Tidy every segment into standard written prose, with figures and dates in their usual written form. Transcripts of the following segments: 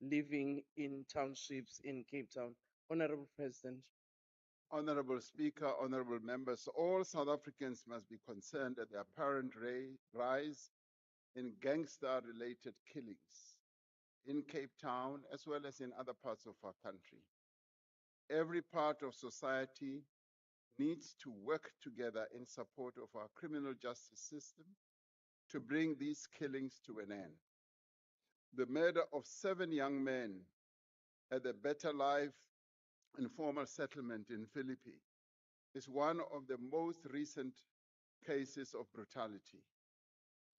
living in townships in Cape Town. Honorable President. Honorable Speaker, honorable members, all South Africans must be concerned at the apparent rise in gangster-related killings in Cape Town as well as in other parts of our country. Every part of society needs to work together in support of our criminal justice system to bring these killings to an end. The murder of 7 young men at the Better Life informal settlement in Philippi is one of the most recent cases of brutality.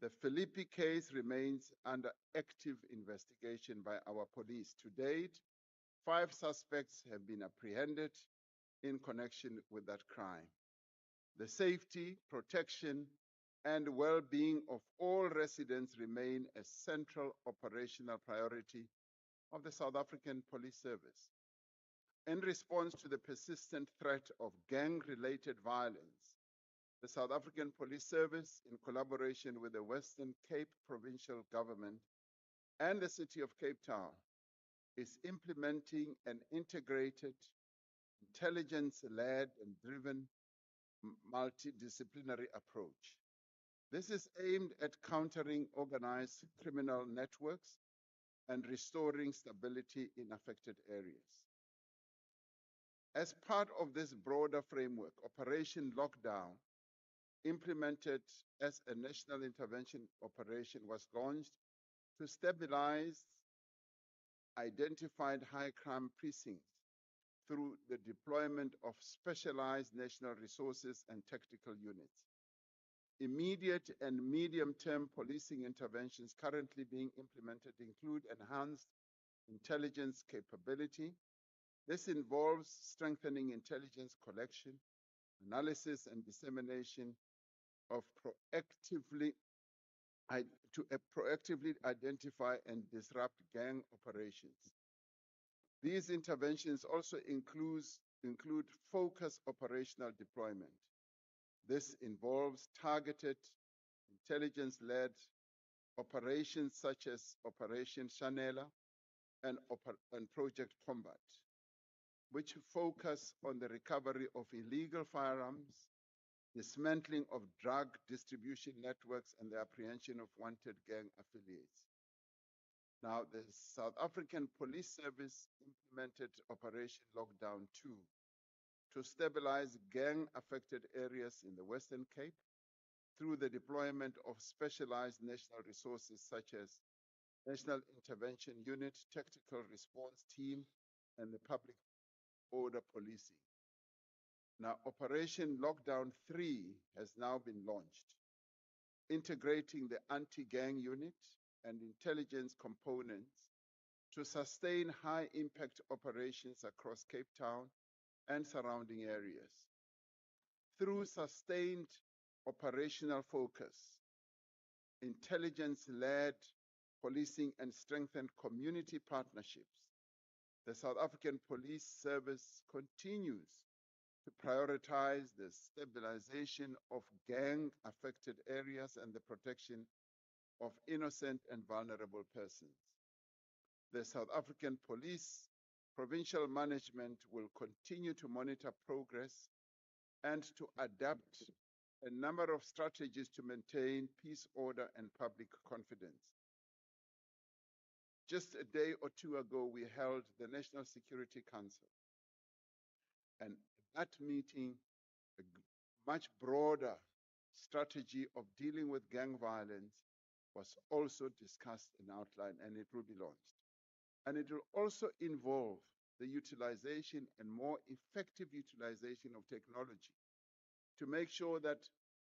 The Philippi case remains under active investigation by our police. To date, 5 suspects have been apprehended in connection with that crime. The safety, protection, and well-being of all residents remain a central operational priority of the South African Police Service. In response to the persistent threat of gang-related violence, the South African Police Service, in collaboration with the Western Cape Provincial Government and the City of Cape Town, is implementing an integrated, intelligence-led and driven multidisciplinary approach. This is aimed at countering organized criminal networks and restoring stability in affected areas. As part of this broader framework, Operation Lockdown, implemented as a national intervention operation, was launched to stabilize identified high crime precincts through the deployment of specialized national resources and tactical units. Immediate and medium-term policing interventions currently being implemented include enhanced intelligence capability. This involves strengthening intelligence collection, analysis, and dissemination of proactively identify and disrupt gang operations. These interventions also include focused operational deployment. This involves targeted, intelligence-led operations such as Operation Shanela and Project Combat, which focus on the recovery of illegal firearms, dismantling of drug distribution networks, and the apprehension of wanted gang affiliates. Now, the South African Police Service implemented Operation Lockdown 2 to stabilize gang-affected areas in the Western Cape through the deployment of specialized national resources such as National Intervention Unit, Tactical Response Team, and the Public Order Policing. Now, Operation Lockdown 3 has now been launched, integrating the anti-gang unit and intelligence components to sustain high-impact operations across Cape Town and surrounding areas. Through sustained operational focus, intelligence-led policing, and strengthened community partnerships, the South African Police Service continues to prioritize the stabilization of gang-affected areas and the protection of innocent and vulnerable persons. The South African Police Provincial Management will continue to monitor progress and to adapt a number of strategies to maintain peace, order, and public confidence. Just a day or two ago, we held the National Security Council, and that meeting, a much broader strategy of dealing with gang violence was also discussed and outlined, and it will be launched. And it will also involve the utilization and more effective utilization of technology to make sure that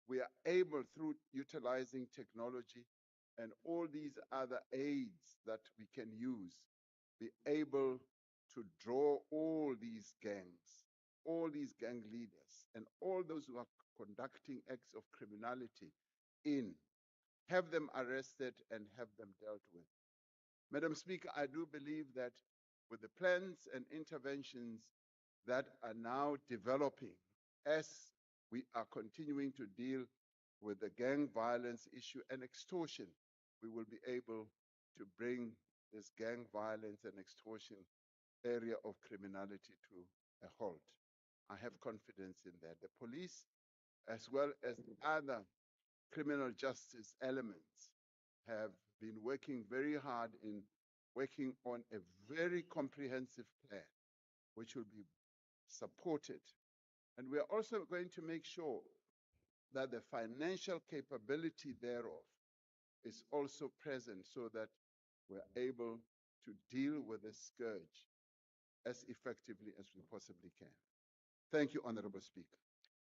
we are able, through utilizing technology and all these other aids that we can use, be able to draw all these gangs, all these gang leaders, and all those who are conducting acts of criminality in, have them arrested and have them dealt with. Madam Speaker, I do believe that with the plans and interventions that are now developing as we are continuing to deal with the gang violence issue and extortion, we will be able to bring this gang violence and extortion area of criminality to a halt. I have confidence in that. The police, as well as other criminal justice elements, have been working very hard in working on a very comprehensive plan, which will be supported. And we are also going to make sure that the financial capability thereof is also present so that we're able to deal with the scourge as effectively as we possibly can. Thank you, Honorable Speaker.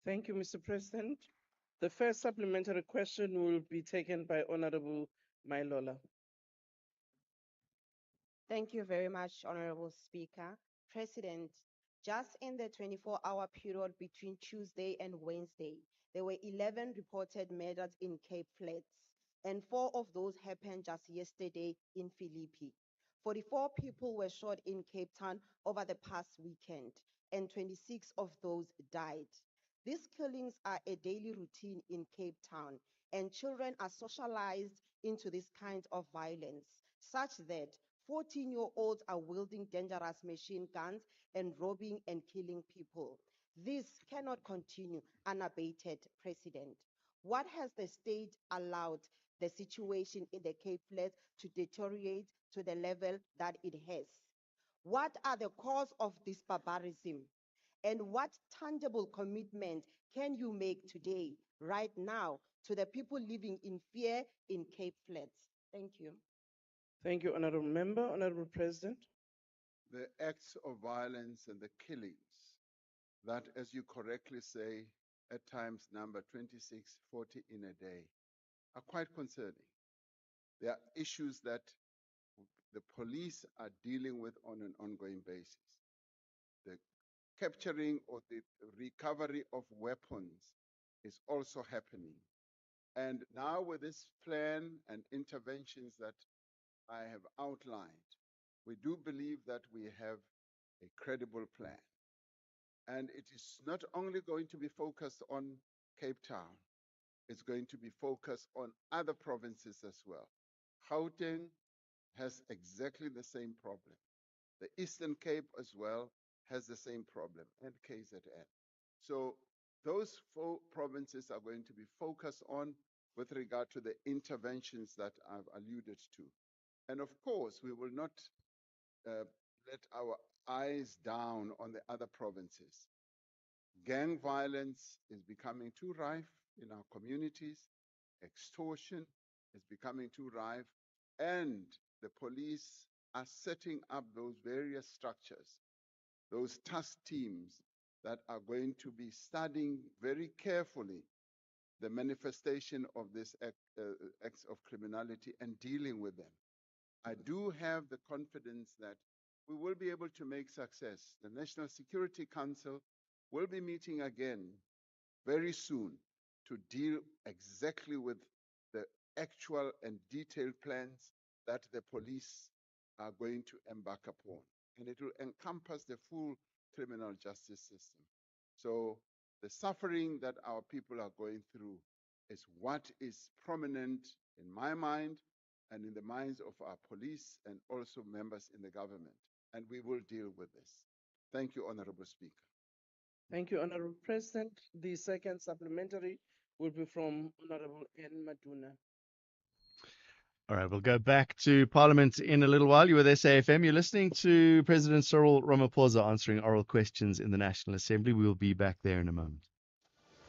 Thank you, Mr. President. The first supplementary question will be taken by Honorable Mailola. Thank you very much, Honorable Speaker. President, just in the 24-hour period between Tuesday and Wednesday, there were 11 reported murders in Cape Flats, and 4 of those happened just yesterday in Philippi. 44 people were shot in Cape Town over the past weekend, and 26 of those died. These killings are a daily routine in Cape Town, and children are socialized into this kind of violence, such that 14-year-olds are wielding dangerous machine guns and robbing and killing people. This cannot continue unabated, President. What has the state allowed the situation in the Cape Flats to deteriorate to the level that it has? What are the cause of this barbarism? And what tangible commitment can you make today, right now, to the people living in fear in Cape Flats? Thank you. Thank you, Honorable Member. Honorable President. The acts of violence and the killings that, as you correctly say, at times number 26, 40 in a day, are quite concerning. There are issues that the police are dealing with on an ongoing basis. The capturing or the recovery of weapons is also happening. And now with this plan and interventions that I have outlined, we do believe that we have a credible plan. And it is not only going to be focused on Cape Town, it's going to be focused on other provinces as well. Gauteng has exactly the same problem. The Eastern Cape as well has the same problem, and KZN. So those 4 provinces are going to be focused on with regard to the interventions that I've alluded to. And of course, we will not let our eyes down on the other provinces. Gang violence is becoming too rife in our communities. Extortion is becoming too rife. And the police are setting up those various structures, those task teams that are going to be studying very carefully the manifestation of these acts of criminality and dealing with them. I do have the confidence that we will be able to make success. The National Security Council will be meeting again very soon to deal exactly with the actual and detailed plans that the police are going to embark upon. And it will encompass the full criminal justice system. So the suffering that our people are going through is what is prominent in my mind and in the minds of our police and also members in the government. And we will deal with this. Thank you, Honorable Speaker. Thank you, Honorable President. The second supplementary will be from Honorable N. Maduna. All right, we'll go back to Parliament in a little while. You're with SAFM. You're listening to President Cyril Ramaphosa answering oral questions in the National Assembly. We'll be back there in a moment.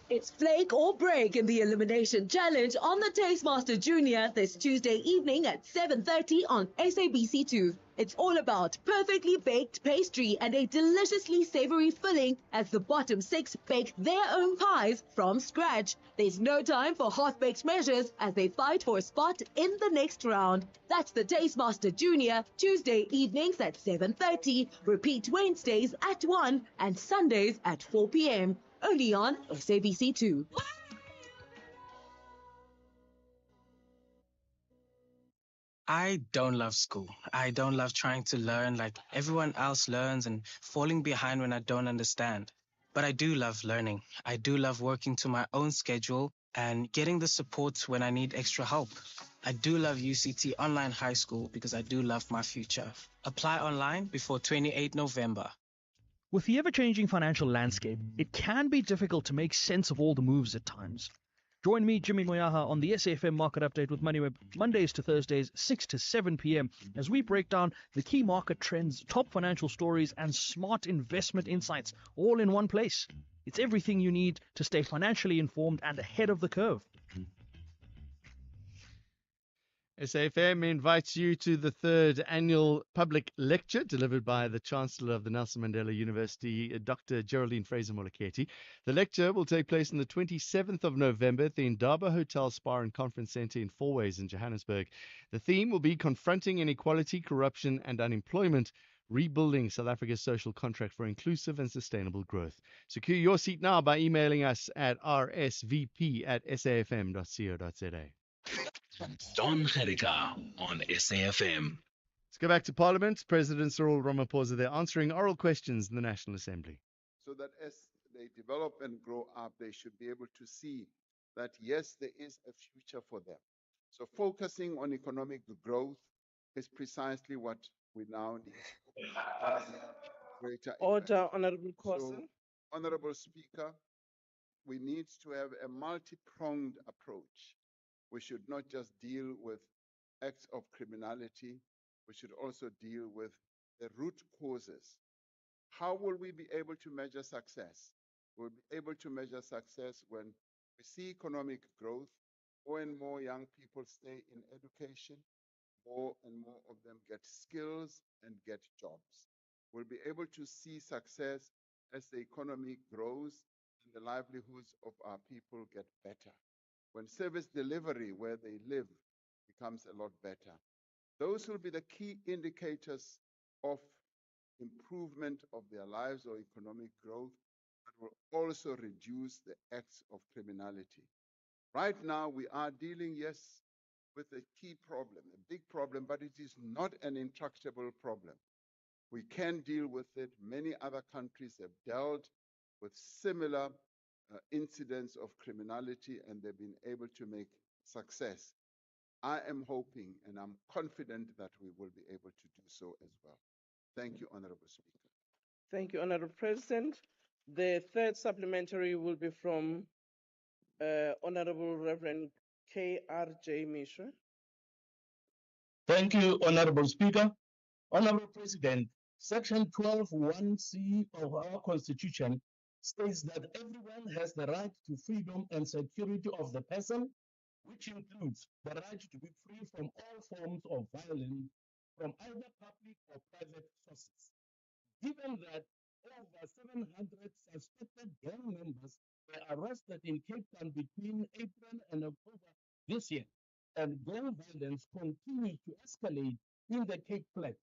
It's flake or break in the Elimination Challenge on the Tastemaster Junior this Tuesday evening at 7:30 on SABC2. It's all about perfectly baked pastry and a deliciously savory filling as the bottom 6 bake their own pies from scratch. There's no time for half-baked measures as they fight for a spot in the next round. That's the Tastemaster Junior, Tuesday evenings at 7:30, repeat Wednesdays at 1 and Sundays at 4 p.m. Only on SABC2. I don't love school. I don't love trying to learn like everyone else learns and falling behind when I don't understand. But I do love learning. I do love working to my own schedule and getting the support when I need extra help. I do love UCT Online High School because I do love my future. Apply online before 28 November. With the ever-changing financial landscape, it can be difficult to make sense of all the moves at times. Join me, Jimmy Moyaha, on the SAFM Market Update with MoneyWeb, Mondays to Thursdays, 6 to 7 p.m, as we break down the key market trends, top financial stories, and smart investment insights, all in one place. It's everything you need to stay financially informed and ahead of the curve. SAFM invites you to the third annual public lecture delivered by the Chancellor of the Nelson Mandela University, Dr. Geraldine Fraser-Moleketi. The lecture will take place on the 27th of November at the Indaba Hotel Spa and Conference Centre in Fourways in Johannesburg. The theme will be Confronting Inequality, Corruption and Unemployment, Rebuilding South Africa's Social Contract for Inclusive and Sustainable Growth. Secure your seat now by emailing us at rsvp@safm.co.za. Don Gericka on SAFM. Let's go back to Parliament. President Cyril Ramaphosa there answering oral questions in the National Assembly. So that as they develop and grow up, they should be able to see that, yes, there is a future for them. So focusing on economic growth is precisely what we now need. Greater Order, Honorable So, Corson. Honorable Speaker, we need to have a multi-pronged approach. We should not just deal with acts of criminality, we should also deal with the root causes. How will we be able to measure success? We'll be able to measure success when we see economic growth, more and more young people stay in education, more and more of them get skills and get jobs. We'll be able to see success as the economy grows and the livelihoods of our people get better. When service delivery where they live becomes a lot better. Those will be the key indicators of improvement of their lives or economic growth, but will also reduce the acts of criminality. Right now, we are dealing, yes, with a key problem, a big problem, but it is not an intractable problem. We can deal with it. Many other countries have dealt with similar incidents of criminality and they've been able to make success. I am hoping and I'm confident that we will be able to do so as well. Thank you, Honorable Speaker. Thank you, Honorable President. The third supplementary will be from Honorable Reverend K.R.J. Mishra. Thank you, Honorable Speaker. Honorable President, Section 12(1)(c) of our Constitution states that everyone has the right to freedom and security of the person, which includes the right to be free from all forms of violence from either public or private sources. Given that over 700 suspected gang members were arrested in Cape Town between April and October this year, and gang violence continues to escalate in the Cape Flat,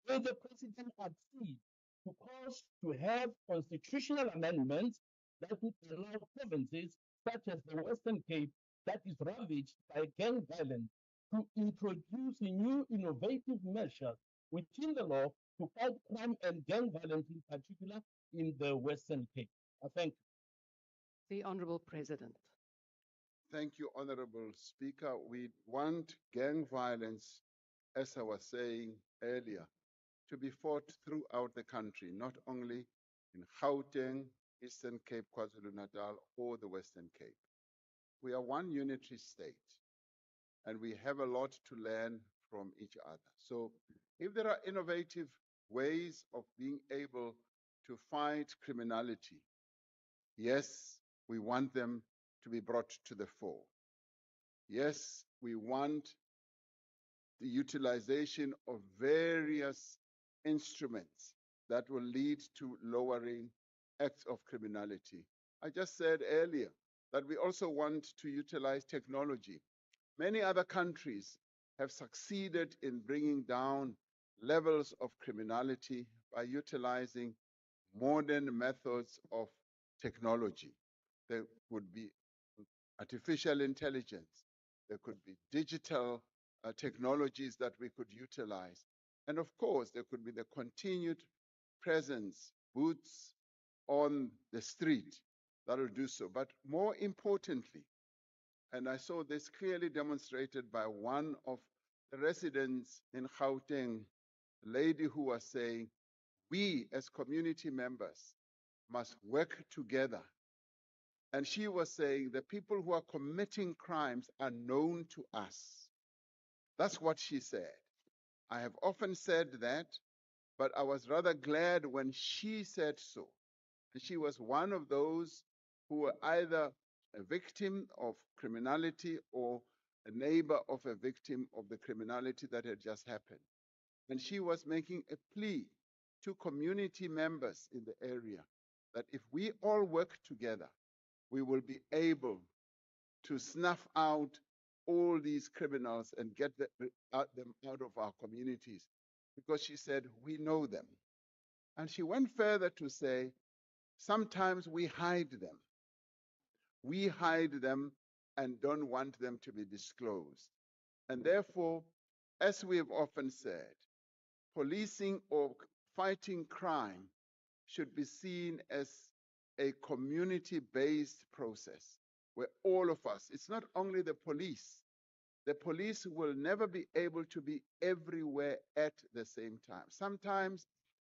will the President accede to calls to have constitutional amendments that would allow provinces such as the Western Cape that is ravaged by gang violence to introduce new innovative measures within the law to fight crime and gang violence, in particular in the Western Cape? Thank you. The Honorable President. Thank you, Honorable Speaker. We want gang violence, as I was saying earlier, to be fought throughout the country, not only in Gauteng, Eastern Cape, KwaZulu-Natal, or the Western Cape. We are one unitary state, and we have a lot to learn from each other. So if there are innovative ways of being able to fight criminality, yes, we want them to be brought to the fore. Yes, we want the utilization of various instruments that will lead to lowering acts of criminality. I just said earlier that we also want to utilize technology. Many other countries have succeeded in bringing down levels of criminality by utilizing modern methods of technology. There would be artificial intelligence, there could be digital technologies that we could utilize. And of course, there could be the continued presence, boots on the street that will do so. But more importantly, And I saw this clearly demonstrated by one of the residents in Gauteng, a lady who was saying, we as community members must work together. And she was saying the people who are committing crimes are known to us. That's what she said. I have often said that, but I was rather glad when she said so. And she was one of those who were either a victim of criminality or a neighbor of a victim of the criminality that had just happened. And she was making a plea to community members in the area that if we all work together, we will be able to snuff out all these criminals and get them out of our communities. Because she said, we know them. And she went further to say, sometimes we hide them. We hide them and don't want them to be disclosed. And therefore, as we have often said, policing or fighting crime should be seen as a community-based process where all of us, it's not only the police will never be able to be everywhere at the same time. Sometimes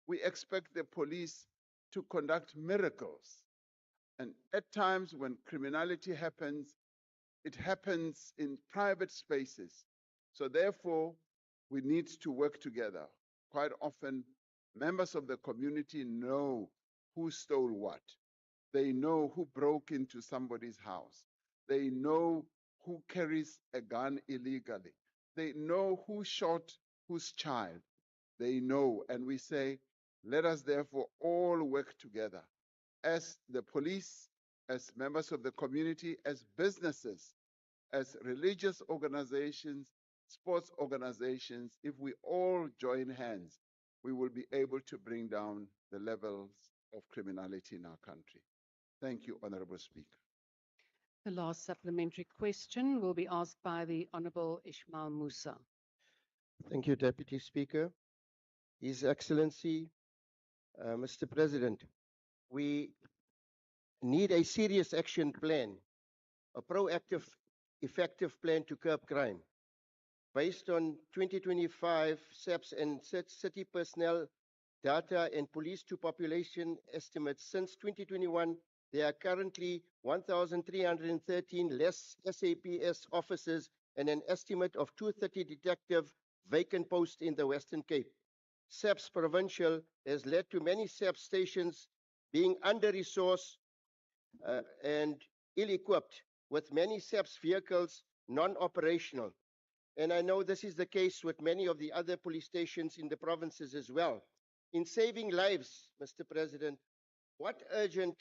we expect the police to conduct miracles. And at times when criminality happens, it happens in private spaces. So therefore, we need to work together. Quite often, members of the community know who stole what. They know who broke into somebody's house. They know who carries a gun illegally. They know who shot whose child. They know, and we say, let us therefore all work together as the police, as members of the community, as businesses, as religious organizations, sports organizations. If we all join hands, we will be able to bring down the levels of criminality in our country. Thank you, Honorable Speaker. The last supplementary question will be asked by the Honorable Ismail Musa. Thank you, Deputy Speaker. His Excellency, Mr. President, we need a serious action plan, a proactive, effective plan to curb crime. Based on 2025 SAPS and city personnel data and police to population estimates, since 2021, there are currently 1,313 less SAPS officers and an estimate of 230 detective vacant posts in the Western Cape. SAPS Provincial has led to many SAPS stations being under-resourced and ill-equipped, with many SAPS vehicles non-operational. And I know this is the case with many of the other police stations in the provinces as well. In saving lives, Mr. President, what urgent,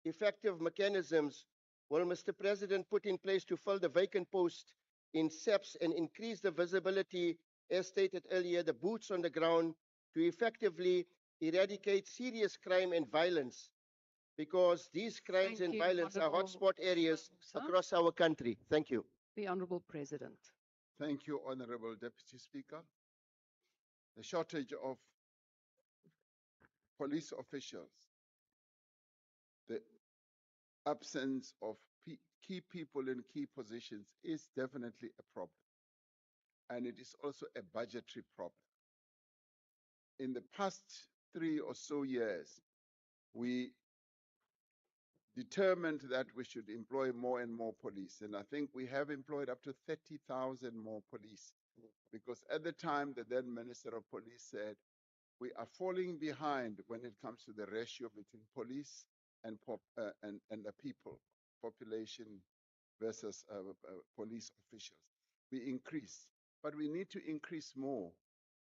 effective mechanisms will Mr. President put in place to fill the vacant post in SAPS and increase the visibility, as stated earlier, the boots on the ground, to effectively eradicate serious crime and violence? Because these crimes and violence are hotspot areas across our country. Thank you. The Honorable President. Thank you, Honorable Deputy Speaker. The shortage of police officials, the absence of key people in key positions is definitely a problem. And it is also a budgetary problem. In the past 3 or so years, we determined that we should employ more and more police. And I think we have employed up to 30,000 more police, because at the time, the then Minister of Police said, we are falling behind when it comes to the ratio between police and the people, population versus police officials. We increase, but we need to increase more.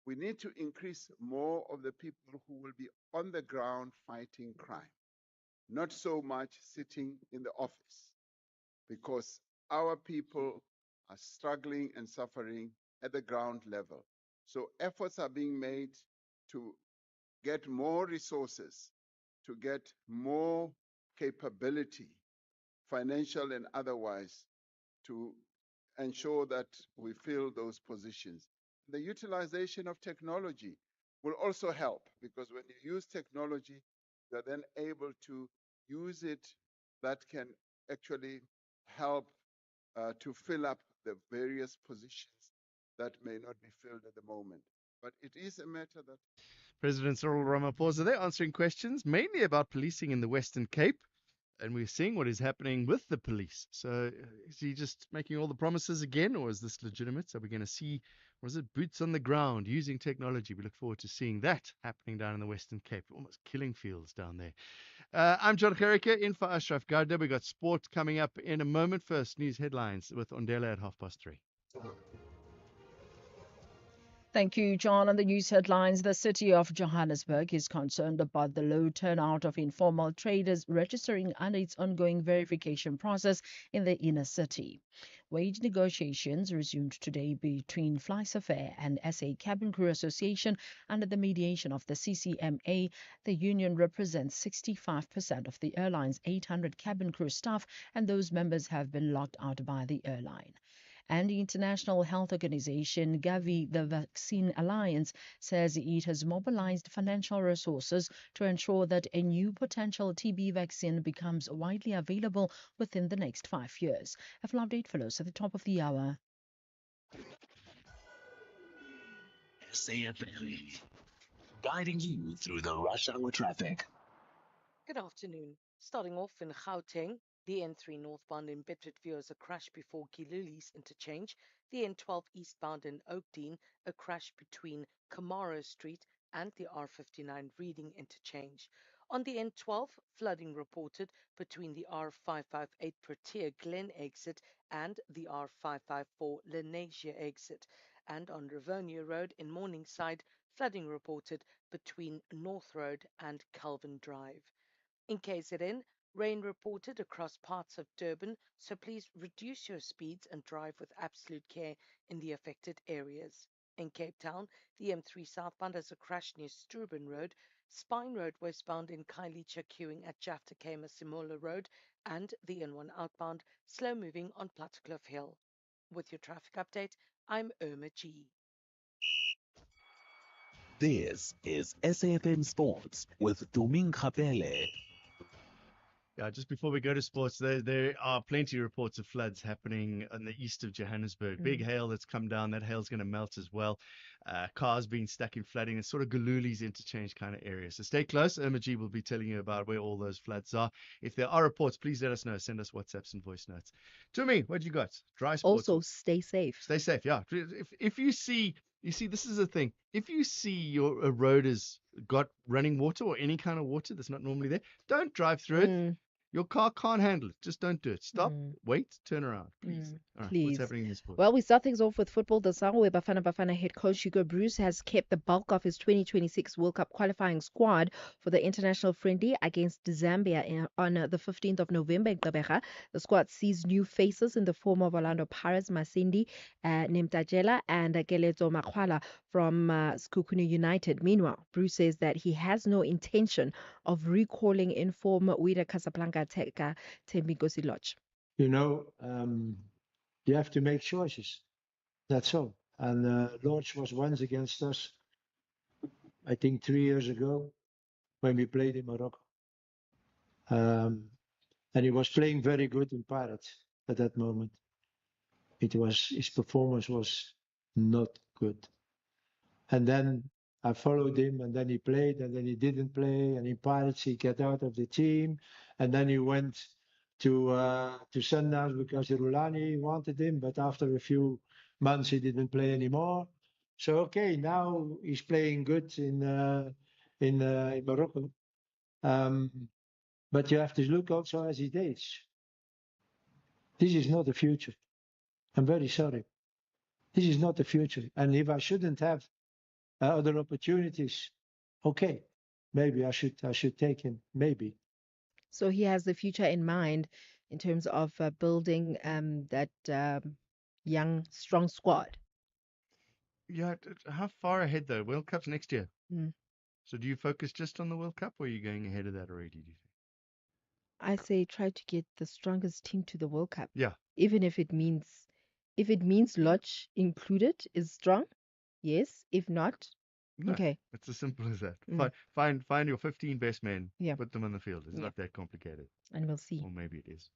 We need to increase more of the people who will be on the ground fighting crime, not so much sitting in the office, because our people are struggling and suffering at the ground level. So efforts are being made to get more resources, to get more capability, financial and otherwise, to ensure that we fill those positions. The utilization of technology will also help, because when you use technology, you're then able to use it that can actually help to fill up the various positions that may not be filled at the moment. But it is a matter that President Cyril Ramaphosa there answering questions mainly about policing in the Western Cape. And we're seeing what is happening with the police. So is he just making all the promises again, or is this legitimate? So we're going to see, or is it boots on the ground using technology? We look forward to seeing that happening down in the Western Cape, almost killing fields down there. I'm John Gericke, in for Ashraf Garda. We got sport coming up in a moment. First, news headlines with Ondela at 3:30. Thank you, John. On the news headlines, the city of Johannesburg is concerned about the low turnout of informal traders registering under its ongoing verification process in the inner city. Wage negotiations resumed today between FlySafair and SA Cabin Crew Association under the mediation of the CCMA. The union represents 65% of the airline's 800 cabin crew staff, and those members have been locked out by the airline. And the International Health Organization, Gavi, the Vaccine Alliance, says it has mobilized financial resources to ensure that a new potential TB vaccine becomes widely available within the next 5 years. A full update follows at the top of the hour. SAFM, guiding you through the rush hour traffic. Good afternoon. Starting off in Gauteng, the N3 northbound in Bedford veers a crash before Giluli's interchange. The N12 eastbound in Oakdean, a crash between Kamara Street and the R59 Reading interchange. On the N12, flooding reported between the R558 Protea Glen exit and the R554 Lenasia exit. And on Rivernia Road in Morningside, flooding reported between North Road and Calvin Drive. In KZN, rain reported across parts of Durban, so please reduce your speeds and drive with absolute care in the affected areas. In Cape Town, the M3 southbound has a crash near Struben Road, Spine Road westbound in Khayelitsha queuing at Jafta Simola Road, and the N1 outbound slow moving on Plattekloof Hill. With your traffic update, I'm Irma G. This is SAFM Sports with Doming Kapele. Yeah, just before we go to sports, there are plenty of reports of floods happening in the east of Johannesburg. Big hail that's come down. That hail's going to melt as well. Cars being stuck in flooding. It's sort of Galuli's interchange kind of area. So stay close. Irma G will be telling you about where all those floods are. If there are reports, please let us know. Send us WhatsApps and voice notes. Tumi, what you got? Dry sports. Also, stay safe. Stay safe, yeah. If you see, this is the thing. If you see a road has got running water or any kind of water that's not normally there, don't drive through it. Your car can't handle it. Just don't do it. Stop, wait, turn around, please. All right, Please. what's happening in the sport? Well, we start things off with football. The Bafana Bafana head coach Hugo Bruce has kept the bulk of his 2026 World Cup qualifying squad for the international friendly against Zambia on the 15th of November in Gqeberha. The squad sees new faces in the form of Orlando Pirates, Masindi, Nemtajela, and Keleto Makwala from Sekhukhune United. Meanwhile, Bruce says that he has no intention of recalling in form Wydad Casablanca attacker Thembinkosi Lorch. You know, you have to make choices. That's all. And Lorch was once against us, I think 3 years ago, when we played in Morocco. And he was playing very good in Pirates at that moment. His performance was not good. And then I followed him, and then he played, and then he didn't play. And in Pirates, he got out of the team, and then he went to Sundowns because Rulani wanted him. But after a few months, he didn't play anymore. So okay, now he's playing good in Morocco. But you have to look also as he dates. This is not the future. I'm very sorry. This is not the future. And if I shouldn't have other opportunities, okay, maybe I should take him. Maybe. So he has the future in mind in terms of building that young, strong squad. Yeah, how far ahead though? World Cup's next year. Mm. So do you focus just on the World Cup, or are you going ahead of that already? Do you think? I say try to get the strongest team to the World Cup. Yeah. Even if it means Lodge included is strong, yes. If not, No, okay. it's as simple as that. Mm. Find your 15 best men. Yeah. Put them on the field. It's not that complicated. And we'll see. Or maybe it is.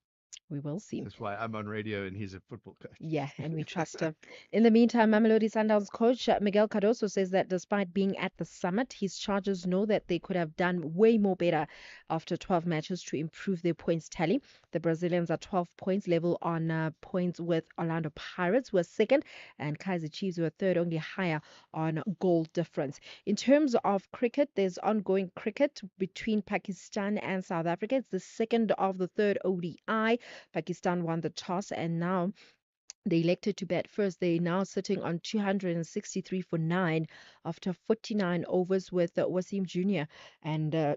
We will see. That's why I'm on radio and he's a football coach. Yeah, and we trust him. In the meantime, Mamelodi Sundowns coach Miguel Cardoso says that despite being at the summit, his chargers know that they could have done way more better after 12 matches to improve their points tally. The Brazilians are 12 points level on points with Orlando Pirates, who are second, and Kaizer Chiefs, who are third, only higher on goal difference. In terms of cricket, there's ongoing cricket between Pakistan and South Africa. It's the second of the third ODI. Pakistan won the toss and now they elected to bat first. They're now sitting on 263 for 9 after 49 overs with Wasim Jr. and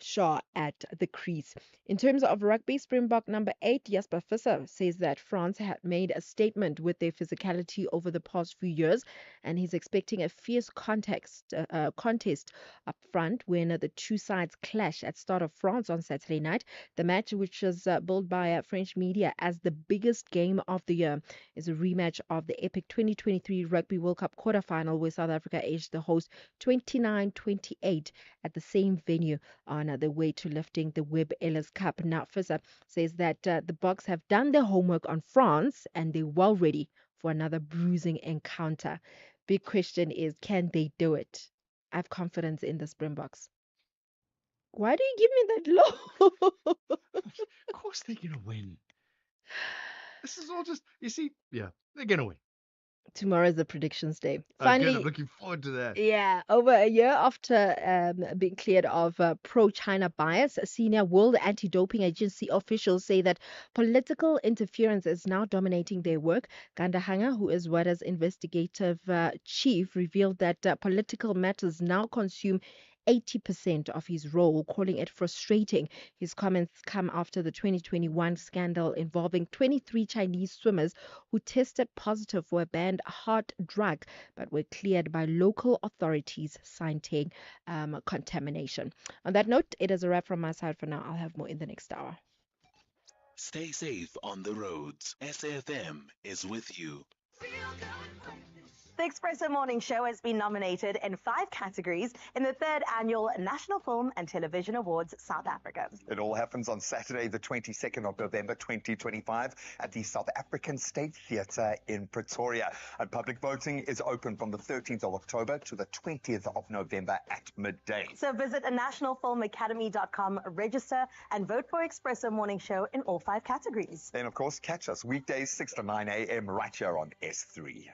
Shaw at the crease. In terms of rugby, Springbok number 8, Jasper Visser, says that France had made a statement with their physicality over the past few years, and he's expecting a fierce contest up front when the two sides clash at Stade de France on Saturday night. The match, which was billed by French media as the biggest game of the year, is a rematch of the epic 2023 Rugby World Cup quarterfinal, where South Africa edged the host 29-28 at the same venue on the way to lifting the Webb Ellis Cup. Now, Fissa says that the Boks have done their homework on France and they're well ready for another bruising encounter. Big question is, can they do it? I have confidence in the Springboks. Why do you give me that low? Of course they're going to win. This is all just, you see, yeah, they're going to win. Tomorrow is the predictions day. Oh, good. Finally, I'm looking forward to that. yeah, over a year after being cleared of pro-China bias, senior World Anti-Doping Agency officials say that political interference is now dominating their work. Gandahanga, who is WADA's investigative chief, revealed that political matters now consume 80% of his role, calling it frustrating. His comments come after the 2021 scandal involving 23 Chinese swimmers who tested positive for a banned hard drug but were cleared by local authorities, citing contamination. On that note, it is a wrap from my side for now. I'll have more in the next hour. Stay safe on the roads. SAFM is with you. The Expresso Morning Show has been nominated in 5 categories in the 3rd Annual National Film and Television Awards South Africa. It all happens on Saturday, the 22nd of November, 2025, at the South African State Theatre in Pretoria. And public voting is open from the 13th of October to the 20th of November at midday. So visit nationalfilmacademy.com, register, and vote for Expresso Morning Show in all 5 categories. Then, of course, catch us weekdays 6 to 9 a.m. right here on S3.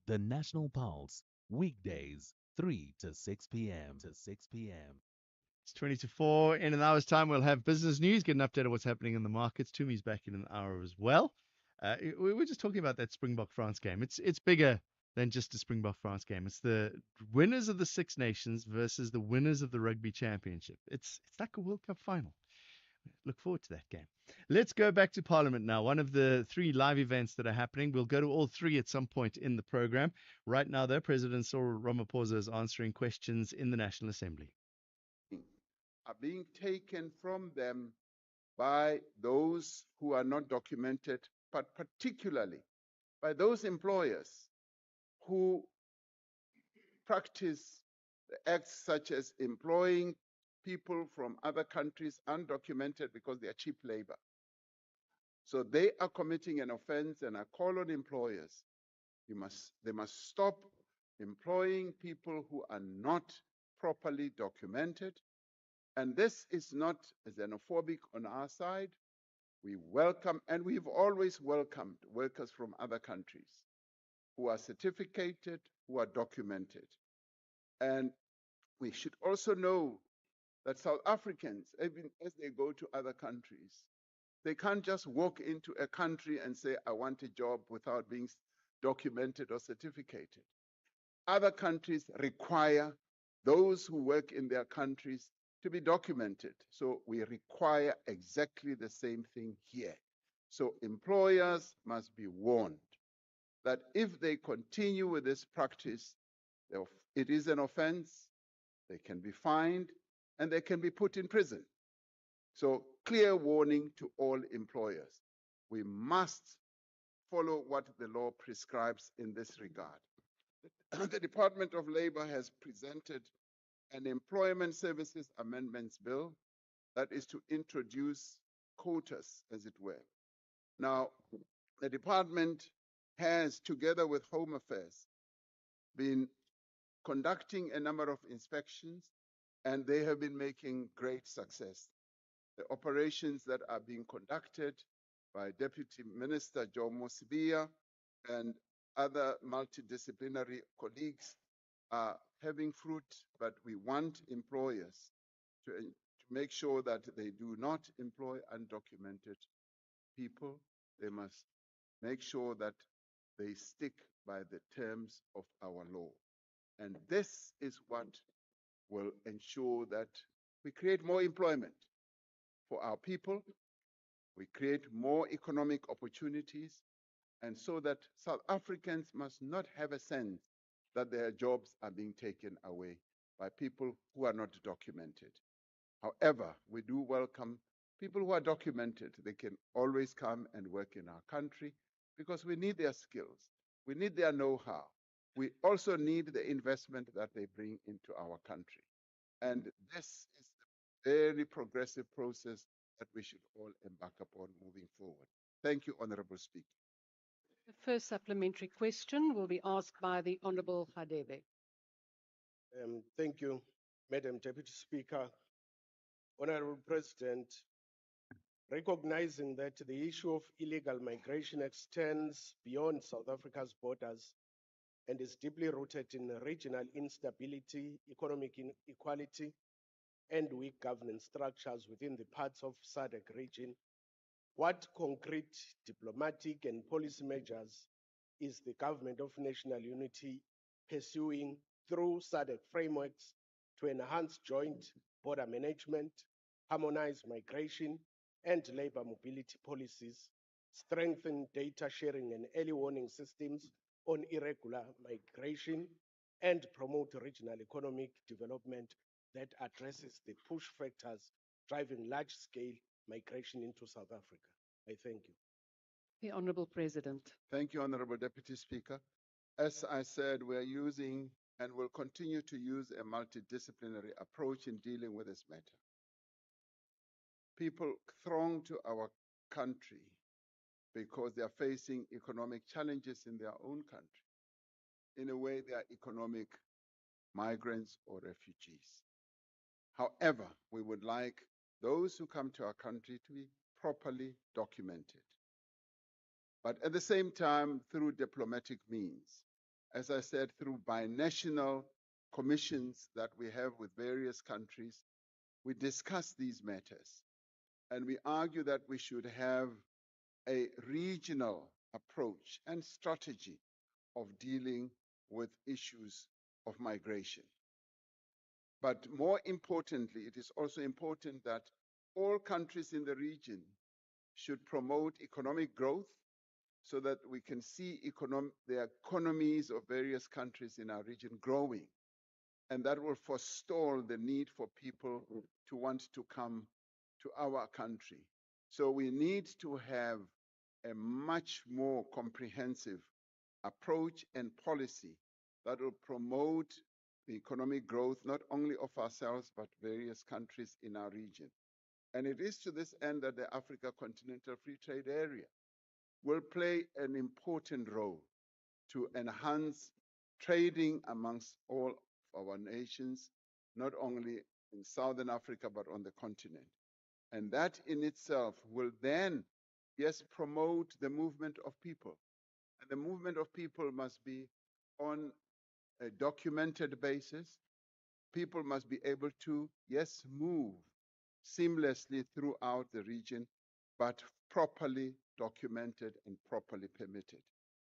The National Pulse, weekdays, 3 to 6 p.m. It's 20 to 4. In an hour's time, we'll have business news, get an update of what's happening in the markets. Tumi's back in an hour as well. We were just talking about that Springbok France game. It's bigger than just a Springbok France game. It's the winners of the Six Nations versus the winners of the Rugby Championship. It's like a World Cup final. Look forward to that game. Let's go back to Parliament now. One of the 3 live events that are happening. We'll go to all 3 at some point in the program. Right now, though, President Cyril Ramaphosa is answering questions in the National Assembly. Are being taken from them by those who are not documented, but particularly by those employers who practice acts such as employing people from other countries undocumented because they are cheap labor. So they are committing an offense, and I call on employers. They must stop employing people who are not properly documented. And this is not xenophobic on our side. We welcome, and we've always welcomed workers from other countries who are certificated, who are documented. And we should also know that South Africans, even as they go to other countries, they can't just walk into a country and say, I want a job without being documented or certificated. Other countries require those who work in their countries to be documented. So we require exactly the same thing here. So employers must be warned that if they continue with this practice, it is an offense, they can be fined, and they can be put in prison. So clear warning to all employers. We must follow what the law prescribes in this regard. The Department of Labor has presented an Employment Services Amendments Bill that is to introduce quotas, as it were. Now, the department has, together with Home Affairs, been conducting a number of inspections, and they have been making great success. The operations that are being conducted by Deputy Minister Jomo Sibiya and other multidisciplinary colleagues are having fruit, but we want employers to make sure that they do not employ undocumented people. They must make sure that they stick by the terms of our law. And this is what will ensure that we create more employment for our people, we create more economic opportunities, and so that South Africans must not have a sense that their jobs are being taken away by people who are not documented. However, we do welcome people who are documented. They can always come and work in our country because we need their skills. We need their know-how. We also need the investment that they bring into our country. And this is a very progressive process that we should all embark upon moving forward. Thank you, Honorable Speaker. The first supplementary question will be asked by the Honorable Hadebe. Thank you, Madam Deputy Speaker. Honorable President, recognizing that the issue of illegal migration extends beyond South Africa's borders and is deeply rooted in regional instability, economic inequality, and weak governance structures within the parts of SADC region, what concrete diplomatic and policy measures is the Government of National Unity pursuing through SADC frameworks to enhance joint border management, harmonize migration and labor mobility policies, strengthen data sharing and early warning systems on irregular migration, and promote regional economic development that addresses the push factors driving large-scale migration into South Africa? I thank you. The Honorable President. Thank you, Honorable Deputy Speaker. As I said, we are using and will continue to use a multidisciplinary approach in dealing with this matter. People throng to our country because they are facing economic challenges in their own country. In a way, they are economic migrants or refugees. However, we would like those who come to our country to be properly documented. But at the same time, through diplomatic means, as I said, through binational commissions that we have with various countries, we discuss these matters. And we argue that we should have a regional approach and strategy of dealing with issues of migration. But more importantly, it is also important that all countries in the region should promote economic growth so that we can see the economies of various countries in our region growing. And that will forestall the need for people to want to come to our country. So we need to have a much more comprehensive approach and policy that will promote the economic growth, not only of ourselves, but various countries in our region. And it is to this end that the Africa Continental Free Trade Area will play an important role to enhance trading amongst all of our nations, not only in Southern Africa, but on the continent. And that in itself will then, yes, promote the movement of people. And the movement of people must be on a documented basis. People must be able to, yes, move seamlessly throughout the region, but properly documented and properly permitted.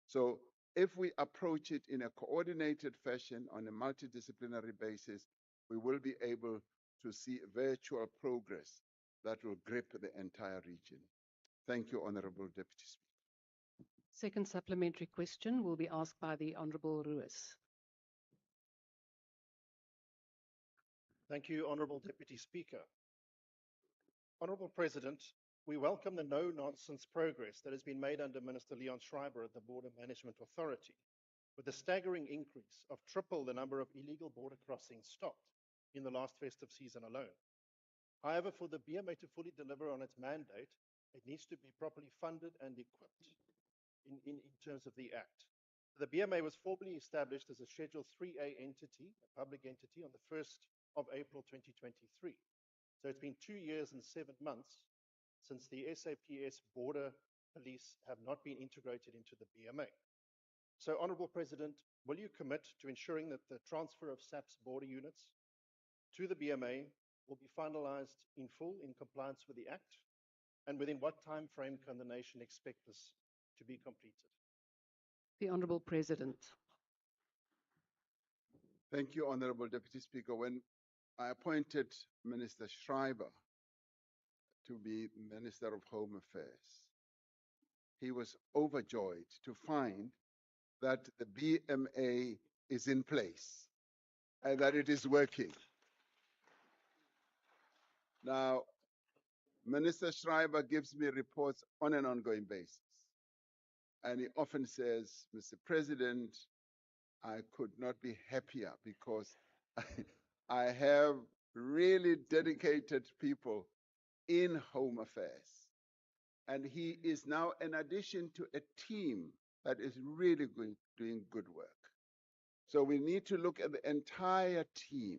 So if we approach it in a coordinated fashion on a multidisciplinary basis, we will be able to see virtual progress that will grip the entire region. Thank you, Honorable Deputy Speaker. Second supplementary question will be asked by the Honorable Ruiz. Thank you, Honorable Deputy Speaker. Honorable President, we welcome the no-nonsense progress that has been made under Minister Leon Schreiber at the Border Management Authority, with a staggering increase of triple the number of illegal border crossings stopped in the last festive season alone. However, for the BMA to fully deliver on its mandate, it needs to be properly funded and equipped in terms of the Act. The BMA was formally established as a Schedule 3A entity, a public entity, on the 1st of April 2023. So it's been 2 years and 7 months since the SAPS border police have not been integrated into the BMA. So, Honourable President, will you commit to ensuring that the transfer of SAP's border units to the BMA will be finalised in full in compliance with the Act? And within what time frame can the nation expect this to be completed? The Honourable President. Thank you, Honourable Deputy Speaker. When I appointed Minister Schreiber to be Minister of Home Affairs, he was overjoyed to find that the BMA is in place and that it is working. Now, Minister Schreiber gives me reports on an ongoing basis. And he often says, Mr. President, I could not be happier because I have really dedicated people in Home Affairs. And he is now an addition to a team that is really doing good work. So we need to look at the entire team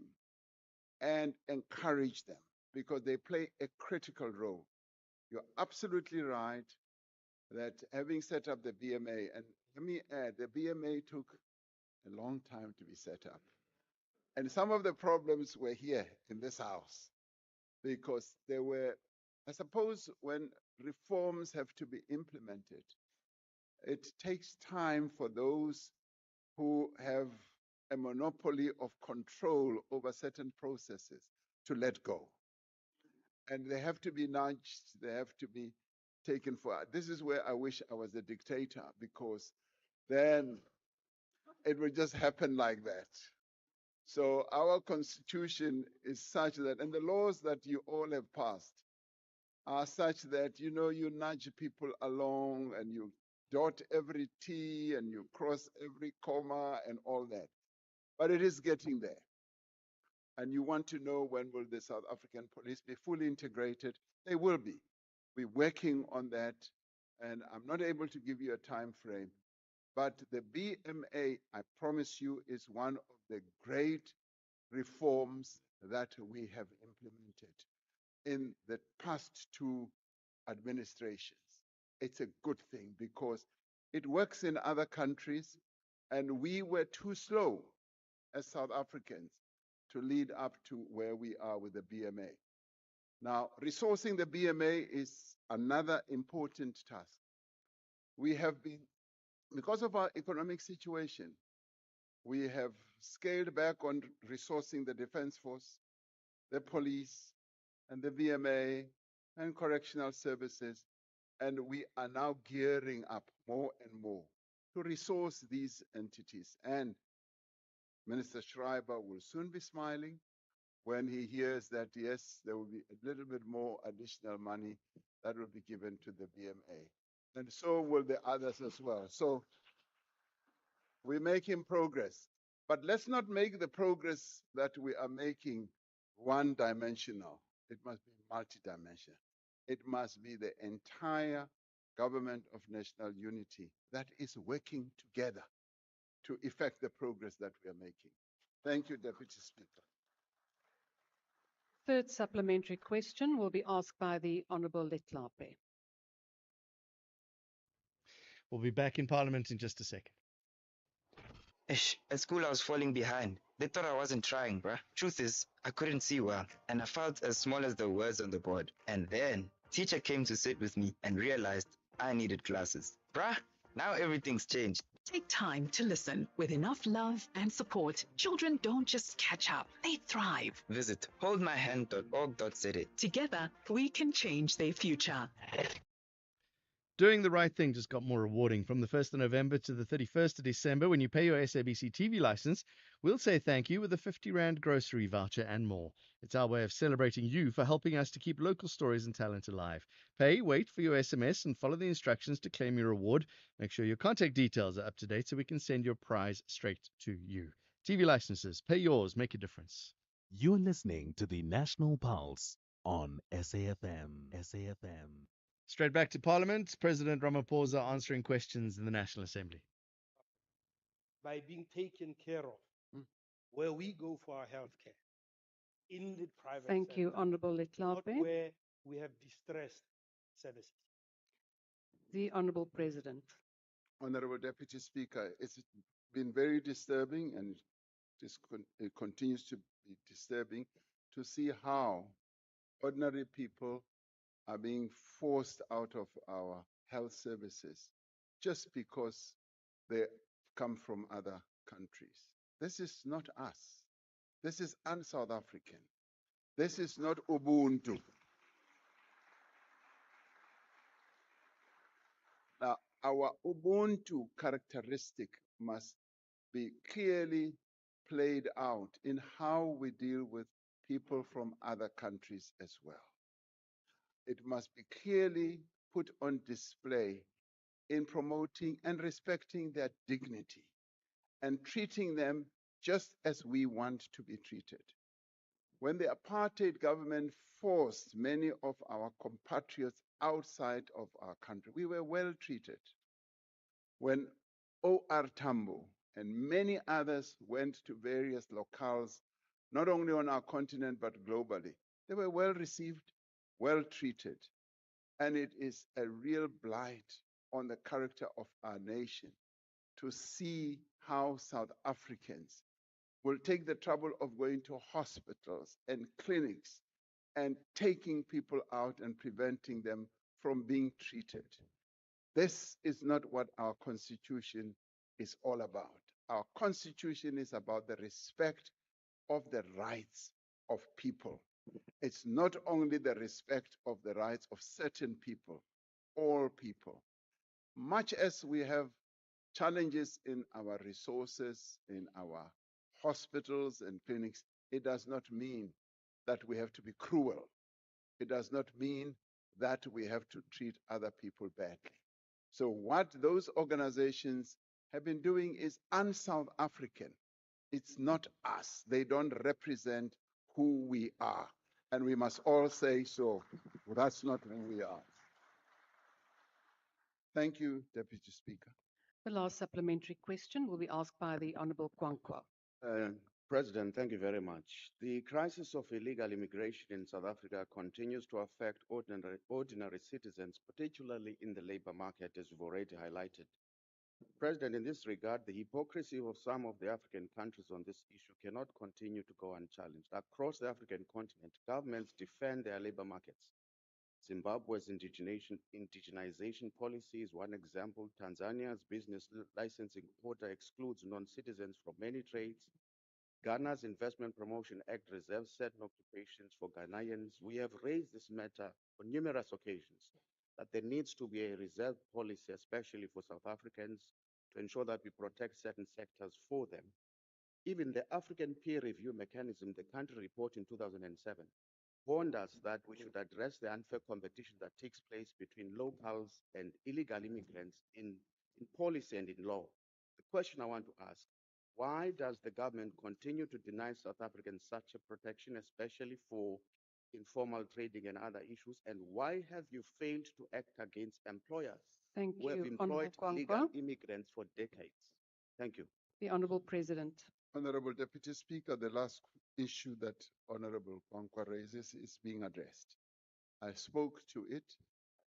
and encourage them because they play a critical role. You're absolutely right that having set up the BMA, and let me add, the BMA took a long time to be set up. And some of the problems were here in this house because there were, I suppose, when reforms have to be implemented, it takes time for those who have a monopoly of control over certain processes to let go. And they have to be nudged, they have to be taken for. This is where I wish I was a dictator, because then it would just happen like that. So our constitution is such that, and the laws that you all have passed are such that, you know, you nudge people along and you dot every T and you cross every comma and all that. But it is getting there. And you want to know, when will the South African police be fully integrated? They will be. We're working on that, and I'm not able to give you a time frame. But the BMA, I promise you, is one of the great reforms that we have implemented in the past 2 administrations. It's a good thing because it works in other countries, and we were too slow as South Africans to lead up to where we are with the BMA. Now, resourcing the BMA is another important task. We have been, because of our economic situation, we have scaled back on resourcing the Defence Force, the police, and the BMA, and correctional services, and we are now gearing up more and more to resource these entities. And Minister Schreiber will soon be smiling when he hears that, yes, there will be a little bit more additional money that will be given to the BMA. And so will the others as well. So we're making progress. But let's not make the progress that we are making one-dimensional. It must be multidimensional. It must be the entire government of national unity that is working together to effect the progress that we are making. Thank you, Deputy Speaker. Third supplementary question will be asked by the Honourable Letlape. We'll be back in Parliament in just a second. At school, I was falling behind. They thought I wasn't trying, bruh. Truth is, I couldn't see well, and I felt as small as the words on the board. And then, teacher came to sit with me and realized I needed glasses. Bruh, now everything's changed. Take time to listen. With enough love and support, children don't just catch up, they thrive. Visit holdmyhand.org.za. Together, we can change their future. Doing the right thing just got more rewarding. From the 1st of November to the 31st of December, when you pay your SABC TV license, we'll say thank you with a 50 Rand grocery voucher and more. It's our way of celebrating you for helping us to keep local stories and talent alive. Pay, wait for your SMS, and follow the instructions to claim your reward. Make sure your contact details are up to date so we can send your prize straight to you. TV licenses, pay yours, make a difference. You're listening to the National Pulse on SAFM. SAFM. Straight back to Parliament. President Ramaphosa answering questions in the National Assembly. By being taken care of, where we go for our health care, in the private Thank you, sector, Honourable not Leklape. where we have distressed services. The Honourable President. Honorable Deputy Speaker, it's been very disturbing and it continues to be disturbing to see how ordinary people are being forced out of our health services just because they come from other countries. This is not us. This is un-South African. This is not Ubuntu. Now, our Ubuntu characteristic must be clearly played out in how we deal with people from other countries as well. It must be clearly put on display in promoting and respecting their dignity and treating them just as we want to be treated. When the apartheid government forced many of our compatriots outside of our country, we were well treated. When O.R. Tambo and many others went to various locales, not only on our continent but globally, they were well received, well treated. And it is a real blight on the character of our nation to see how South Africans will take the trouble of going to hospitals and clinics and taking people out and preventing them from being treated. This is not what our Constitution is all about. Our Constitution is about the respect of the rights of people. It's not only the respect of the rights of certain people, all people. Much as we have challenges in our resources, in our hospitals and clinics, it does not mean that we have to be cruel. It does not mean that we have to treat other people badly. So what those organizations have been doing is un-South African. It's not us. They don't represent who we are. And we must all say so. That's not who we are. Thank you, Deputy Speaker. The last supplementary question will be asked by the Honourable Kwankwa. President, thank you very much. The crisis of illegal immigration in South Africa continues to affect ordinary citizens, particularly in the labor market, as you've already highlighted. President, in this regard, the hypocrisy of some of the African countries on this issue cannot continue to go unchallenged. Across the African continent, governments defend their labor markets. Zimbabwe's indigenization policy is one example. Tanzania's business licensing quota excludes non-citizens from many trades. Ghana's Investment Promotion Act reserves certain occupations for Ghanaians. We have raised this matter on numerous occasions, that there needs to be a reserve policy, especially for South Africans, to ensure that we protect certain sectors for them. Even the African peer review mechanism, the country report in 2007, warned us that we should address the unfair competition that takes place between locals and illegal immigrants in policy and in law. The question I want to ask, why does the government continue to deny South Africans such a protection, especially for informal trading and other issues? And why have you failed to act against employers Thank who have you, employed Honourable illegal Kwankwa. immigrants for decades? Thank you. The Honourable President. Honorable Deputy Speaker, the last issue that Honorable Kwankwa raises is being addressed. I spoke to it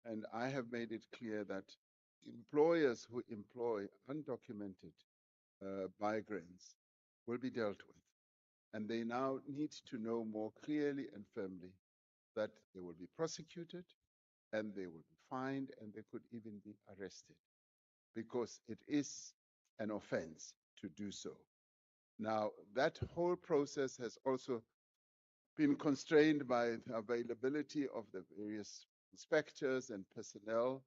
and I have made it clear that employers who employ undocumented migrants will be dealt with. And they now need to know more clearly and firmly that they will be prosecuted and they will be fined and they could even be arrested because it is an offense to do so. Now, that whole process has also been constrained by the availability of the various inspectors and personnel,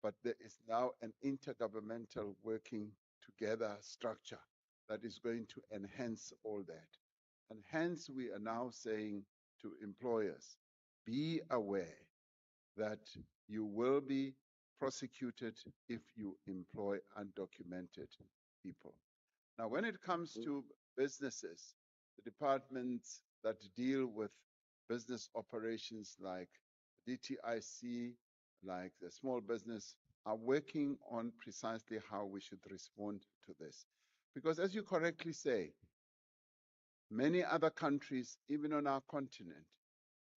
but there is now an intergovernmental working together structure that is going to enhance all that. And hence, we are now saying to employers, be aware that you will be prosecuted if you employ undocumented people. Now, when it comes to businesses, the departments that deal with business operations like DTIC, like the small business, are working on precisely how we should respond to this. Because as you correctly say, many other countries, even on our continent,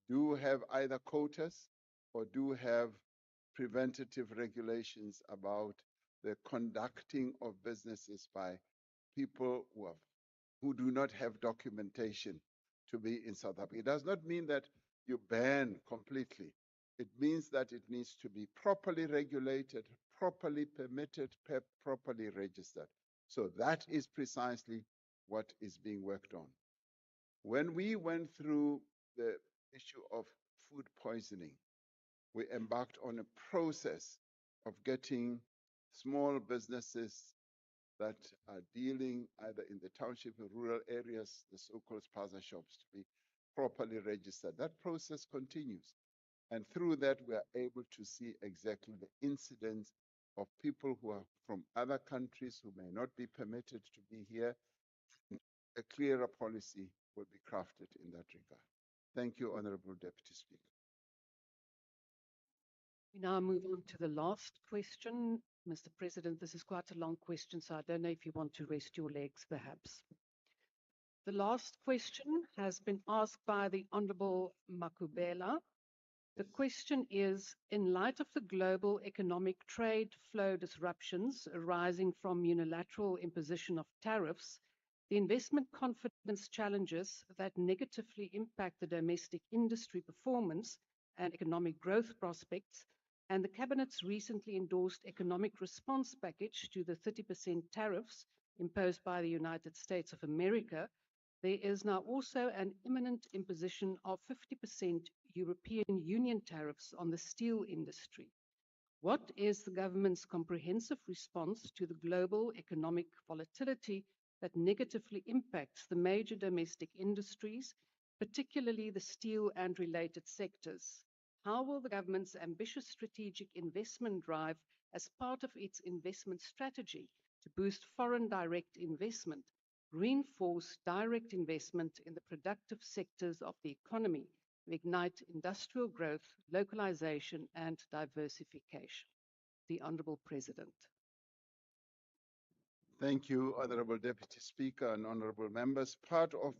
do have either quotas or do have preventative regulations about the conducting of businesses by people who do not have documentation to be in South Africa. It does not mean that you ban completely. It means that it needs to be properly regulated, properly permitted, properly registered. So that is precisely what is being worked on. When we went through the issue of food poisoning, we embarked on a process of getting small businesses that are dealing either in the township or rural areas, the so-called spaza shops, to be properly registered. That process continues. And through that, we are able to see exactly the incidence of people who are from other countries who may not be permitted to be here. A clearer policy will be crafted in that regard. Thank you, Honorable Deputy Speaker. We now move on to the last question. Mr. President, this is quite a long question, so I don't know if you want to rest your legs, perhaps. The last question has been asked by the Honorable Makubela. The question is, in light of the global economic trade flow disruptions arising from unilateral imposition of tariffs, the investment confidence challenges that negatively impact the domestic industry performance and economic growth prospects, and the Cabinet's recently endorsed economic response package to the 30% tariffs imposed by the United States of America, there is now also an imminent imposition of 50% European Union tariffs on the steel industry. What is the government's comprehensive response to the global economic volatility that negatively impacts the major domestic industries, particularly the steel and related sectors? How will the government's ambitious strategic investment drive as part of its investment strategy to boost foreign direct investment reinforce direct investment in the productive sectors of the economy to ignite industrial growth, localization, and diversification? The Honorable President. Thank you, Honorable Deputy Speaker and honorable members. Part of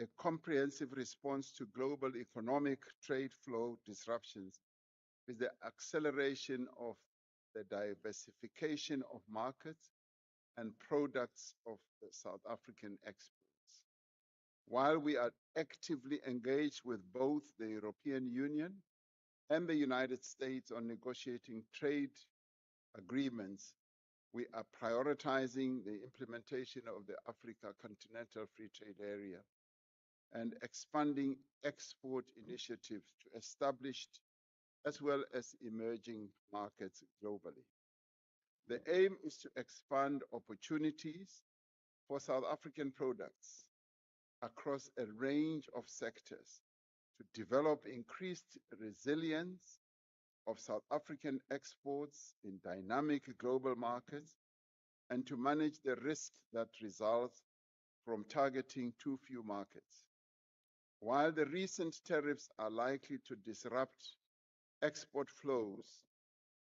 a comprehensive response to global economic trade flow disruptions is the acceleration of the diversification of markets and products of the South African exports. While we are actively engaged with both the European Union and the United States on negotiating trade agreements, we are prioritizing the implementation of the Africa Continental Free Trade Area and expanding export initiatives to established as well as emerging markets globally. The aim is to expand opportunities for South African products across a range of sectors to develop increased resilience of South African exports in dynamic global markets and to manage the risk that results from targeting too few markets. While the recent tariffs are likely to disrupt export flows,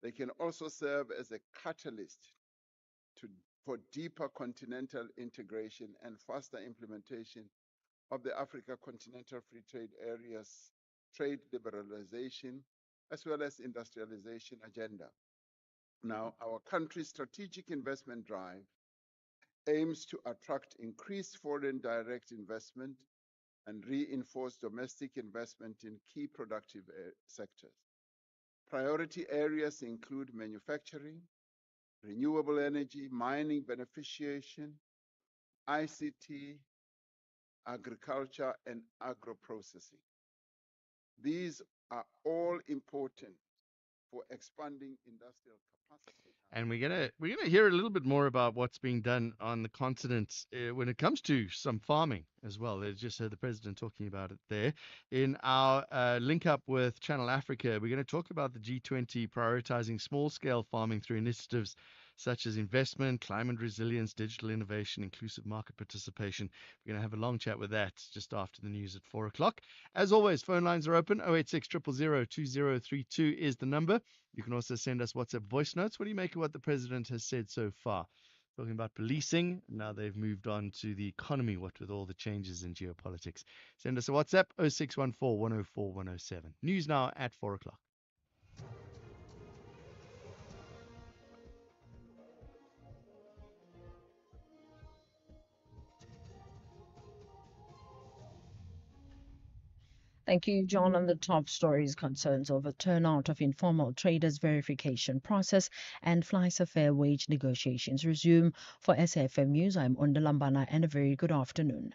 they can also serve as a catalyst for deeper continental integration and faster implementation of the Africa Continental Free Trade Area's trade liberalization as well as industrialization agenda. Now, our country's strategic investment drive aims to attract increased foreign direct investment and reinforce domestic investment in key productive sectors. Priority areas include manufacturing, renewable energy, mining beneficiation, ICT, agriculture, and agro-processing. These are all important for expanding industrial capacity. And we're gonna hear a little bit more about what's being done on the continent when it comes to some farming as well. I just heard the president talking about it there. In our link up with Channel Africa, we're going to talk about the G20 prioritizing small-scale farming through initiatives such as investment, climate resilience, digital innovation, inclusive market participation. We're going to have a long chat with that just after the news at 4 o'clock. As always, phone lines are open. 086 000 2032 is the number. You can also send us WhatsApp voice notes. What do you make of what the president has said so far? Talking about policing. Now they've moved on to the economy, what with all the changes in geopolitics. Send us a WhatsApp, 0614 104 107. News now at 4 o'clock. Thank you, John. On the top stories, concerns over turnout of informal traders verification process and flies fair wage negotiations resume. For SAFM News, I'm Undalambana, and a very good afternoon.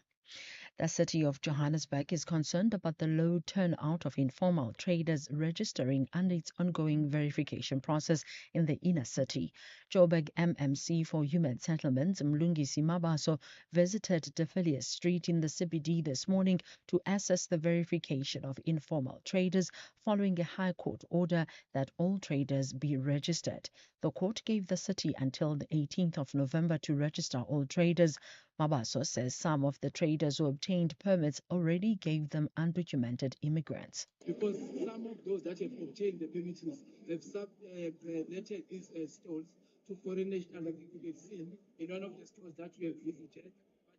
The city of Johannesburg is concerned about the low turnout of informal traders registering under its ongoing verification process in the inner city. Joburg MMC for Human Settlements, Mlungisi Mabaso, visited De Villiers Street in the CBD this morning to assess the verification of informal traders following a High Court order that all traders be registered. The court gave the city until the 18th of November to register all traders. Mabaso says some of the traders who obtained permits already gave them undocumented immigrants. Because some of those that have obtained the permits have subletted these stores to foreign nationals, like you can see in one of the stores that we have visited.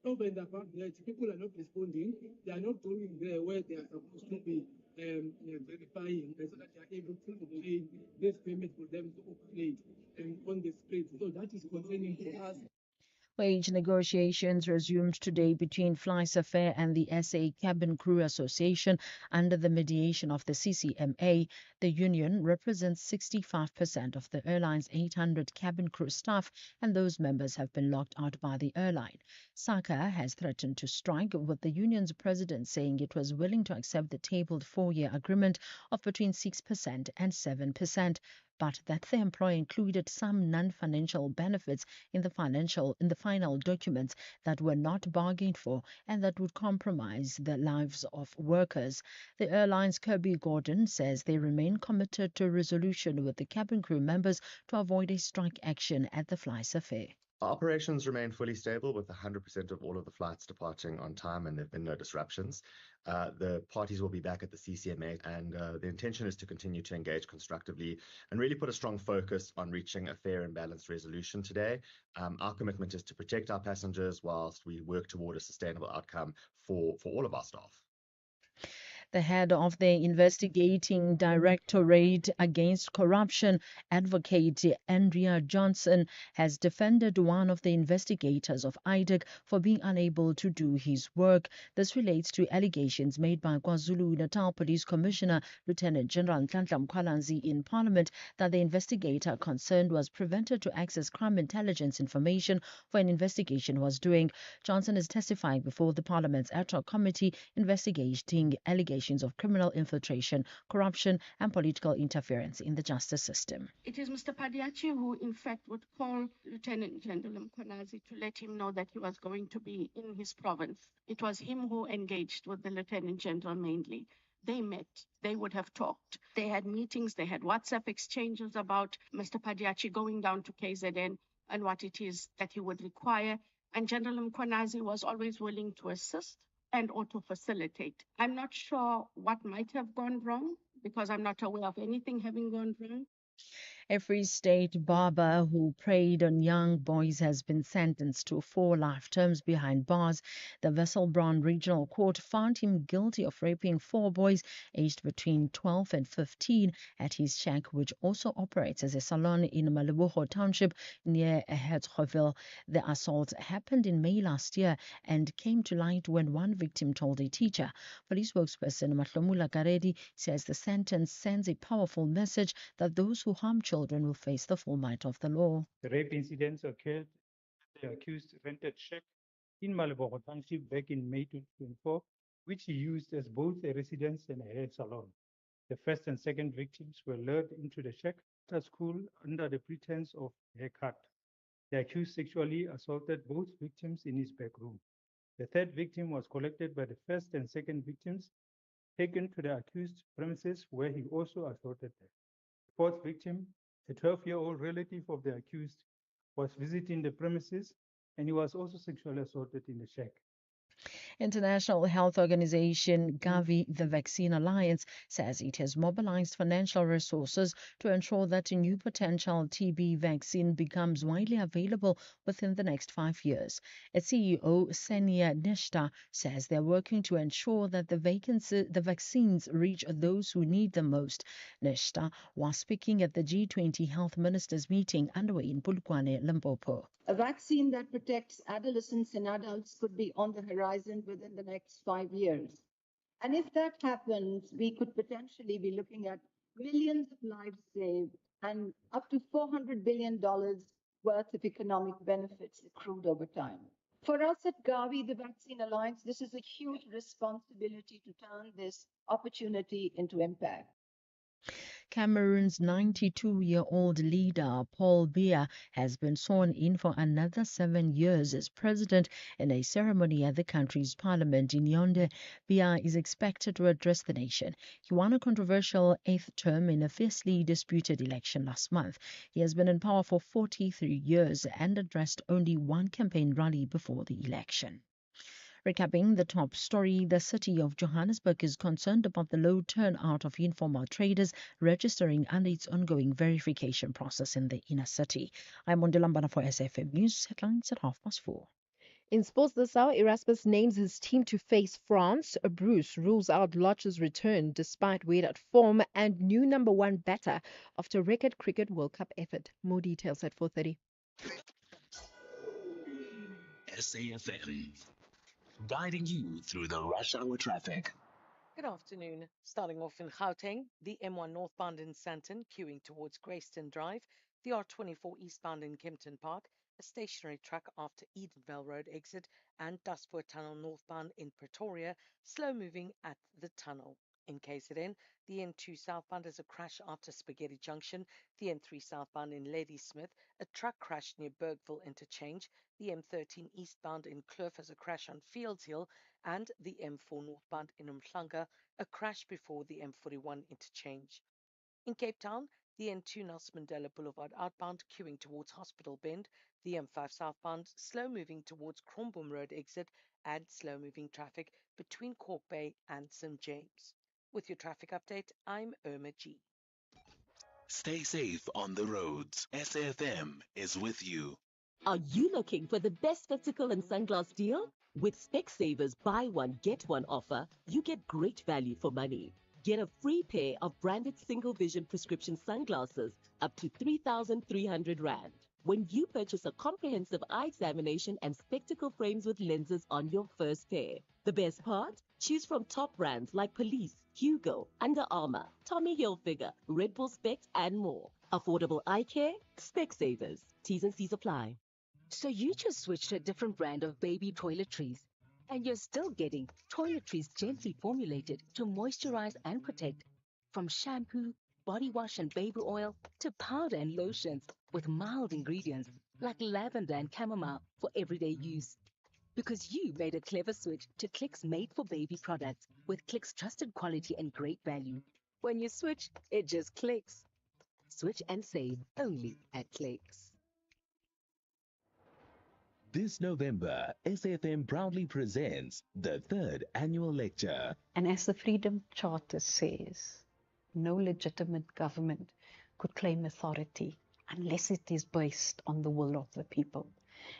But over and above that, people are not responding. They are not going there where they are supposed to be verifying, so that they are able to obtain this permit for them to operate on the streets. So that is concerning for us. Wage negotiations resumed today between FlySafair and the SA Cabin Crew Association under the mediation of the CCMA. The union represents 65% of the airline's 800 cabin crew staff, and those members have been locked out by the airline. SACA has threatened to strike, with the union's president saying it was willing to accept the tabled 4-year agreement of between 6% and 7%. But that the employer included some non-financial benefits in the final documents that were not bargained for and that would compromise the lives of workers. The airline's Kirby Gordon says they remain committed to a resolution with the cabin crew members to avoid a strike action at the FlySafair. Operations remain fully stable with 100% of all of the flights departing on time, and there have been no disruptions. The parties will be back at the CCMA, and the intention is to continue to engage constructively and really put a strong focus on reaching a fair and balanced resolution today. Our commitment is to protect our passengers whilst we work toward a sustainable outcome for all of our staff. The head of the investigating Directorate Against Corruption, Advocate Andrea Johnson, has defended one of the investigators of IDEC for being unable to do his work. This relates to allegations made by KwaZulu-Natal Police Commissioner Lieutenant General Nhlanhla Mkhwanazi in Parliament that the investigator concerned was prevented to access crime intelligence information for an investigation was doing. Johnson is testifying before the Parliament's ad hoc committee investigating allegations of criminal infiltration, corruption and political interference in the justice system. It is Mr. Padiachi who, in fact, would call Lieutenant General Mkhwanazi to let him know that he was going to be in his province. It was him who engaged with the Lieutenant General mainly. They met, they would have talked. They had meetings, they had WhatsApp exchanges about Mr. Padiachi going down to KZN and what it is that he would require. And General Mkhwanazi was always willing to assist and or to facilitate. I'm not sure what might have gone wrong because I'm not aware of anything having gone wrong. A Free State barber who preyed on young boys has been sentenced to 4 life terms behind bars. The Wesselbron Regional Court found him guilty of raping 4 boys aged between 12 and 15 at his shack, which also operates as a salon in Malibuho Township near Hertzgoville. The assault happened in May last year and came to light when one victim told a teacher. Police spokesperson Mahlomula Garedi says the sentence sends a powerful message that those who harm children will face the full might of the law. The rape incidents occurred at the accused rented shack in Malibuho Township back in May 2024, which he used as both a residence and a hair salon. The first and second victims were lured into the shack after school under the pretense of haircut. The accused sexually assaulted both victims in his back room. The third victim was collected by the first and second victims, taken to the accused premises where he also assaulted them. The fourth victim, a 12-year-old relative of the accused, was visiting the premises, and he was also sexually assaulted in the shack. International Health Organization Gavi, the Vaccine Alliance, says it has mobilized financial resources to ensure that a new potential TB vaccine becomes widely available within the next 5 years. Its CEO, Senia Nishta, says they're working to ensure that the vaccines reach those who need them most. Nishta was speaking at the G20 Health Ministers meeting underway in Polokwane, Limpopo. A vaccine that protects adolescents and adults could be on the horizon within the next 5 years. And if that happens, we could potentially be looking at millions of lives saved and up to $400 billion worth of economic benefits accrued over time. For us at Gavi, the Vaccine Alliance, this is a huge responsibility to turn this opportunity into impact. Cameroon's 92-year-old leader, Paul Biya, has been sworn in for another 7 years as president in a ceremony at the country's parliament in Yaoundé. Biya is expected to address the nation. He won a controversial 8th term in a fiercely disputed election last month. He has been in power for 43 years and addressed only one campaign rally before the election. Recapping the top story, the city of Johannesburg is concerned about the low turnout of informal traders registering under its ongoing verification process in the inner city. I'm Mondilambana for SFM News, headlines at 4:30. In sports this hour, Erasmus names his team to face France. Bruce rules out Lodge's return despite weird at form, and new number one batter after record Cricket World Cup effort. More details at 4:30. SAFM, guiding you through the rush hour traffic. Good afternoon. Starting off in Gauteng, the M1 northbound in Sandton queuing towards Grayston Drive, the R24 eastbound in Kempton Park, a stationary truck after Edenvale Road exit, and Dustpoort Tunnel northbound in Pretoria, slow moving at the tunnel. In KZN, the N2 southbound has a crash after Spaghetti Junction, the N3 southbound in Ladysmith, a truck crashed near Bergville Interchange, the M13 eastbound in Kloof has a crash on Fields Hill, and the M4 northbound in Umhlanga, a crash before the M41 interchange. In Cape Town, the N2 Nelson Mandela Boulevard outbound queuing towards Hospital Bend, the M5 southbound slow moving towards Cromboom Road exit, and slow moving traffic between Cork Bay and St. James. With your traffic update, I'm Irma G. Stay safe on the roads. SAFM is with you. Are you looking for the best spectacle and sunglass deal? With Specsavers buy one, get one offer, you get great value for money. Get a free pair of branded single vision prescription sunglasses up to 3,300 Rand when you purchase a comprehensive eye examination and spectacle frames with lenses on your first pair. The best part? Choose from top brands like Police, Hugo, Under Armour, Tommy Hilfiger, Red Bull Specs, and more. Affordable eye care? Specsavers. T's and C's apply. So you just switched to a different brand of baby toiletries, and you're still getting toiletries gently formulated to moisturize and protect, from shampoo, body wash and baby oil to powder and lotions with mild ingredients like lavender and chamomile for everyday use. Because you made a clever switch to Clicks made for baby products with Clicks trusted quality and great value. When you switch, it just clicks. Switch and save only at Clicks. This November, SAFM proudly presents the 3rd annual lecture. And as the Freedom Charter says, no legitimate government could claim authority unless it is based on the will of the people.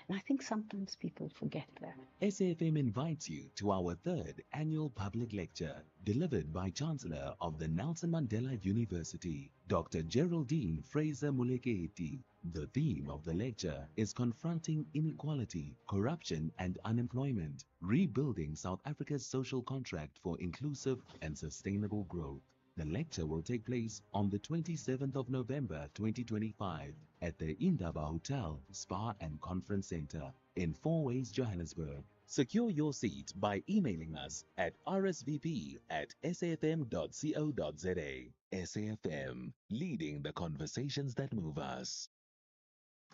And I think sometimes people forget that. SAFM invites you to our 3rd annual public lecture, delivered by Chancellor of the Nelson Mandela University, Dr. Geraldine Fraser-Moleketi. The theme of the lecture is Confronting Inequality, Corruption and Unemployment, Rebuilding South Africa's Social Contract for Inclusive and Sustainable Growth. The lecture will take place on the 27th of November 2025 at the Indaba Hotel, Spa and Conference Center in Fourways, Johannesburg. Secure your seat by emailing us at rsvp@safm.co.za. SAFM, leading the conversations that move us.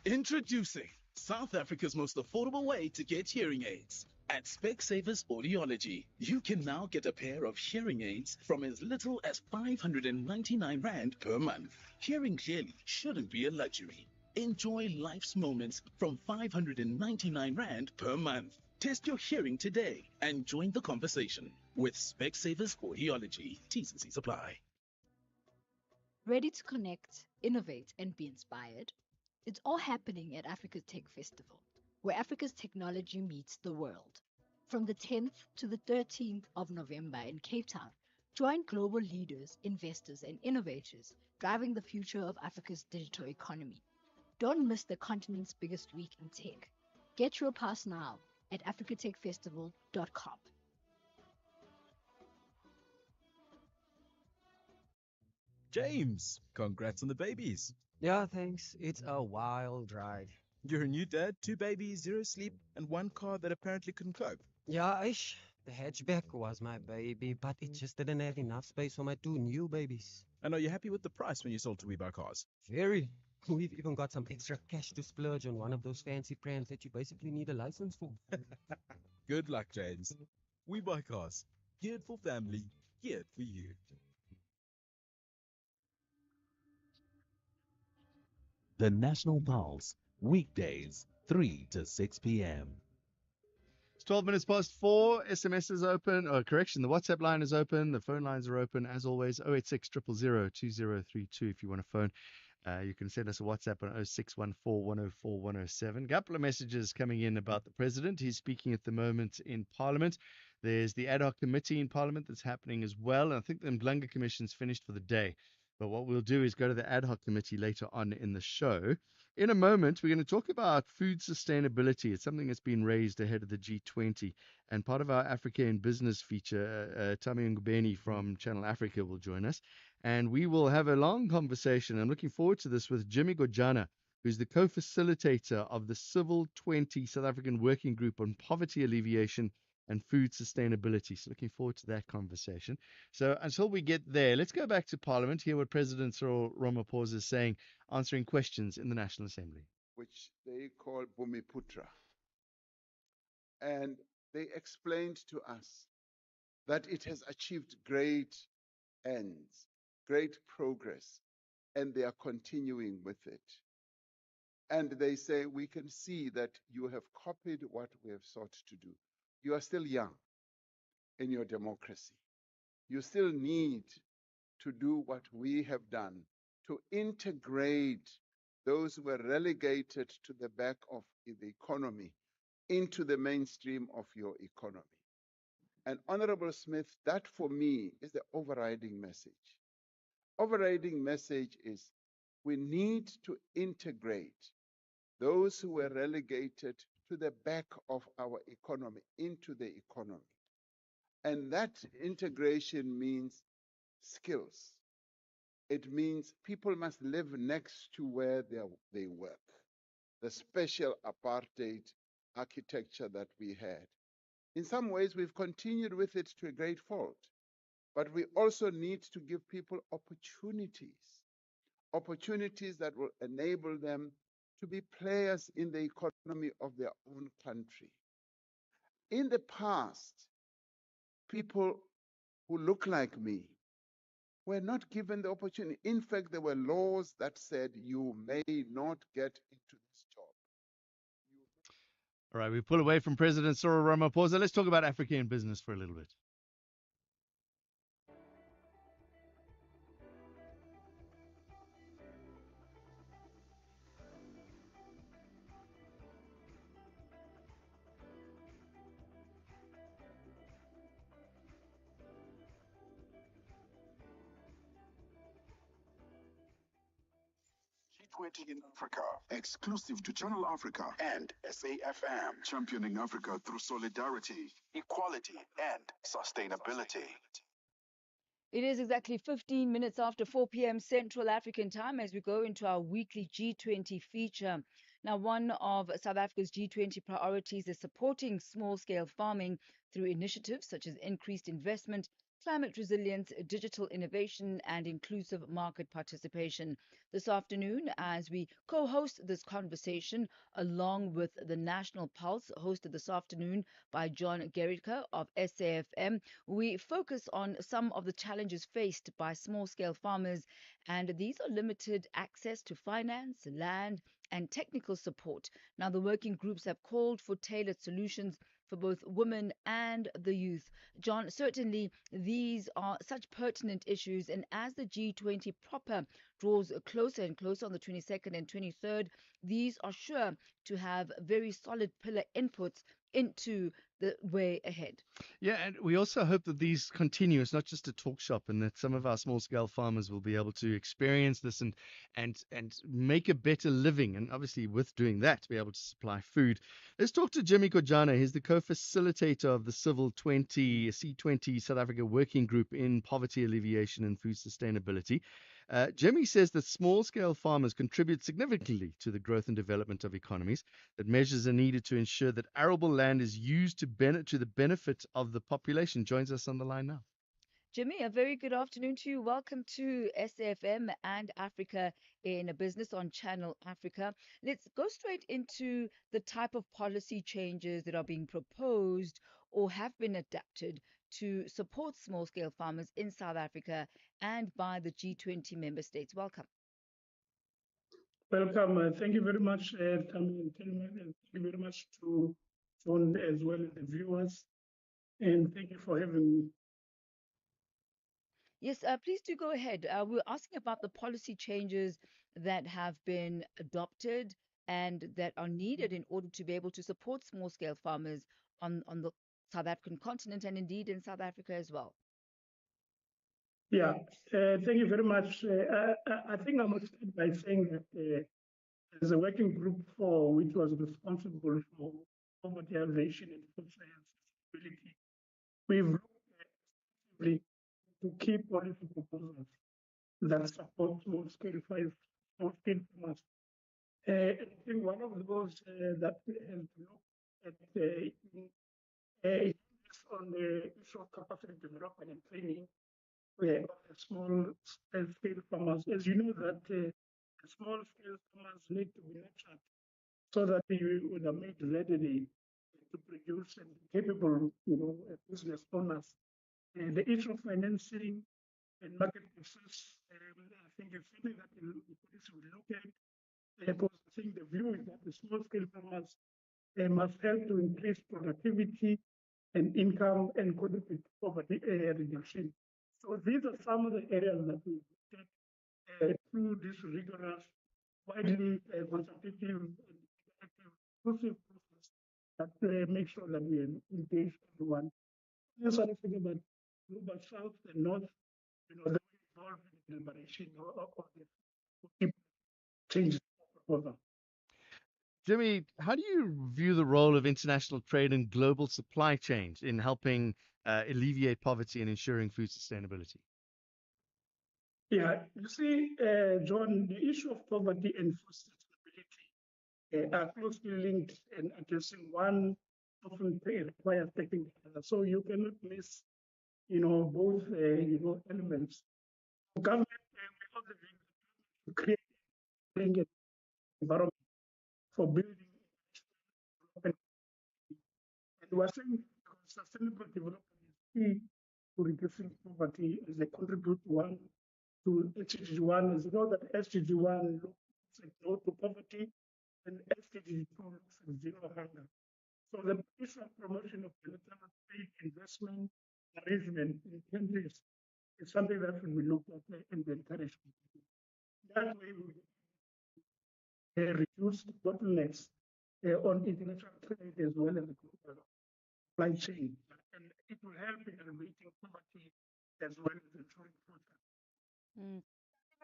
Introducing South Africa's most affordable way to get hearing aids. At Specsavers Audiology, you can now get a pair of hearing aids from as little as 599 Rand per month. Hearing clearly shouldn't be a luxury. Enjoy life's moments from 599 Rand per month. Test your hearing today and join the conversation with Specsavers Audiology. T's and C's apply. Ready to connect, innovate, and be inspired? It's all happening at Africa's Tech Festival, where Africa's technology meets the world. From the 10th to the 13th of November in Cape Town, join global leaders, investors, and innovators driving the future of Africa's digital economy. Don't miss the continent's biggest week in tech. Get your pass now at africatechfestival.com. James, congrats on the babies. Yeah, thanks. It's a wild ride. You're a new dad, 2 babies, 0 sleep, and 1 car that apparently couldn't cope. Yeah, the hatchback was my baby, but it just didn't have enough space for my 2 new babies. And are you happy with the price when you sold to WeBuy Cars? Very. We've even got some extra cash to splurge on one of those fancy brands that you basically need a license for. Good luck, James. WeBuy Cars. Geared for family, geared for you. The National Pulse, weekdays, 3 to 6 p.m. It's 12 minutes past 4. SMS is open. Correction, the WhatsApp line is open. The phone lines are open, as always. 086 000 2032 if you want to phone. You can send us a WhatsApp on 0614 104 107. A couple of messages coming in about the president. He's speaking at the moment in Parliament. There's the ad hoc committee in Parliament that's happening as well. And I think the Mlanga Commission's finished for the day. But what we'll do is go to the ad hoc committee later on in the show. In a moment, we're going to talk about food sustainability. It's something that's been raised ahead of the G20. And part of our Africa in Business feature, Tami Ngubeni from Channel Africa will join us. And we will have a long conversation. I'm looking forward to this with Jimmy Gojana, who's the co-facilitator of the Civil 20 South African Working Group on Poverty Alleviation and Food Sustainability. So looking forward to that conversation. So until we get there, let's go back to Parliament, hear what President Cyril Ramaphosa is saying, answering questions in the National Assembly. Which they call Bumiputra. And they explained to us that it has achieved great ends, great progress, and they are continuing with it. And they say, we can see that you have copied what we have sought to do. You are still young in your democracy. You still need to do what we have done to integrate those who were relegated to the back of the economy into the mainstream of your economy. And Honorable Smith, that for me is the overriding message. Overriding message is we need to integrate those who were relegated to the back of our economy into the economy. And that integration means skills. It means people must live next to where they work. The special apartheid architecture that we had. In some ways, we've continued with it to a great fault. But we also need to give people opportunities. Opportunities that will enable them to be players in the economy of their own country. In the past, people who look like me were not given the opportunity. In fact, there were laws that said you may not get into this job. All right, we pull away from President Cyril Ramaphosa. Let's talk about Africa in Business for a little bit. G20 in Africa, exclusive to Channel Africa and SAFM, championing Africa through solidarity, equality, and sustainability. It is exactly 15 minutes after 4 p.m. Central African time as we go into our weekly G20 feature. Now, one of South Africa's G20 priorities is supporting small-scale farming through initiatives such as increased investment, climate resilience, digital innovation, and inclusive market participation. This afternoon, as we co-host this conversation along with the National Pulse, hosted this afternoon by John Gericke of SAFM, we focus on some of the challenges faced by small-scale farmers, and these are limited access to finance, land, and technical support. Now, the working groups have called for tailored solutions for both women and the youth. John, certainly these are such pertinent issues, and as the G20 proper draws closer and closer on the 22nd and 23rd, these are sure to have very solid pillar inputs into the way ahead. Yeah, and we also hope that these continue. It's not just a talk shop, and that some of our small scale farmers will be able to experience this and make a better living, and obviously with doing that, be able to supply food. Let's talk to Jimmy Kojana. He's the co-facilitator of the Civil C20 South Africa Working Group in Poverty Alleviation and Food Sustainability. Jimmy says that small-scale farmers contribute significantly to the growth and development of economies, that measures are needed to ensure that arable land is used to the benefit of the population. Joins us on the line now. Jimmy, a very good afternoon to you. Welcome to SAFM and Africa in a Business on Channel Africa. Let's go straight into the type of policy changes that are being proposed or have been adapted to support small-scale farmers in South Africa and by the G20 member states. Welcome. Welcome. Thank you very much, Tammy and Telma, and thank you very much to John as well as the viewers. And thank you for having me. Yes, please do go ahead. We're asking about the policy changes that have been adopted and that are needed in order to be able to support small-scale farmers on the South African continent and indeed in South Africa as well. Yeah, thank you very much. I think I must start by saying that as a working group for which was responsible for poverty alleviation and food sustainability, we've looked extensively to key policy proposals that support small-scale farmers. I think one of those that has looked at on the issue of capacity development and training of the small-scale farmers. As you know, that small-scale farmers need to be nurtured so that they would have made ready to produce and capable, business owners. The issue of financing and market access, I think it's something that the police will look at. Because I think the view is that the small-scale farmers must help to increase productivity and income and contribute to poverty reduction. So these are some of the areas that we take through this rigorous, widely consultative and inclusive process that makes sure that we engage everyone. Yes, I think about global south and north, they will involve in the deliberation of the changes proposal. Jimmy, how do you view the role of international trade and global supply chains in helping alleviate poverty and ensuring food sustainability? Yeah, you see, John, the issue of poverty and food sustainability are closely linked, and addressing one often requires taking the other. So you cannot miss, both, elements. Government will also to create an environment for building development. And we're saying sustainable development is key to reducing poverty as they contribute to SDG1. As you know, that SDG1 looks at no to poverty, and SDG2 looks at zero hunger. So the issue of promotion of bilateral trade, investment, arrangement in countries is something that will be looked at and encouraged. That way, we reduce bottlenecks on international trade as well as the global supply chain, and it will help in alleviating poverty as well as ensuring food.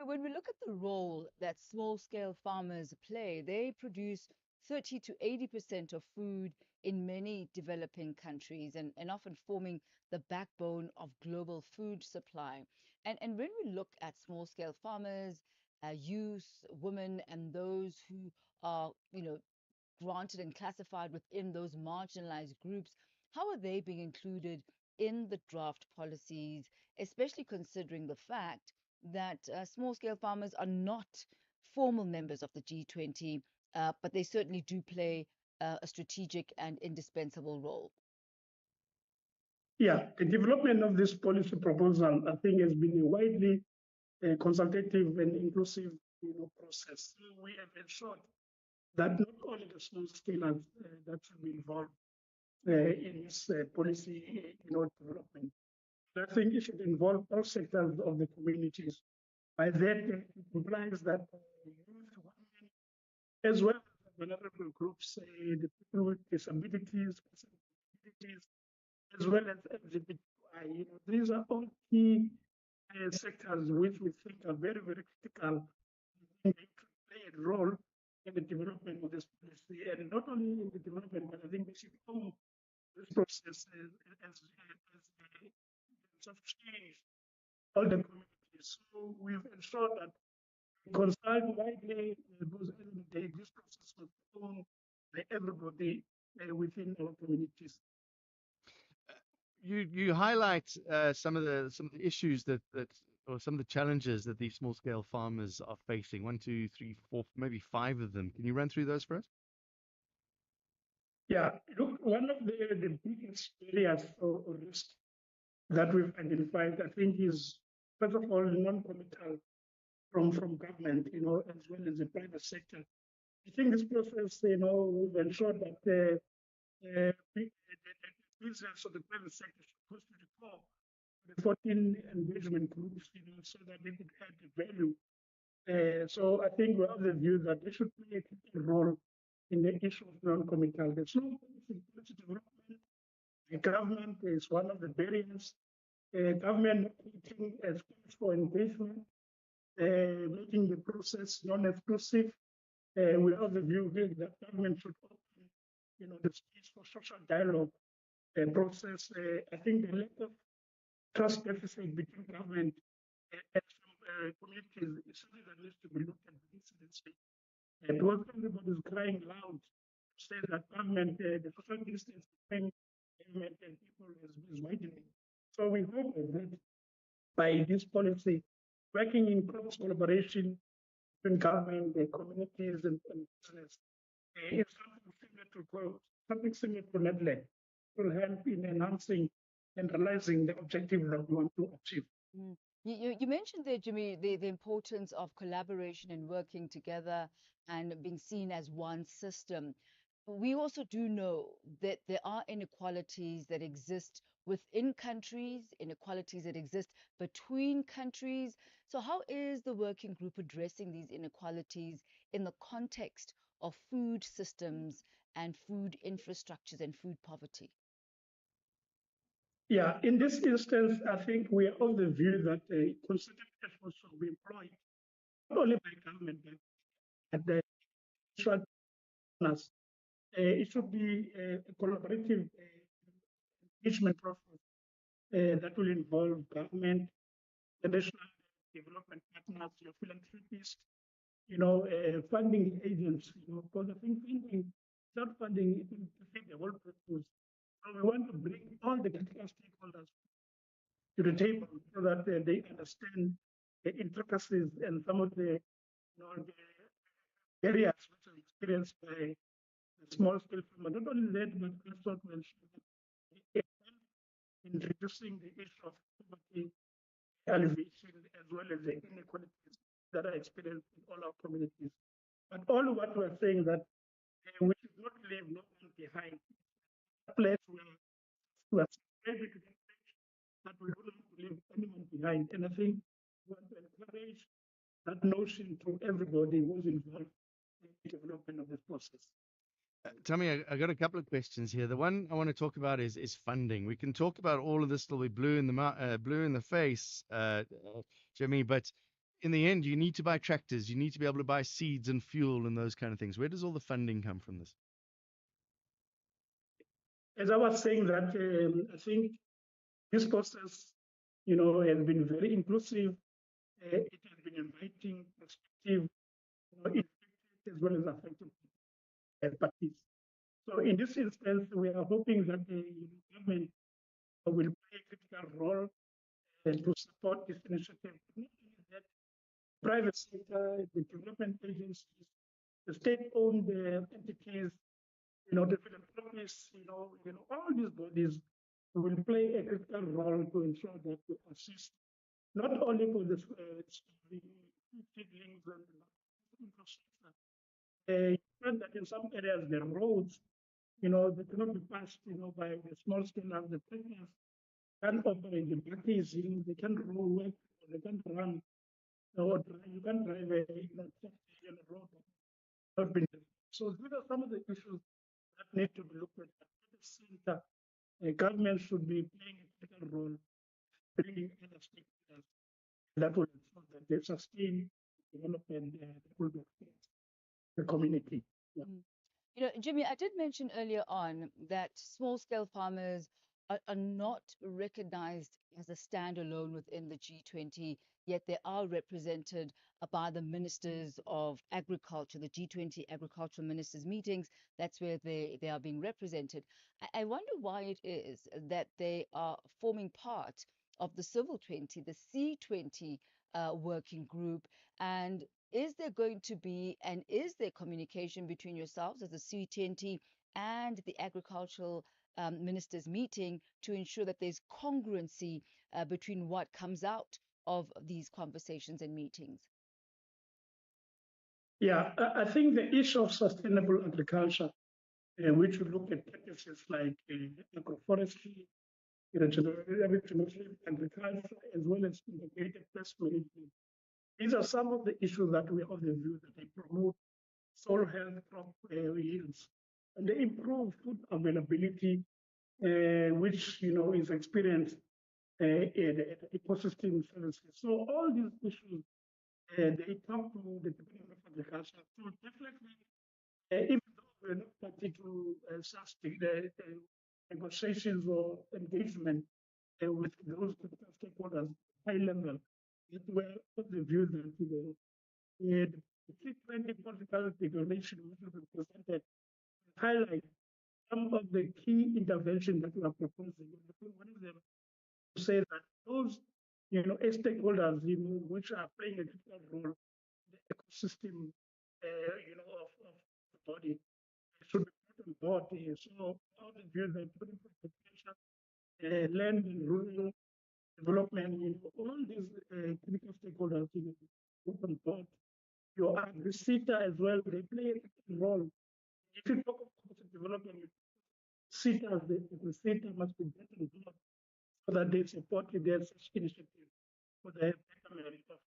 When we look at the role that small-scale farmers play, they produce 30 to 80% of food in many developing countries and often forming the backbone of global food supply. And when we look at small-scale farmers, youth, women, and those who are, granted and classified within those marginalized groups, how are they being included in the draft policies, especially considering the fact that small-scale farmers are not formal members of the G20, but they certainly do play a strategic and indispensable role? Yeah, the development of this policy proposal, I think, has been a widely consultative and inclusive process. So we have ensured that not only the small scalers that should be involved in this policy, development. I think it should involve all sectors of the communities. By that, it implies that youth, women, as well as vulnerable groups, the people with disabilities, as well as LGBTI. These are all key sectors which we think are very, very critical. They should play a role in the development of this policy, and not only in the development, but I think they should own this process as of change all the communities. So we've ensured that we consult widely because at the end of the day, this process was owned by everybody within our communities. You highlight some of the issues that or some of the challenges that these small scale farmers are facing. 1, 2, 3, 4, maybe 5 of them. Can you run through those for us? Yeah, look, one of the biggest areas or risks that we've identified, I think, is first of all non-committal from government, as well as the private sector. I think this process, we've ensured that the business of the private sector should push to the core the 14 engagement groups, so that they could add the value. So I think we're of the view that they should play a critical role in the issue of non-committal. There's no policy development. The government is one of the barriers. Government making as for engagement, making the process non-exclusive. We're of the view here that government should open, the space for social dialogue process. I think the lack of trust deficit between government and some communities is something that needs to be looked at seriously. Because everybody is crying loud, say that government, the social distance between government and people is widening. So we hope that by this policy, working in close collaboration between government, the communities, and business, is something similar to NEDLEC will help in enhancing and realizing the objective that we want to achieve. You mentioned there, Jimmy, the importance of collaboration and working together and being seen as one system. We also do know that there are inequalities that exist within countries, inequalities that exist between countries. So how is the working group addressing these inequalities in the context of food systems and food infrastructures and food poverty? Yeah, in this instance, I think we are of the view that concerted efforts should be employed, not only by government, but the partners. It should be a collaborative engagement process that will involve government, the national development partners, your philanthropists, funding agents, because I think without funding, it will defeat the whole process. So we want to bring all the critical stakeholders to the table so that they understand the intricacies and some of the, the areas which are experienced by the small scale farmer. Not only that, but also to ensure that in reducing the issue of poverty, elevation, as well as the inequalities that are experienced in all our communities. But all what we're saying that we should not leave no one behind. A place where we are ready to get that we don't want to leave anyone behind. And I think we want to encourage that notion to everybody who's involved in the development of this process. Tommy, I got a couple of questions here. The one I want to talk about is funding. We can talk about all of this till we blue in the face, Jimmy. But in the end, you need to buy tractors. You need to be able to buy seeds and fuel and those kind of things. Where does all the funding come from this? As I was saying that, I think this process, has been very inclusive. It has been inviting, perspective, as well as affected parties. So in this instance, we are hoping that the government will play a critical role to support this initiative. Not only that, private sector, the development agencies, the state-owned entities, the philanthropists, all these bodies will play a critical role to ensure that we assist not only for the seedlings and infrastructure, You find that in some areas, the roads, they cannot be passed, by the small scale of the trainers can't operate the buggies, they can't roll work, they can't run, or drive, you can't drive a, road not been developed. So these are some of the issues that need to be looked at the center. Government should be playing a critical role, bringing other stakeholders that will ensure that they sustain development and the community. Yeah. Jimmy, I did mention earlier on that small scale farmers are not recognized as a standalone within the G20, yet they are represented by the ministers of agriculture, the G20 agricultural ministers meetings. That's where they are being represented. I wonder why it is that they are forming part of the Civil 20, the C20 working group, and is there going to be and is there communication between yourselves as the C20 and the agricultural ministers meeting to ensure that there's congruency between what comes out of these conversations and meetings? Yeah, I think the issue of sustainable agriculture, which will look at practices like agroforestry, regenerative agriculture, as well as integrated pest management. These are some of the issues that we have the view that they promote soil health, crop yields, and they improve food availability, which is experienced in ecosystem services. So all these issues, they talk to the Department of Agriculture. So definitely, even though we're not party to such negotiations or engagement with those stakeholders, high level, it were of the view that the G20 political declaration which will be presented highlight some of the key interventions that we are proposing. One of them to say that those stakeholders which are playing a critical role in the ecosystem of the body should be put on board. So all the views that land and rural development, all these critical stakeholders put on board. Your agri-SETA as well, they play a role. If you talk about development, SETA, the SETA must be better involved so that they support their such initiatives for the betterment of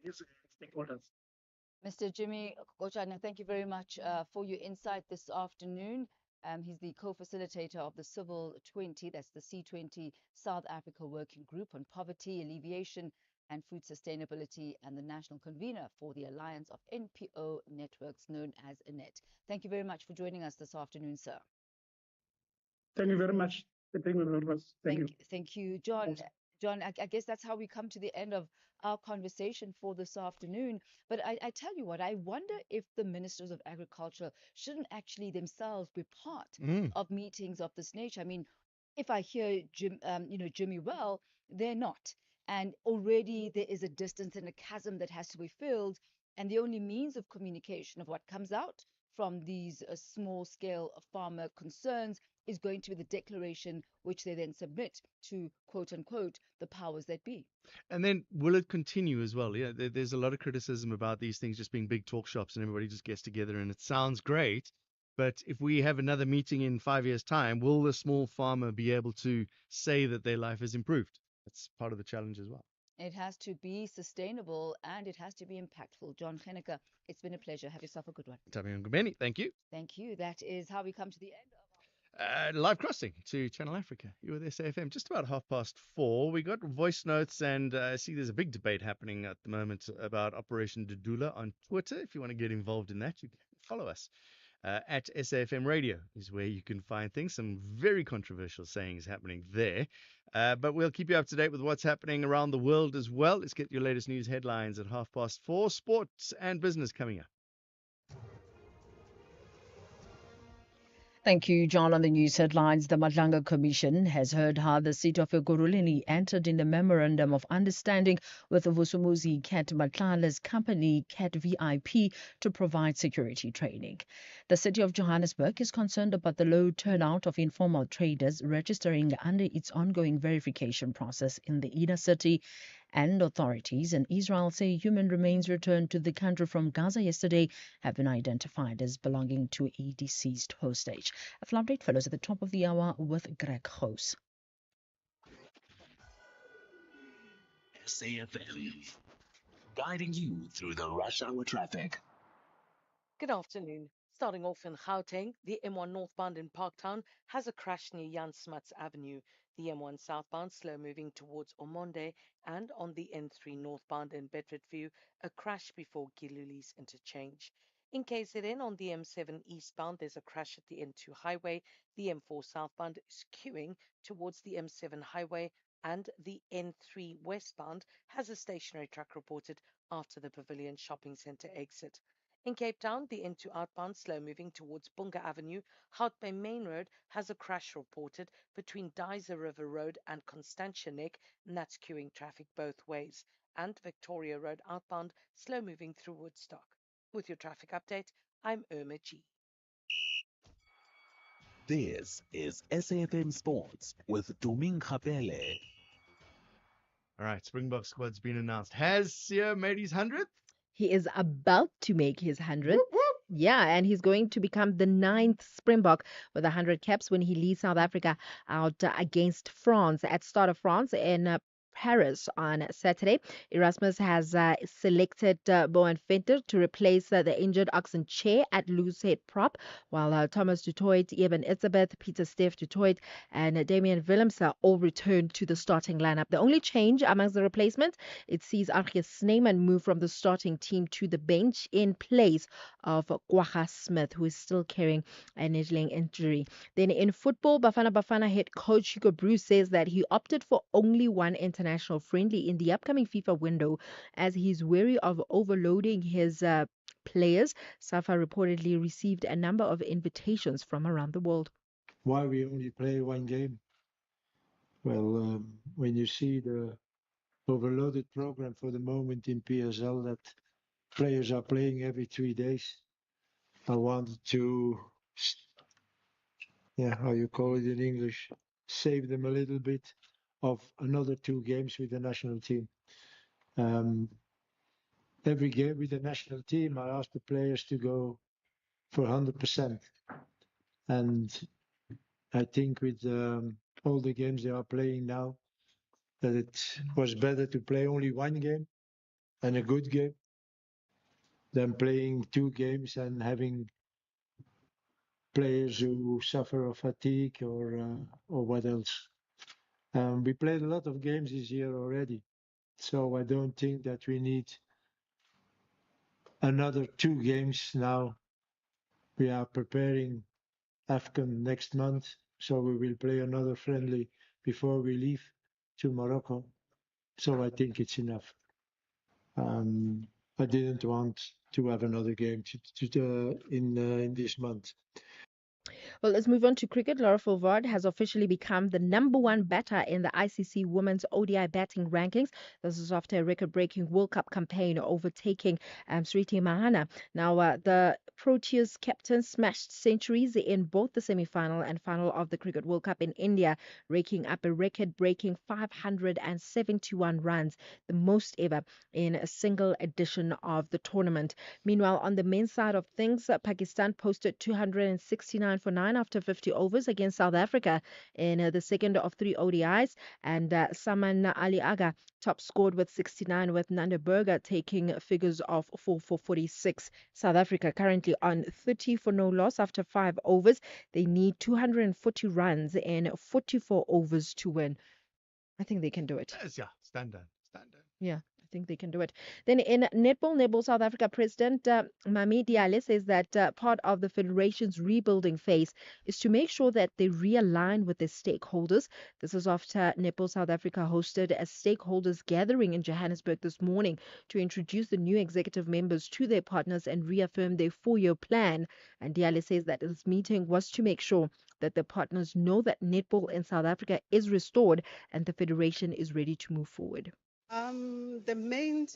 these stakeholders. Mr. Jimmy Kochana, thank you very much for your insight this afternoon. He's the co-facilitator of the Civil 20, that's the C20 South Africa Working Group on Poverty Alleviation and Food Sustainability, and the national convener for the Alliance of NPO Networks, known as ANET. Thank you very much for joining us this afternoon, sir. Thank you very much. Thank you very much. Thank you. Thank you, John. John, I guess that's how we come to the end of our conversation for this afternoon. But I tell you what, I wonder if the ministers of agriculture shouldn't actually themselves be part of meetings of this nature. I mean, if I hear Jimmy well, they're not. And already there is a distance and a chasm that has to be filled. And the only means of communication of what comes out from these small scale farmer concerns is going to be the declaration which they then submit to, quote unquote, the powers that be. And then will it continue as well? Yeah, there's a lot of criticism about these things just being big talk shops and everybody just gets together and it sounds great. But if we have another meeting in 5 years' time, will the small farmer be able to say that their life has improved? That's part of the challenge as well. It has to be sustainable and it has to be impactful. John Geneke, it's been a pleasure. Have yourself a good one. Tabi Ngubeni, thank you. Thank you. That is how we come to the end of live crossing to Channel Africa. You were there, SAFM, just about 4:30. We got voice notes, and I see there's a big debate happening at the moment about Operation Dudula on Twitter. If you want to get involved in that, you can follow us. At SAFM Radio is where you can find things. Some very controversial sayings happening there. But we'll keep you up to date with what's happening around the world as well. Let's get your latest news headlines at 4:30. Sports and business coming up. Thank you, John. On the news headlines, the Madlanga Commission has heard how the seat of Ekurhuleni entered in a memorandum of understanding with Vusumuzi Cat Matlala's company, Cat VIP, to provide security training. The city of Johannesburg is concerned about the low turnout of informal traders registering under its ongoing verification process in the inner city. And authorities in Israel say human remains returned to the country from Gaza yesterday have been identified as belonging to a deceased hostage. A full update follows at the top of the hour with Greg Hoos. SAFM, guiding you through the rush hour traffic. Good afternoon. Starting off in Gauteng, the M1 northbound in Parktown has a crash near Jan Smuts Avenue. The M1 southbound slow moving towards Omonde, and on the N3 northbound in Bedfordview, a crash before Gilulis interchange. In KZN on the M7 eastbound, there's a crash at the N2 highway. The M4 southbound is queuing towards the M7 highway, and the N3 westbound has a stationary truck reported after the Pavilion Shopping Centre exit. In Cape Town, the N2 outbound slow moving towards Bunga Avenue. Hout Bay Main Road has a crash reported between Dyser River Road and Constantia Neck, and that's queuing traffic both ways. And Victoria Road outbound slow moving through Woodstock. With your traffic update, I'm Irma G. This is SAFM Sports with Doming Kapele. All right, Springbok squad's been announced. Has Sia made his 100th? He is about to make his 100th. Yeah, and he's going to become the 9th Springbok with 100 caps when he leads South Africa out against France at Stade de France in Paris on Saturday. Erasmus has selected Bowen Venter to replace the injured Oxen Chair at loose head prop, while Thomas du Toit, Eben Elizabeth, Peter Steph du Toit, and Damian Willemse all return to the starting lineup. The only change amongst the replacements, it sees Archie Snyman move from the starting team to the bench in place of Kwagga Smith, who is still carrying a niggling injury. Then in football, Bafana Bafana head coach Hugo Bruce says that he opted for only one international friendly in the upcoming FIFA window as he's wary of overloading his players. Safa reportedly received a number of invitations from around the world. Why we only play one game? Well, when you see the overloaded program for the moment in PSL that players are playing every 3 days, I wanted to, how you call it in English, save them a little bit of another 2 games with the national team. Every game with the national team, I ask the players to go for 100%. And I think with all the games they are playing now, that it was better to play only one game and a good game than playing 2 games and having players who suffer of fatigue or what else. We played a lot of games this year already, so I don't think that we need another 2 games now. We are preparing AFCON next month, so we will play another friendly before we leave to Morocco. So I think it's enough. I didn't want to have another game in this month. Well, let's move on to cricket. Laura Fulvard has officially become the #1 batter in the ICC Women's ODI batting rankings. This is after a record-breaking World Cup campaign, overtaking Smriti Mahana. Now, the Proteas captain smashed centuries in both the semi-final and final of the Cricket World Cup in India, raking up a record-breaking 571 runs, the most ever in a single edition of the tournament. Meanwhile, on the men's side of things, Pakistan posted 269 for 9 after 50 overs against South Africa in the second of 3 ODIs, and Saman Ali Aga top scored with 69, with Nanda Berger taking figures of 4 for 46. South Africa currently on 30 for no loss after 5 overs. They need 240 runs in 44 overs to win. I think they can do it. Yes, yeah, standard. Yeah, I think they can do it. Then in netball, South Africa President Mami Diale says that part of the federation's rebuilding phase is to make sure that they realign with their stakeholders. This is after Netball South Africa hosted a stakeholders gathering in Johannesburg this morning to introduce the new executive members to their partners and reaffirm their 4-year plan. And Diale says that this meeting was to make sure that the partners know that netball in South Africa is restored and the federation is ready to move forward. The main,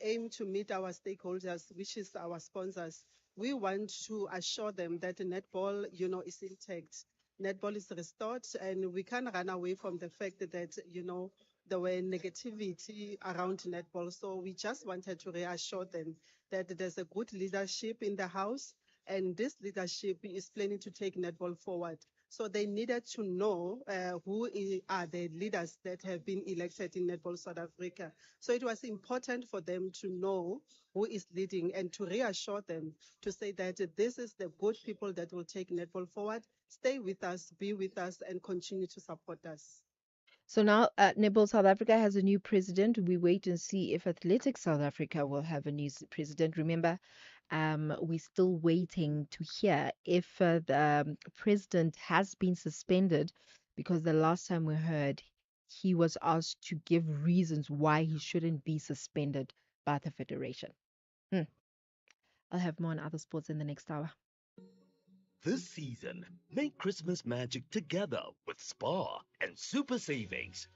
aim to meet our stakeholders, which is our sponsors. We want to assure them that netball, is intact. Netball is restored, and we can't run away from the fact that, there were negativity around netball. So we just wanted to reassure them that there's a good leadership in the house, and this leadership is planning to take netball forward. So they needed to know are the leaders that have been elected in Netball South Africa. So it was important for them to know who is leading and to reassure them to say that this is the good people that will take netball forward. Stay with us, be with us, and continue to support us. So now Netball South Africa has a new president. We wait and see if Athletics South Africa will have a new president. Remember, we're still waiting to hear if the president has been suspended, because the last time we heard, he was asked to give reasons why he shouldn't be suspended by the federation. I'll have more on other sports in the next hour. This season, make Christmas magic together with Spar and Super Savings.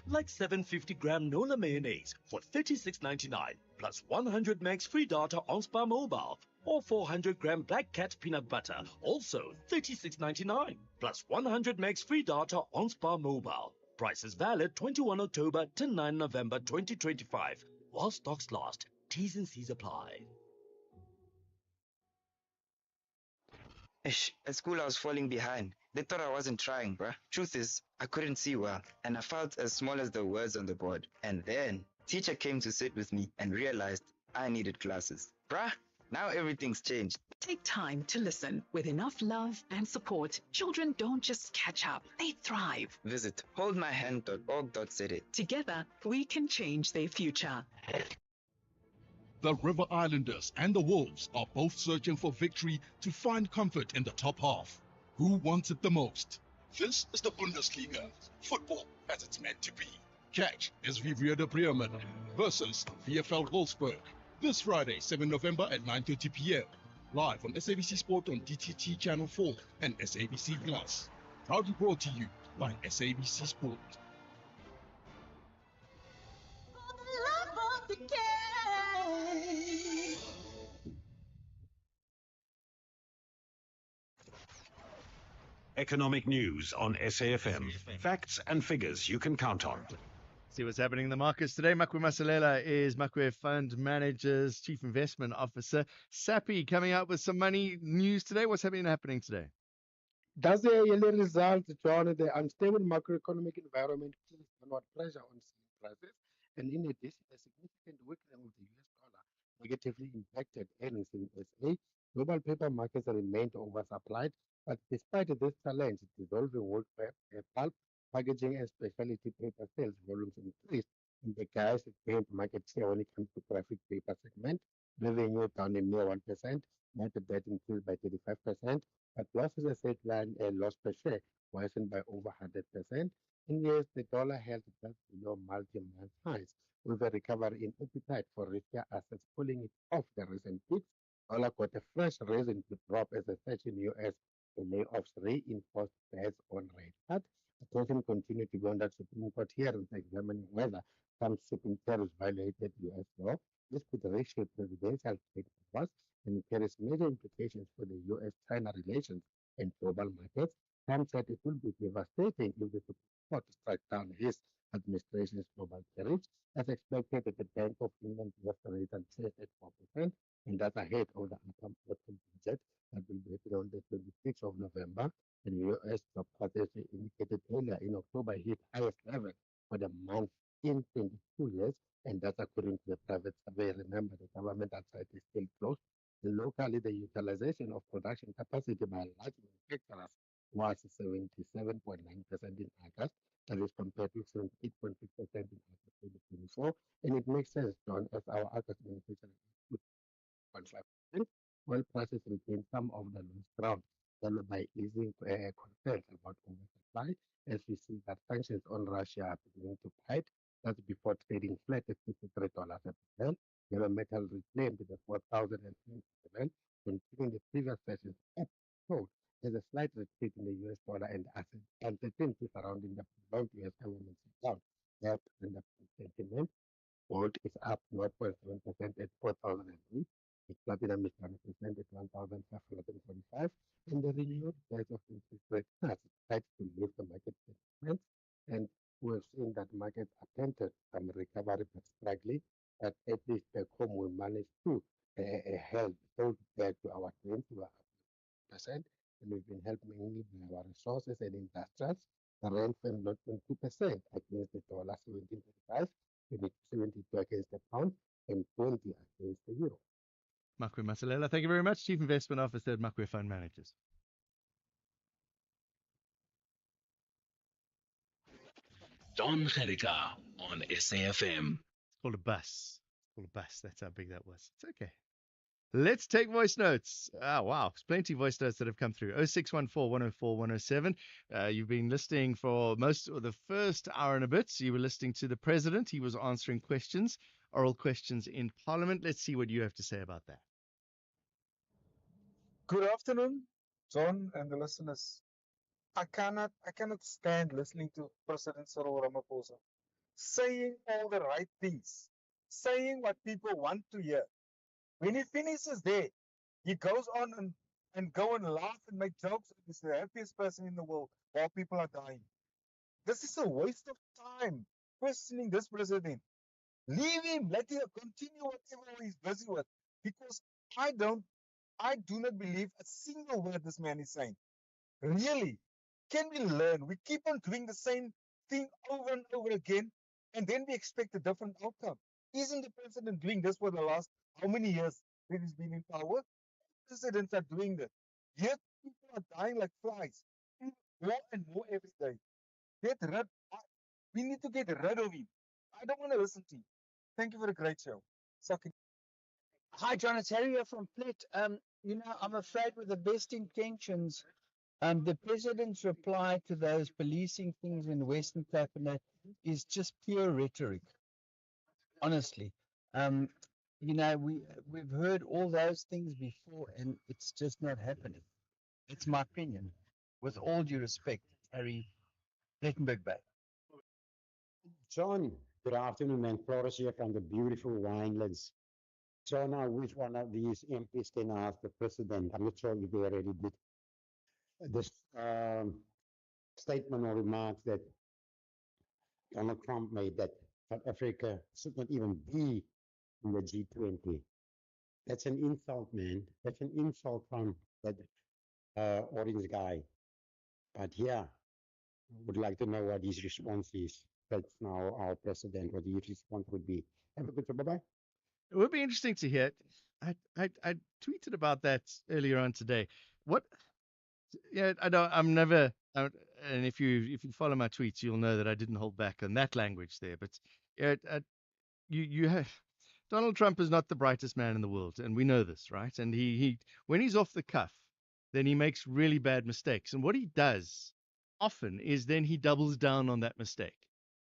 Like 750-gram Nola mayonnaise for $36.99 plus 100 megs free data on Spar Mobile, or 400-gram Black Cat peanut butter, also $36.99 plus 100 megs free data on Spar Mobile. Prices valid 21 October to 9 November 2025. While stocks last, T's and C's apply. At school, I was falling behind. They thought I wasn't trying, bruh. Truth is, I couldn't see well, and I felt as small as the words on the board. And then, teacher came to sit with me and realized I needed glasses. Bruh, now everything's changed. Take time to listen. With enough love and support, children don't just catch up, they thrive. Visit holdmyhand.org.za. Together, we can change their future. The River Islanders and the Wolves are both searching for victory to find comfort in the top half. Who wants it the most? This is the Bundesliga. Football as it's meant to be. Catch SV Werder Bremen versus VfL Wolfsburg this Friday, 7 November at 9:30 p.m. Live on SABC Sport on DTT Channel 4 and SABC Plus. Proudly brought to you by SABC Sport. Economic news on SAFM. Facts and figures you can count on. See what's happening in the markets today. Makwe Masalela is Makwe Fund Manager's Chief Investment Officer. SAPI coming out with some money news today. What's happening today? Does the yearly result, John, the unstable macroeconomic environment placed downward pressure on selling prices, and in addition, a significant weakening of the US dollar negatively impacted earnings in SA. Global paper markets remained oversupplied, but despite this challenge, dissolving wood pulp, packaging, and specialty paper sales volumes increased, and the guys gained market share when it comes to graphic paper segment. Revenue down a mere 1%, net debt increased by 35%, but losses as headline loss per share worsened by over 100%. In years, the dollar held just below multi-month highs, with a recovery in appetite for riskier assets pulling it off the recent peaks. Dollar got a fresh reason to drop as the surge in US layoffs reinforced bets on rate cut. Attention continued to go on that Supreme Court hearings examining whether some shipping tariffs violated US law. This could reshape presidential trade wars and carries major implications for the US-China relations and global markets. Trump said it will be devastating if the Supreme Court strikes down his administration's global tariffs. As expected, the Bank of England left the rate unchanged at 4%, and that's ahead of the autumn budget that will be hit on the 26th of November. And US job cuts, as we indicated earlier in October, hit highest level for the month in 22 years, and that's according to the private survey. Remember, the government outside is still closed. Locally, the utilization of production capacity by large manufacturers was 77.9% in August. That is compared to 78.6% in August 2024. And it makes sense, John, as our August manufacturing output 0.5%, oil prices retain some of the lost ground, followed by easing concerns about oversupply, as we see that sanctions on Russia are beginning to bite. That's before trading flat at $53 a barrel. Yellow metal reclaimed the 4,020 level, continuing the previous session's upward. There's a slight retreat in the US dollar and asset uncertainty surrounding the prolonged US government shutdown. That and the sentiment. Gold is up 0.7% at 4,008. Platinum is down 1% at 1,545. And the renewed price of interest rate cuts tried to lift the market sentiment. And we've seen that markets are attempted some recovery but struggling, but at least back home we managed to hold back to our 20%, and we've been helped mainly by our resources and industrials. The rand fell not 20% against the dollar, 17.35, 72 against the pound, and 20 against the euro. Makwe Masalela, thank you very much. Chief Investment Officer at Makwe Fund Managers. Don Gerika on SAFM. It's called a bus. It's called a bus. That's how big that was. It's okay. Let's take voice notes. Wow. There's plenty of voice notes that have come through. 0614 104 107. You've been listening for most of the first hour and a bit. You were listening to the president. He was answering questions, oral questions in Parliament. Let's see what you have to say about that. Good afternoon, John and the listeners. I cannot stand listening to President Cyril Ramaphosa saying all the right things, saying what people want to hear. When he finishes there, he goes on and go and laugh and make jokes. He's the happiest person in the world while people are dying. This is a waste of time questioning this president. Leave him. Let him continue whatever he's busy with. Because I do not believe a single word this man is saying. Really? Can we learn? We keep on doing the same thing over and over again, and then we expect a different outcome. Isn't the president doing this for the last how many years that he's been in power? Presidents are doing this. Yet people are dying like flies. More and more every day. We need to get rid of him. I don't want to listen to him. Thank you for a great show. Sucking. Hi, John. It's Harry here from Plet. I'm afraid with the best intentions, the president's reply to those policing things in Western Cape and that is just pure rhetoric. Honestly, we've heard all those things before, and it's just not happening. It's my opinion. With all due respect, Harry, Plettenberg Bay. John, good afternoon, and Flores here from the beautiful Winelands. John, I wish one of these MPs can ask the president. I'm not sure if they already did this statement or remarks that Donald Trump made that South Africa should not even be in the G20. That's an insult, man. That's an insult from that orange guy. But yeah, would like to know what his response is. That's now our president, what his response would be. Have a good day. Bye-bye. It would be interesting to hear. I tweeted about that earlier on today. I'm never, and if you follow my tweets, you'll know that I didn't hold back on that language there. But you have Donald Trump is not the brightest man in the world, and we know this, right? And he when he's off the cuff, then he makes really bad mistakes. And what he does often is then he doubles down on that mistake.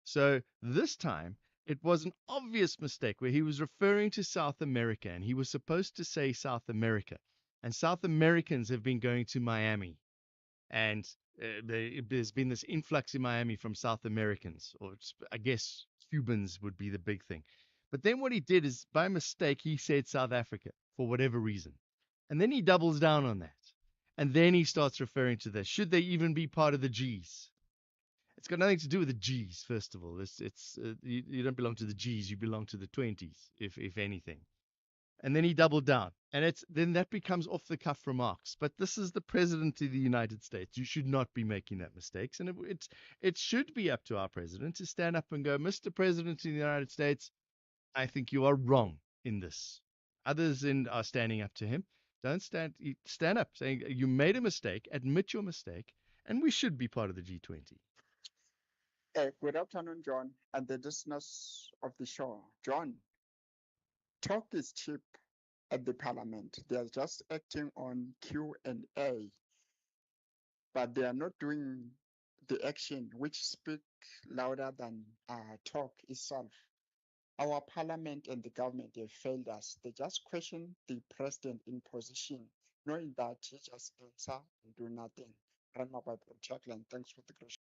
So this time, it was an obvious mistake where he was referring to South America, and he was supposed to say South America. And South Americans have been going to Miami, and there's been this influx in Miami from South Americans, or I guess Cubans would be the big thing. But then what he did is, by mistake, he said South Africa for whatever reason. And then he doubles down on that. And then he starts referring to this. Should they even be part of the Gs? It's got nothing to do with the Gs, first of all. You don't belong to the Gs, you belong to the 20s, if anything. And then he doubled down. And then that becomes off-the-cuff remarks. But this is the President of the United States. You should not be making that mistakes. And it should be up to our President to stand up and go, Mr. President of the United States, I think you are wrong in this. Others are standing up to him. Don't stand up, saying you made a mistake, admit your mistake, and we should be part of the G20. Good afternoon, John, and the listeners of the show. John, talk is cheap at the Parliament. They are just acting on Q&A, but they are not doing the action which speak louder than talk itself. Our Parliament and the government, they failed us. They just question the president in position, knowing that he just answer and do nothing. Run up by Jacqueline. Thanks for the question.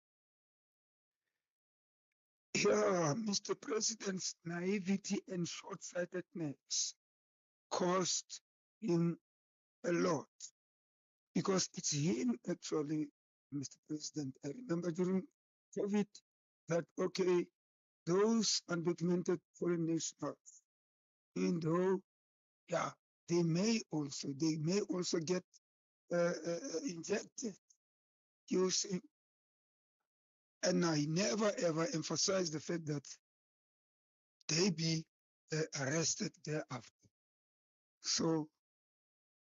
Yeah, Mr. President's naivety and short-sightedness cost him a lot, because it's him actually, Mr. President. I remember during COVID that, okay, those undocumented foreign nationals, even though, yeah, they may also get injected. You see, and I never ever emphasize the fact that they be arrested thereafter. So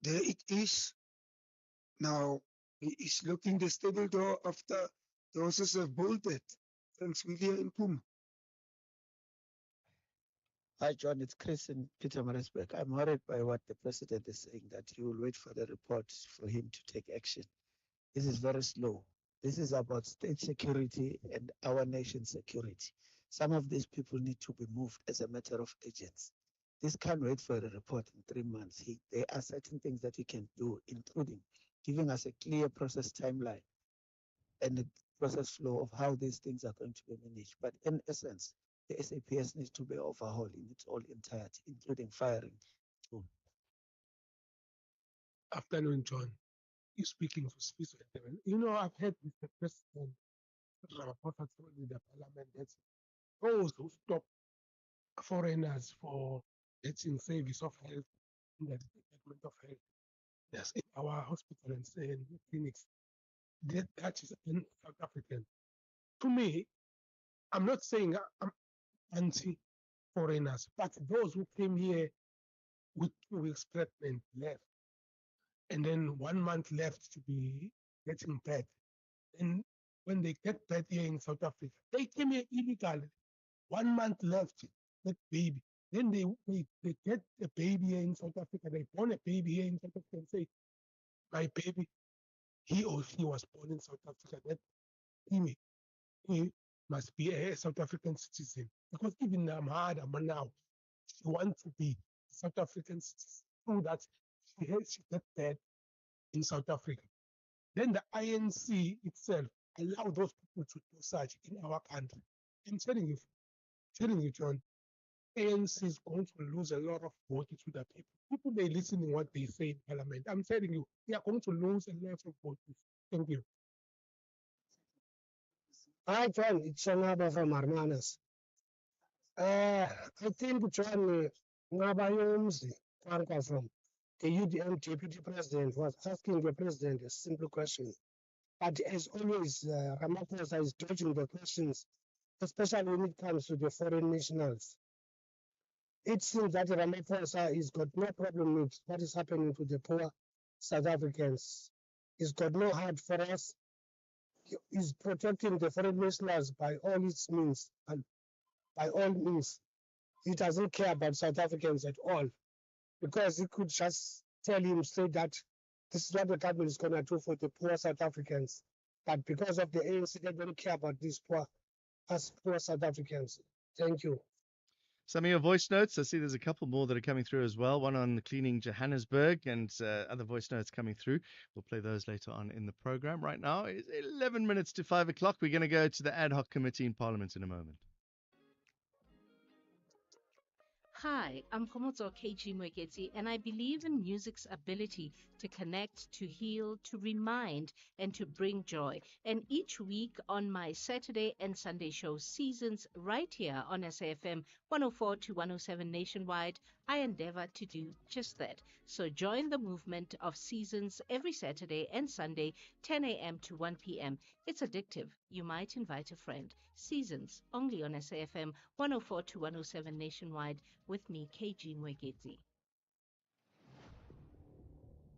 there it is. Now he is looking the stable door after the horses have bolted. Thanks, William and Puma. Hi, John. It's Chris in Pietermaritzburg. I'm worried by what the president is saying, that he will wait for the report for him to take action. This is very slow. This is about state security and our nation's security. Some of these people need to be moved as a matter of urgency. This can't wait for a report in 3 months. There are certain things that he can do, including giving us a clear process timeline and the process flow of how these things are going to be managed. But in essence, the SAPS needs to be overhauled in its all entirety, including firing. Afternoon, John. You speaking for Swiss. You know, I've heard Mr. President Ramaphosa told in the parliament that those who stop foreigners for getting service of health in the Department of Health, yes, in our hospital and clinics, that is in South African. To me, I'm not saying I'm anti-foreigners, but those who came here with 2 weeks pregnant left, and then 1 month left to be getting bed. And when they get bed here in South Africa, they came here illegally. 1 month left, that baby. Then they get a baby here in South Africa. They born a baby here in South Africa and say, my baby, he or she was born in South Africa. That he must be a South African citizen. Because even Amhara now, she wants to be a South African citizen. So that she gets bed in South Africa. Then the INC itself allow those people to do such in our country. I'm telling you, John, ANC is going to lose a lot of votes to the people. People, they listen to what they say in Parliament. I'm telling you, they are going to lose a lot of votes. Thank you. Hi, John. It's Shanaba from Hermanus. I think John Nabayomzi, from the UDM deputy president, was asking the president a simple question. But as always, Ramaphosa is dodging the questions, especially when it comes to the foreign nationals. It seems that Ramaphosa has got no problem with what is happening to the poor South Africans. He's got no heart for us. He's protecting the foreign nationals by all its means, and by all means. He doesn't care about South Africans at all, because he could just tell him straight that this is what the government is going to do for the poor South Africans. But because of the ANC, they don't care about these poor South Africans. Thank you. Some of your voice notes, I see there's a couple more that are coming through as well. One on cleaning Johannesburg and other voice notes coming through. We'll play those later on in the program. Right now, it's 11 minutes to 5 o'clock. We're going to go to the ad hoc committee in Parliament in a moment. Hi, I'm Komoto KG Mweketi, and I believe in music's ability to connect, to heal, to remind, and to bring joy. And each week on my Saturday and Sunday show Seasons, right here on SAFM 104 to 107 nationwide, I endeavor to do just that. So join the movement of Seasons every Saturday and Sunday, 10 a.m. to 1 p.m. It's addictive. You might invite a friend. Seasons, only on SAFM 104 to 107 nationwide, with me, KG Mwegezi.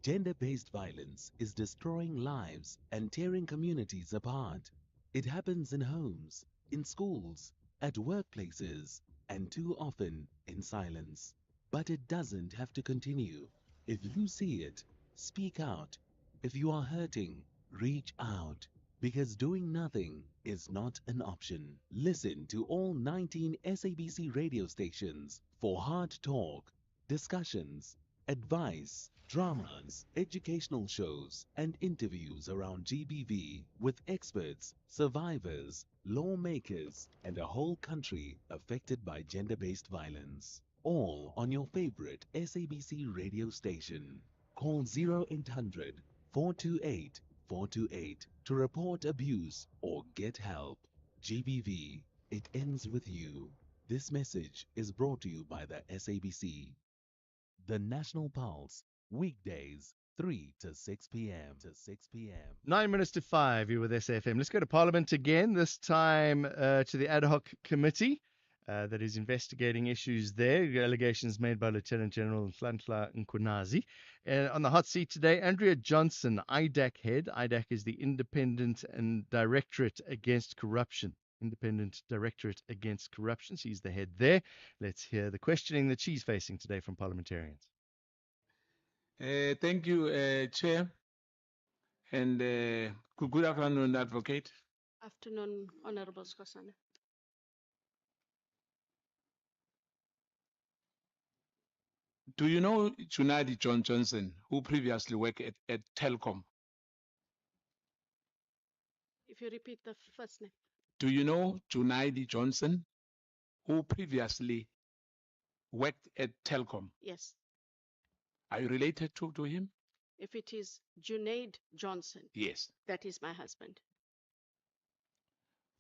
Gender-based violence is destroying lives and tearing communities apart. It happens in homes, in schools, at workplaces, and too often in silence. But it doesn't have to continue. If you see it, speak out. If you are hurting, reach out. Because doing nothing is not an option. Listen to all 19 SABC radio stations for hard talk, discussions, advice, dramas, educational shows, and interviews around GBV with experts, survivors, lawmakers, and a whole country affected by gender-based violence. All on your favorite SABC radio station. Call 0800 428 428 to report abuse or get help. GBV, it ends with you. This message is brought to you by the SABC. The National Pulse, weekdays, 3 to 6 p.m. 9 minutes to 5, you're with SAFM. Let's go to Parliament again, this time to the ad hoc committee that is investigating issues there, allegations made by Lieutenant General Nhlanhla Mkhwanazi. On the hot seat today, Andrea Johnson, IDAC head. IDAC is the Independent and Directorate Against Corruption. Independent Directorate Against Corruption. She's the head there. Let's hear the questioning that she's facing today from parliamentarians. Thank you, Chair. And good afternoon, Advocate. Afternoon, Honorable Skosana. Do you know Junaidi John Johnson, who previously worked at Telkom? If you repeat the first name. Do you know Junaidi Johnson, who previously worked at Telkom? Yes. Are you related to him? If it is Junaid Johnson, Yes. that is my husband.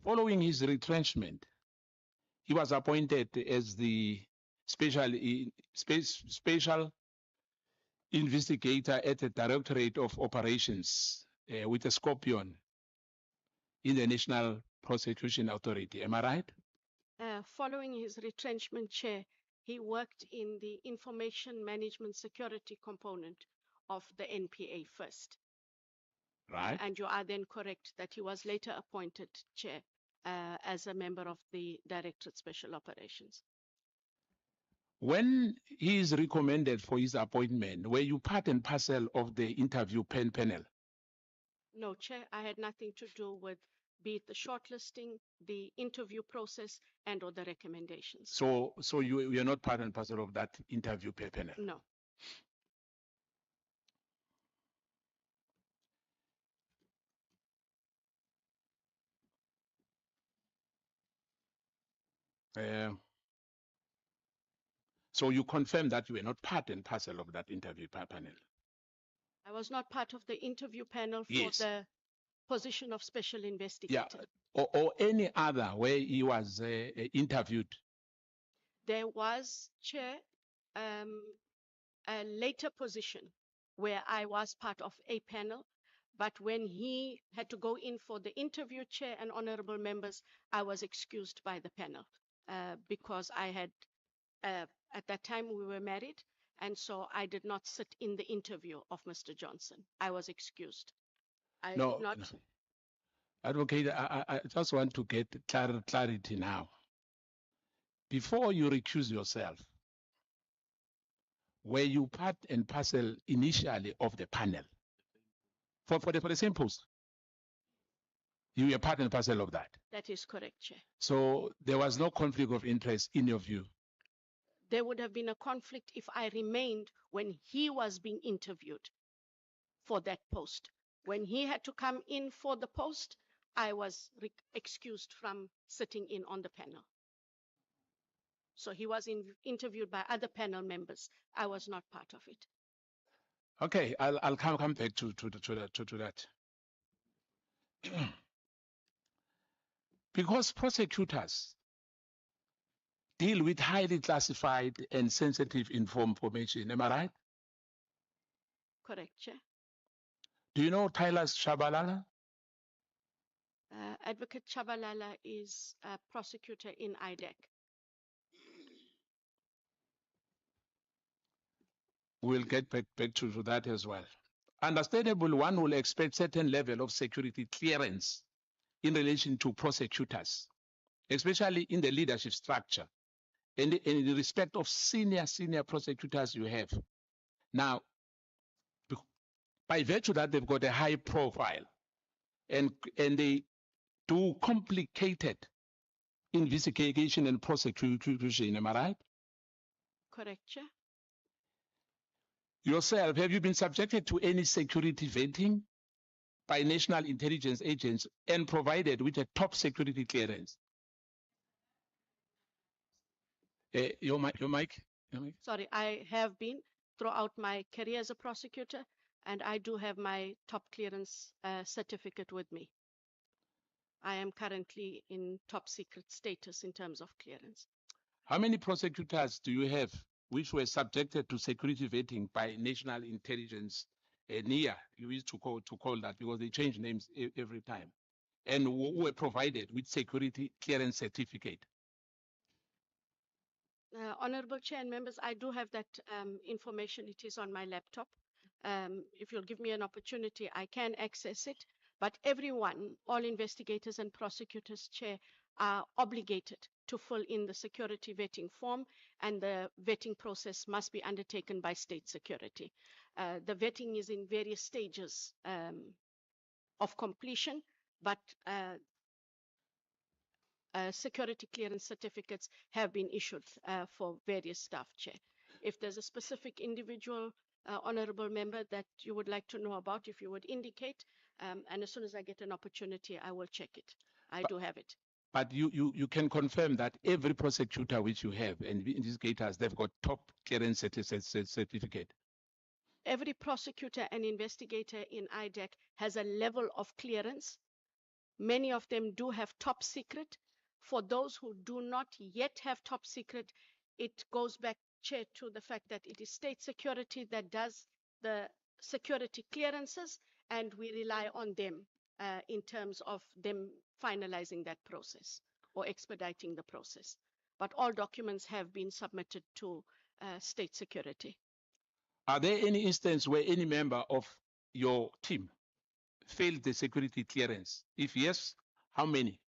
Following his retrenchment, he was appointed as the special investigator at the Directorate of Operations with a scorpion in the National Prosecution Authority. Am I right? Following his retrenchment, Chair, he worked in the Information Management Security component of the NPA first. Right. And you are then correct that he was later appointed Chair as a member of the Directorate Special Operations. When he is recommended for his appointment, were you part and parcel of the interview panel? No, Chair, I had nothing to do with be it the shortlisting, the interview process, and or the recommendations. So you're not part and parcel of that interview panel? No. So you confirm that you were not part and parcel of that interview panel? I was not part of the interview panel for Yes. the position of special investigator. Yeah, or any other where he was interviewed? There was, Chair, a later position where I was part of a panel, but when he had to go in for the interview, Chair and honorable members, I was excused by the panel because I had, at that time we were married, and so I did not sit in the interview of Mr. Johnson. I was excused. I No, did not. no. Advocate, I just want to get clarity now. Before you recuse yourself, were you part and parcel initially of the panel? For the same post? You were part and parcel of that? That is correct, Chair. So there was no conflict of interest in your view? There would have been a conflict if I remained when he was being interviewed for that post. When he had to come in for the post, I was excused from sitting in on the panel. So he was interviewed by other panel members. I was not part of it. Okay, I'll come back to that. Because prosecutors deal with highly classified and sensitive information, am I right? Correct, Chair. Do you know Tyler Shabalala? Advocate Chabalala is a prosecutor in IDAC. We'll get back to that as well. Understandable, one will expect certain level of security clearance in relation to prosecutors, especially in the leadership structure and in the respect of senior prosecutors you have. Now, by virtue that they've got a high profile and they do complicated investigation and prosecution, am I right? Correct, Chair. Yourself, have you been subjected to any security vetting by national intelligence agents and provided with a top security clearance? Your mic? Sorry, I have been throughout my career as a prosecutor, and I do have my top clearance certificate with me. I am currently in top secret status in terms of clearance. How many prosecutors do you have which were subjected to security vetting by National Intelligence, NIA? You used to call that because they change names every time, and who were provided with security clearance certificate. Honorable Chair and members, I do have that information. It is on my laptop. If you'll give me an opportunity, I can access it. But everyone, all investigators and prosecutors, Chair, are obligated to fill in the security vetting form, and the vetting process must be undertaken by state security. The vetting is in various stages of completion, but security clearance certificates have been issued for various staff, Chair. If there's a specific individual, honorable member, that you would like to know about, if you would indicate, and as soon as I get an opportunity, I will check it. I do have it. But you can confirm that every prosecutor which you have, and investigators, they've got top clearance certificate. Every prosecutor and investigator in IDEC has a level of clearance. Many of them do have top secret. For those who do not yet have top secret, it goes back, Chair, to the fact that it is state security that does the security clearances, and we rely on them in terms of them finalizing that process or expediting the process. But all documents have been submitted to state security. Are there any instances where any member of your team failed the security clearance? If yes, how many?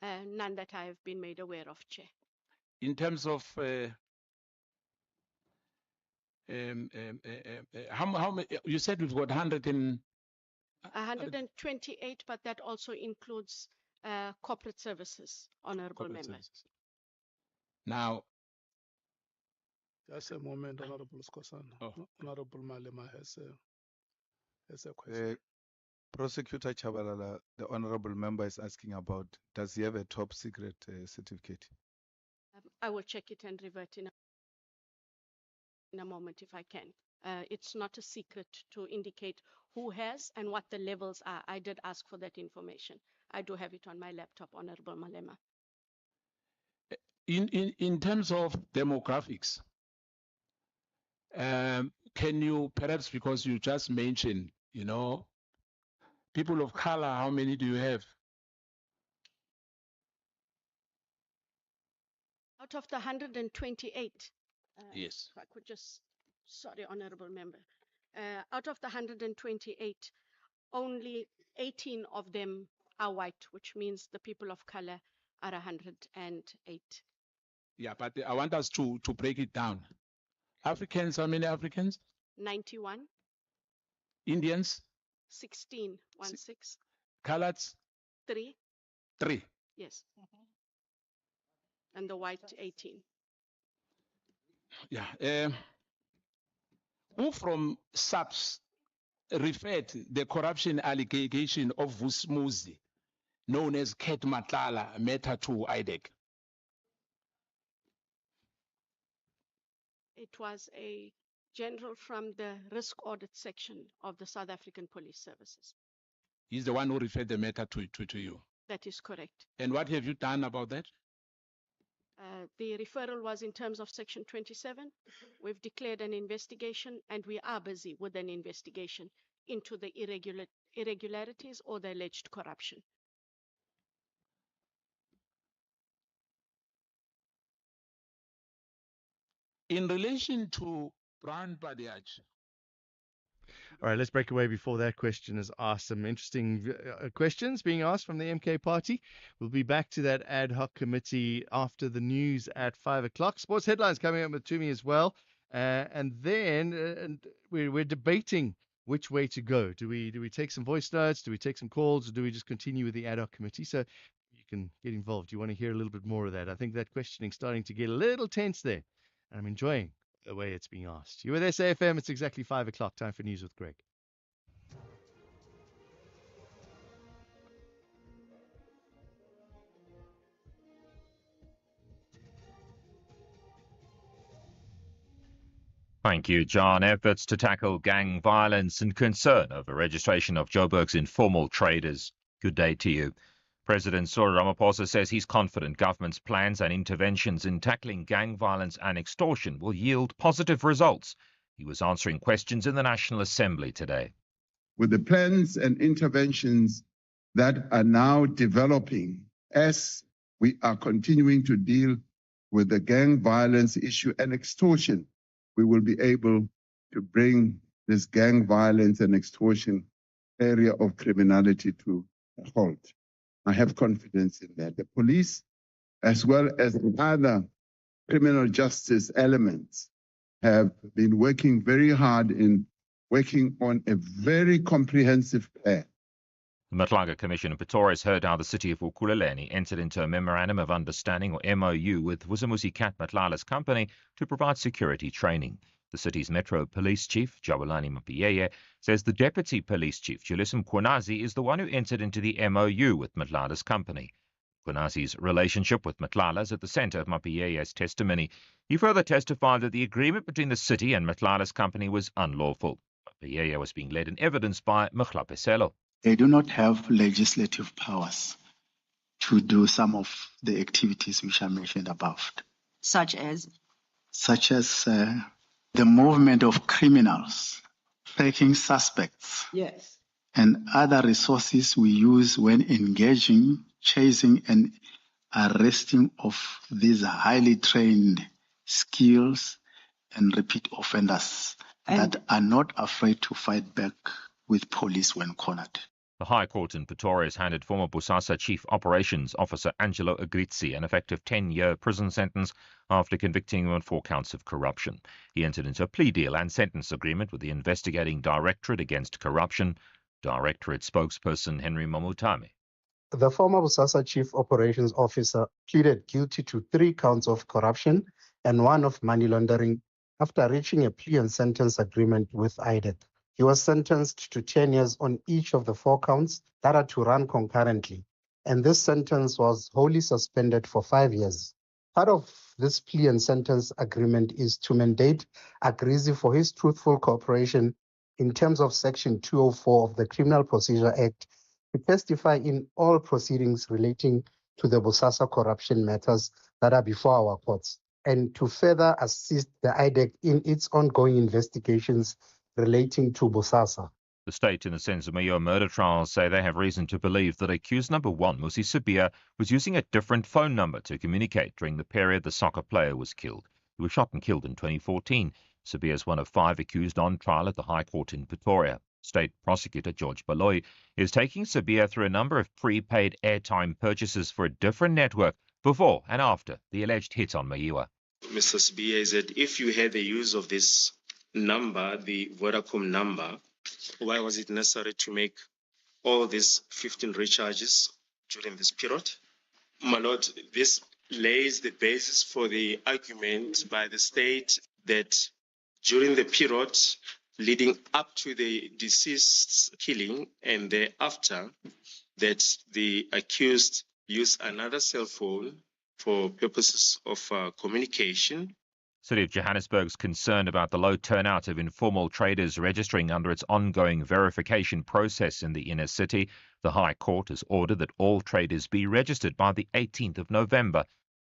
None that I have been made aware of, Chair. In terms of how many? You said we've got 128, but that also includes corporate services, honorable member. Now, just a moment, Honorable Skosana. Honorable Malema has a question. Prosecutor Chabalala, the honorable member is asking about, does he have a top secret certificate? I will check it and revert in a moment if I can. It's not a secret to indicate who has and what the levels are. I did ask for that information. I do have it on my laptop, Honorable Malema. In terms of demographics, can you perhaps, because you just mentioned, people of color, how many do you have? Out of the 128, yes. If I could just, sorry, honorable member. Out of the 128, only 18 of them are white, which means the people of color are 108. Yeah, but I want us to break it down. Africans, how many Africans? 91. Indians? 16, 16. Coloreds? 3. 3. Yes. And the white 18. Yeah. Who from SAPS referred the corruption allegation of Vusmuzi, known as Ket Matlala, matter to IDEC? It was a general from the risk audit section of the South African Police Services. He's the one who referred the matter to you. That is correct. And what have you done about that? The referral was in terms of Section 27. We've declared an investigation, and we are busy with an investigation into the irregularities or the alleged corruption. In relation to Brian Badiach. All right, let's break away before that question is asked. Some interesting questions being asked from the MK party. We'll be back to that ad hoc committee after the news at 5 o'clock. Sports headlines coming up with Tumi as well. And then we're debating which way to go. Do we take some voice notes? Do we take some calls? Or do we just continue with the ad hoc committee? So you can get involved. You want to hear a little bit more of that. I think that questioning's starting to get a little tense there. And I'm enjoying the way it's being asked. You're with SAFM. It's exactly 5 o'clock. Time for News with Greg. Thank you, John. Efforts to tackle gang violence and concern over registration of Joburg's informal traders. Good day to you. President Cyril Ramaphosa says he's confident government's plans and interventions in tackling gang violence and extortion will yield positive results. He was answering questions in the National Assembly today. With the plans and interventions that are now developing as we are continuing to deal with the gang violence issue and extortion, we will be able to bring this gang violence and extortion area of criminality to a halt. I have confidence in that. The police, as well as other criminal justice elements, have been working very hard in working on a very comprehensive plan. The Matlanga Commission in Pretoria has heard how the city of Ekurhuleni entered into a Memorandum of Understanding, or MOU, with Vusimuzi Cat Matlala's company to provide security training. The city's Metro Police Chief, Jabulani Mapiyeye, says the Deputy Police Chief, Julius Mkhwanazi, is the one who entered into the MOU with Matlala's company. Mkhwanazi's relationship with Matlala is at the centre of Mapiyeye's testimony. He further testified that the agreement between the city and Matlala's company was unlawful. Mapiyeye was being led in evidence by Mkhlapeselo. They do not have legislative powers to do some of the activities which I mentioned above. Such as? Such as the movement of criminals, tracking suspects, Yes. and other resources we use when engaging, chasing, and arresting of these highly trained skills and repeat offenders that are not afraid to fight back with police when cornered. The High Court in Pretoria has handed former Bosasa Chief Operations Officer Angelo Agrizzi an effective 10-year prison sentence after convicting him on 4 counts of corruption. He entered into a plea deal and sentence agreement with the investigating Directorate Against Corruption. Directorate spokesperson Henry Mamutami. The former Bosasa Chief Operations Officer pleaded guilty to 3 counts of corruption and 1 of money laundering after reaching a plea and sentence agreement with IDEC. He was sentenced to 10 years on each of the 4 counts that are to run concurrently, and this sentence was wholly suspended for 5 years. Part of this plea and sentence agreement is to mandate Agrizzi for his truthful cooperation in terms of Section 204 of the Criminal Procedure Act to testify in all proceedings relating to the Bosasa corruption matters that are before our courts, and to further assist the IDEC in its ongoing investigations relating to Bosasa. The state and the Senzo murder trials say they have reason to believe that accused number 1, Musi Sibiya, was using a different phone number to communicate during the period the soccer player was killed. He was shot and killed in 2014. Sibiya is one of 5 accused on trial at the High Court in Pretoria. State Prosecutor George Baloyi is taking Sibiya through a number of prepaid airtime purchases for a different network before and after the alleged hit on Mayiwa. Mr. Sibiya, is that if you had the use of this number, the Vodacom number, why was it necessary to make all these 15 recharges during this period? My lord, this lays the basis for the argument by the state that during the period leading up to the deceased's killing and thereafter, that the accused used another cell phone for purposes of communication. City of Johannesburg is concerned about the low turnout of informal traders registering under its ongoing verification process in the inner city. The High Court has ordered that all traders be registered by the 18th of November.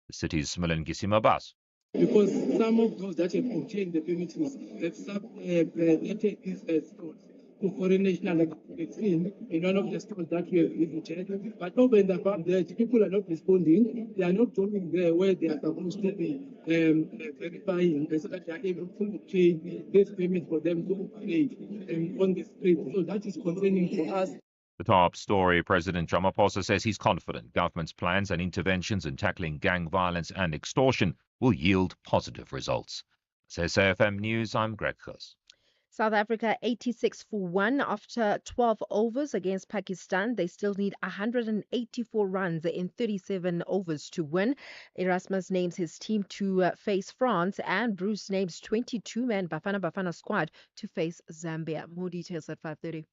The city's Mlungisi Mabas. Because some of those that have obtained the permits have subletted these stores to foreign national, like we've seen in one of the stores that we have visited. But over and above that, people are not responding. They are not joining there where they are supposed to be verifying so that they are able to obtain this permit for them to operate on the street. So that is concerning for us. The top story, President Ramaphosa says he's confident government's plans and interventions in tackling gang violence and extortion will yield positive results. SAFM News, I'm Greg Khus. South Africa 86 for 1 after 12 overs against Pakistan. They still need 184 runs in 37 overs to win. Erasmus names his team to face France, and Bruce names 22-man Bafana Bafana squad to face Zambia. More details at 5:30.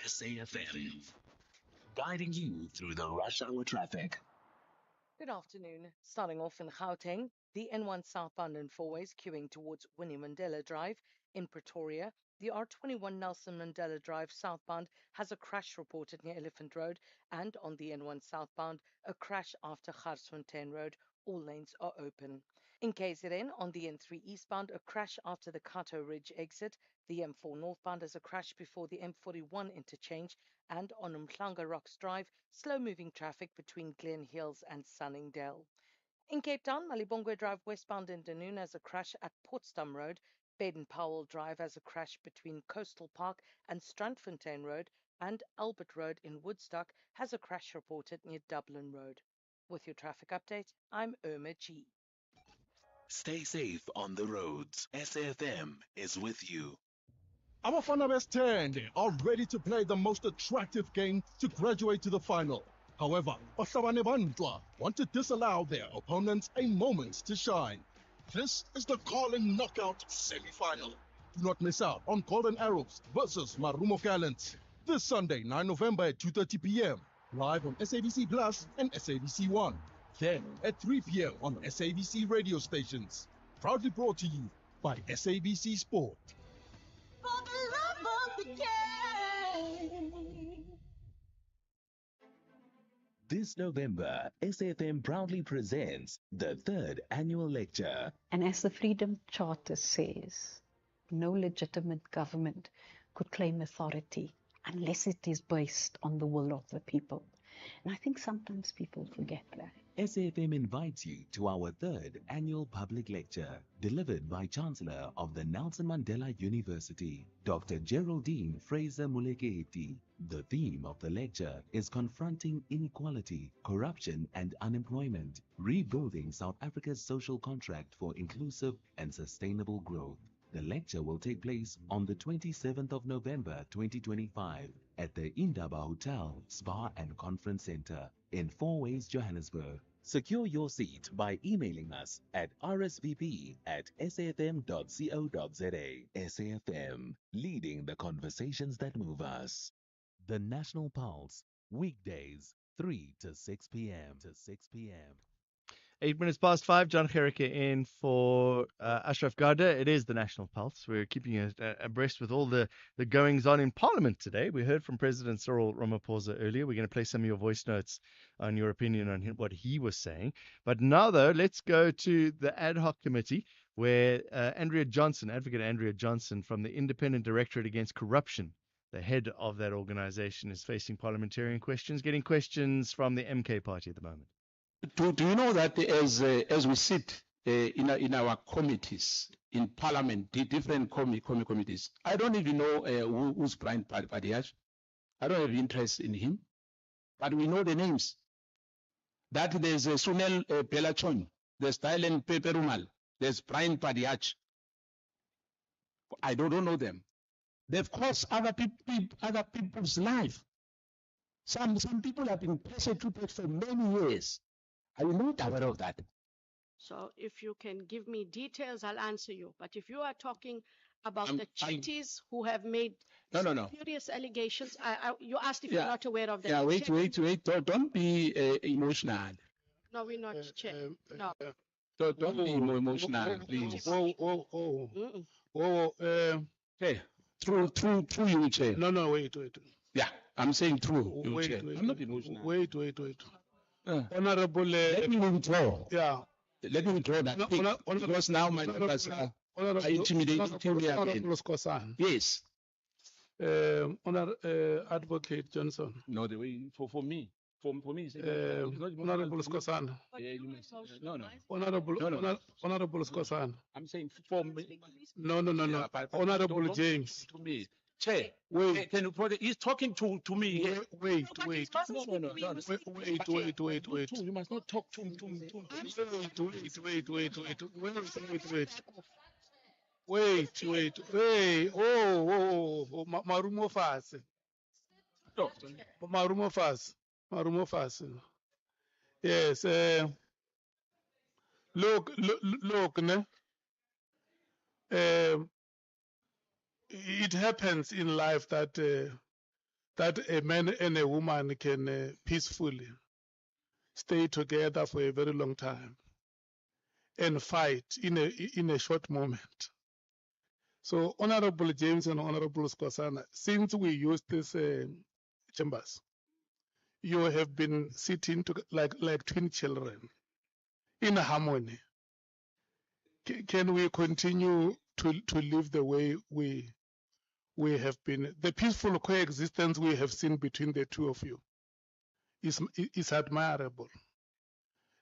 SAFM, guiding you through the rush hour traffic. Good afternoon. Starting off in Gauteng, the N1 southbound and four-ways queuing towards Winnie Mandela Drive. In Pretoria, The R21 Nelson Mandela Drive southbound has a crash reported near Elephant Road, and on the N1 southbound, a crash after Garsfontein Road. All lanes are open. In KZN, on the N3 eastbound, a crash after the Kato Ridge exit. The M4 northbound has a crash before the M41 interchange, and on Umhlanga Rocks Drive, slow-moving traffic between Glen Hills and Sunningdale. In Cape Town, Malibongwe Drive westbound in Dunoon has a crash at Portsdam Road. Baden-Powell Drive has a crash between Coastal Park and Strandfontein Road, and Albert Road in Woodstock has a crash reported near Dublin Road. With your traffic update, I'm Irma G. Stay safe on the roads. SAFM is with you. Abafana Bestende are ready to play the most attractive game to graduate to the final. However, Bahlabane Bandwa want to disallow their opponents a moment to shine. This is the Carling Knockout semi-final. Do not miss out on Golden Arrows versus Marumo Gallants this Sunday, 9 November at 2:30 p.m. live on SABC Plus and SABC One. Then at 3 p.m. on SABC radio stations. Proudly brought to you by SABC Sport. For the love of the game. This November, SAFM proudly presents the 3rd annual lecture. And as the Freedom Charter says, no legitimate government could claim authority unless it is based on the will of the people. And I think sometimes people forget that. SAFM invites you to our 3rd annual public lecture, delivered by Chancellor of the Nelson Mandela University, Dr. Geraldine Fraser-Moleketi. The theme of the lecture is Confronting Inequality, Corruption and Unemployment, Rebuilding South Africa's Social Contract for Inclusive and Sustainable Growth. The lecture will take place on the 27th of November 2025 at the Indaba Hotel, Spa and Conference Center in Fourways, Johannesburg. Secure your seat by emailing us at rsvp@safm.co.za. SAFM, leading the conversations that move us. The National Pulse, weekdays, 3 to 6 p.m. 8 minutes past 5, John Gericke in for Ashraf Garda. It is the National Pulse. We're keeping you abreast with all the goings on in Parliament today. We heard from President Cyril Ramaphosa earlier. We're going to play some of your voice notes on your opinion on what he was saying. But now, though, let's go to the ad hoc committee where Advocate Andrea Johnson from the Independent Directorate Against Corruption, the head of that organization, is facing parliamentarian questions, getting questions from the MK party at the moment. Do you know that as we sit in our committees in Parliament, the different committees, I don't even know who's Brian Padiach. I don't have interest in him, but we know the names. That there's Sunel Pelachon, there's Thailand Peperumal, there's Brian Padiach. I don't know them. They've cost other people's life. Some people have been persecuted for many years. Are you not aware of that? So if you can give me details, I'll answer you. But if you are talking about the cheaties who have made serious allegations, you asked if you're not aware of them. Yeah, wait. Don't be emotional. No, we're not, Chair. No. Don't be emotional, please. Hey, through you, Chair. No, wait. Yeah, I'm saying true. Wait. I'm not emotional. Wait. Honorable. Let me withdraw. Yeah. Let me withdraw that. Because now my members are intimidating me again. Honorable Skosana. Yes. Advocate Johnson. No, the way for me. For me, it's Honorable Skosana. Honorable Skosana. I'm saying for me. No. Honorable James. To me. Chair, wait. Can you put it? He's talking to me. Wait. No. Wait. You must not talk to me. Wait. Marumo Fase. Marumo Fase. Yes. Look, ne? It happens in life that a man and a woman can peacefully stay together for a very long time and fight in a short moment. So, Honorable James and Honorable Skosana, since we used this chambers, you have been sitting to, like twin children in harmony. Can we continue to live the way we have been? The peaceful coexistence we have seen between the two of you is admirable.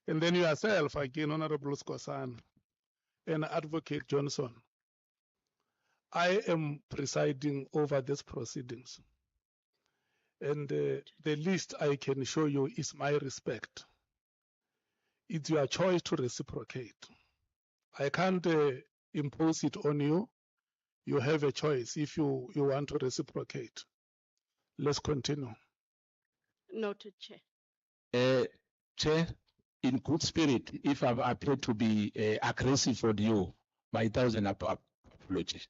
And then yourself, again, Honorable Skosana and Advocate Johnson, I am presiding over these proceedings. And the least I can show you is my respect. It's your choice to reciprocate. I can't impose it on you. You have a choice if you want to reciprocate. Let's continue. Noted, Chair. Chair, in good spirit, if I've appeared to be aggressive on you, my thousand apologies.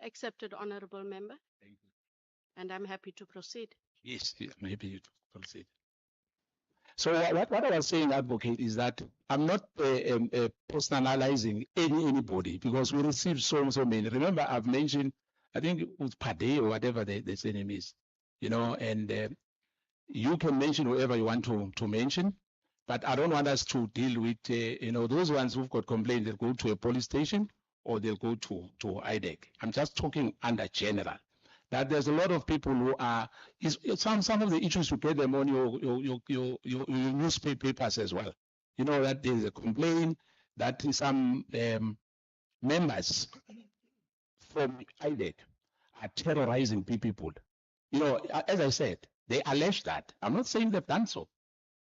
Accepted, Honorable Member. Thank you. And I'm happy to proceed. Yes, maybe you proceed. So what I was saying, Advocate, is that I'm not personalizing anybody because we received so many. Remember, I've mentioned, I think with Pade or whatever the name is, you know, and you can mention whoever you want to mention, but I don't want us to deal with, you know, those ones who've got complaints, they'll go to a police station or they'll go to IDEC. I'm just talking under general. That there's a lot of people who are some of the issues you get them on your newspapers as well. You know that there's a complaint that some members from IDEC are terrorizing people. You know, as I said, they allege that. I'm not saying they've done so.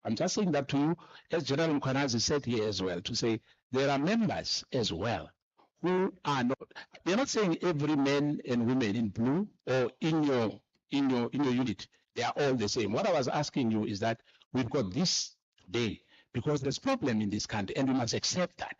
I'm just saying that to you, as General Mkwanazi said here as well, to say there are members as well who are not. They're not saying every man and woman in blue or in your unit, they are all the same. What I was asking you is that we've got this today because there's problem in this country and we must accept that.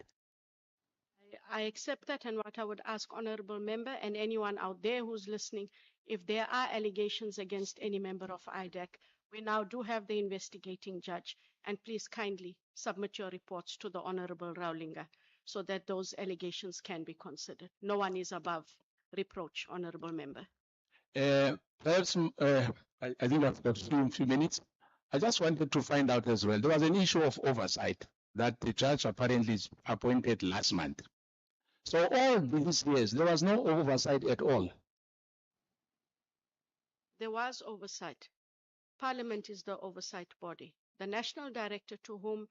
I accept that, and what I would ask Honorable Member and anyone out there who's listening, if there are allegations against any member of IDEC, we now do have the investigating judge, and please kindly submit your reports to the Honorable Raulinga so that those allegations can be considered. No one is above reproach, Honorable Member. Perhaps I think I've got a few minutes. I just wanted to find out as well. There was an issue of oversight that the judge apparently is appointed last month. So all these years, there was no oversight at all. There was oversight. Parliament is the oversight body. The national director to whom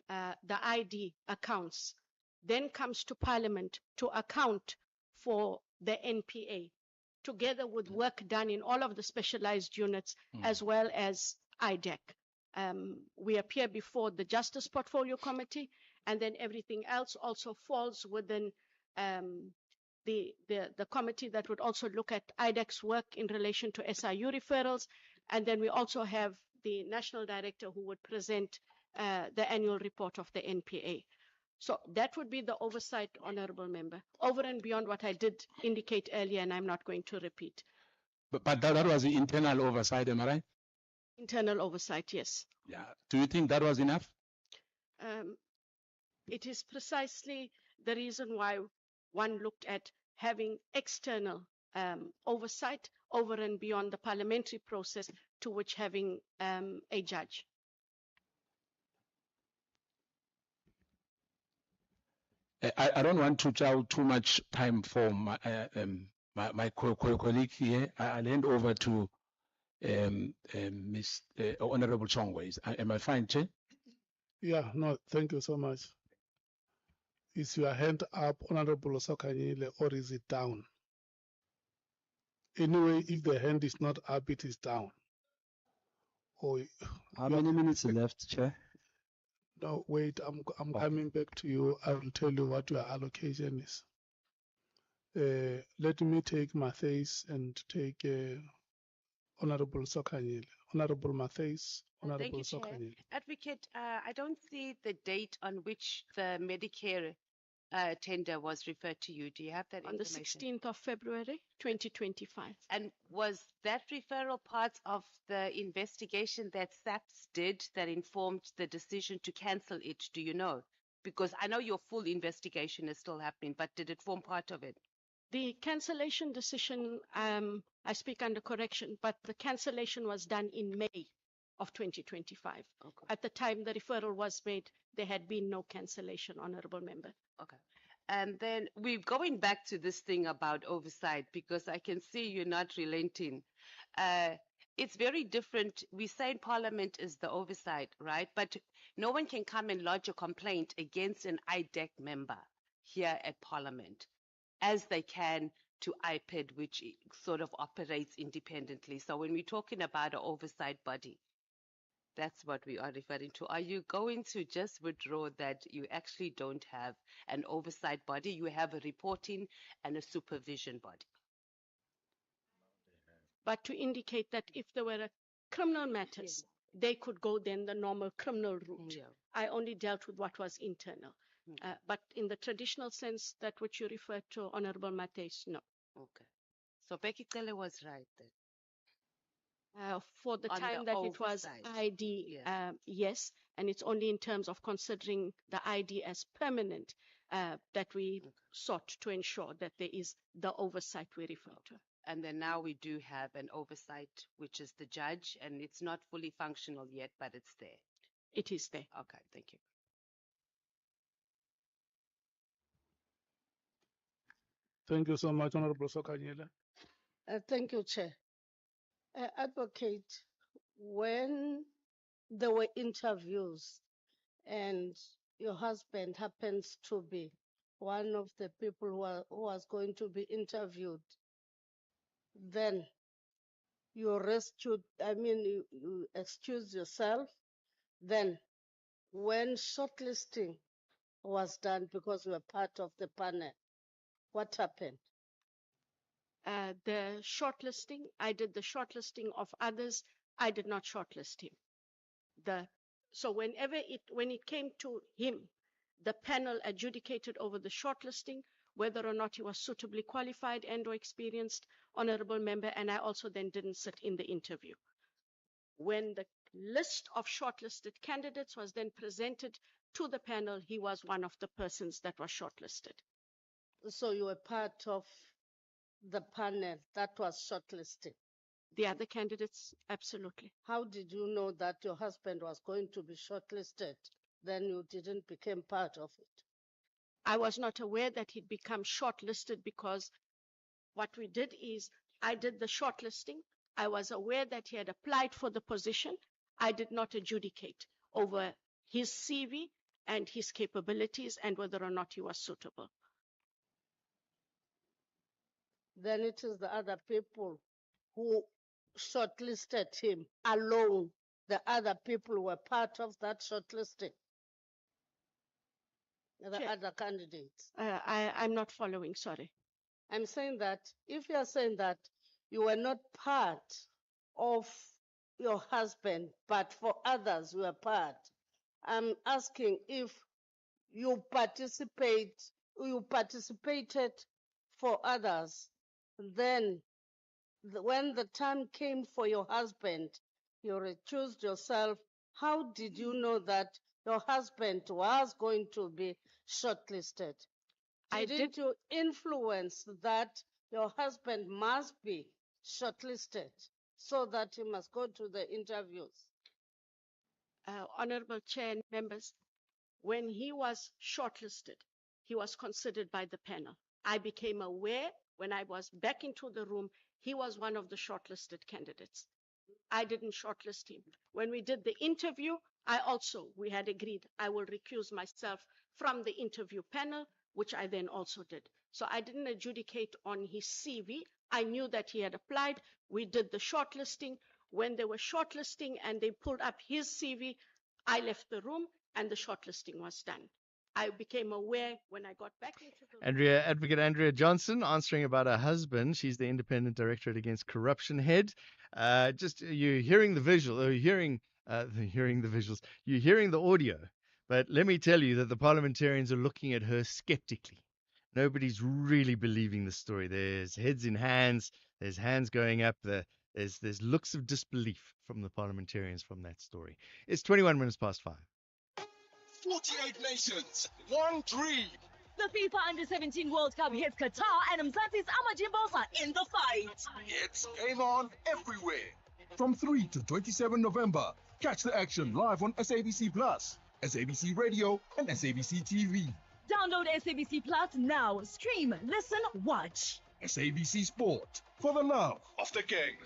the ID accounts then comes to Parliament to account for the NPA, together with work done in all of the specialized units as well as IDEC. We appear before the Justice Portfolio Committee, and then everything else also falls within the committee that would also look at IDEC's work in relation to SIU referrals. And then we also have the national director who would present the annual report of the NPA. So that would be the oversight, Honorable Member, over and beyond what I did indicate earlier, and I'm not going to repeat. But that was the internal oversight, am I right? Internal oversight, yes. Yeah. Do you think that was enough? It is precisely the reason why one looked at having external oversight over and beyond the parliamentary process, to which having a judge. I don't want to chow too much time for my colleague here. I'll hand over to Ms. Honorable Chongwe. Am I fine, Chair? Yeah, no, thank you so much. Is your hand up, Honorable Sokanyile, or is it down? Anyway, if the hand is not up, it is down. Or How many minutes left, Chair? no, wait, I'm coming back to you. I will tell you what your allocation is. Let me take Matthys and take Honorable Sokanyile. Honorable Matthys, Thank Honorable you, Chair. Sokanyile. Advocate, I don't see the date on which the Medicare tender was referred to you. Do you have that On the information? 16th of February, 2025. And was that referral part of the investigation that SAPS did that informed the decision to cancel it? Do you know? Because I know your full investigation is still happening, but did it form part of it? The cancellation decision, I speak under correction, but the cancellation was done in May of 2025. Okay. At the time the referral was made, there had been no cancellation, Honorable Member. Okay. And then we're going back to this thing about oversight because I can see you're not relenting. It's very different. We say Parliament is the oversight, right? But no one can come and lodge a complaint against an IDEC member here at Parliament as they can to IPED, which sort of operates independently. So when we're talking about an oversight body, that's what we are referring to. Are you going to just withdraw that you actually don't have an oversight body? You have a reporting and a supervision body. But to indicate that if there were criminal matters, they could go then the normal criminal route. Yeah. I only dealt with what was internal. But in the traditional sense, that which you referred to, Honorable Mates, no. Okay. So Becky Cele was right then. For the On time the that it was oversight. ID, yes, and it's only in terms of considering the ID as permanent that we sought to ensure that there is the oversight we refer to. And then now we do have an oversight, which is the judge, and it's not fully functional yet, but it's there. It is there. Okay, thank you. Thank you so much, Honorable Sokanyela. Thank you, Chair. Advocate, when there were interviews and your husband happens to be one of the people who was going to be interviewed, then you you excused yourself. Then when shortlisting was done, because you were part of the panel, what happened? The shortlisting, I did the shortlisting of others. I did not shortlist him. So when it came to him, the panel adjudicated over the shortlisting, whether or not he was suitably qualified and or experienced, Honorable Member, and I also then didn't sit in the interview. When the list of shortlisted candidates was then presented to the panel, he was one of the persons that was shortlisted. So you were part of the panel that was shortlisted? The other candidates, absolutely. How did you know that your husband was going to be shortlisted? Then you didn't become part of it. I was not aware that he'd become shortlisted because what we did is I did the shortlisting. I was aware that he had applied for the position. I did not adjudicate over his CV and his capabilities and whether or not he was suitable. Then it is the other people who shortlisted him alone. The other people were part of that shortlisting. The Chair, other candidates. I'm not following, sorry. I'm saying that if you are saying that you were not part of your husband, but for others you were part, I'm asking if you participated for others, then when the time came for your husband, you recused yourself. How did you know that your husband was going to be shortlisted? Didn't you influence that your husband must be shortlisted so that he must go to the interviews? Honorable Chair and members, when he was shortlisted, he was considered by the panel. I became aware when I was back into the room, he was one of the shortlisted candidates. I didn't shortlist him. When we did the interview, we had agreed I will recuse myself from the interview panel, which I then also did. So I didn't adjudicate on his CV. I knew that he had applied. We did the shortlisting. When they were shortlisting and they pulled up his CV, I left the room and the shortlisting was done. I became aware when I got back into the room. Advocate Andrea Johnson answering about her husband. She's the Independent Directorate Against Corruption head. Just you're hearing the visual, or hearing the visuals. You're hearing the audio. But let me tell you that the parliamentarians are looking at her skeptically. Nobody's really believing the story. There's heads in hands. There's hands going up. There's looks of disbelief from the parliamentarians from that story. It's 21 minutes past 5. 48 nations, one dream. The FIFA Under-17 World Cup hits Qatar and Mzansi's Amajimbo's are in the fight. It's game on everywhere. From 3 to 27 November, catch the action live on SABC Plus, SABC Radio, and SABC TV. Download SABC Plus now. Stream, listen, watch. SABC Sport, for the love of the game.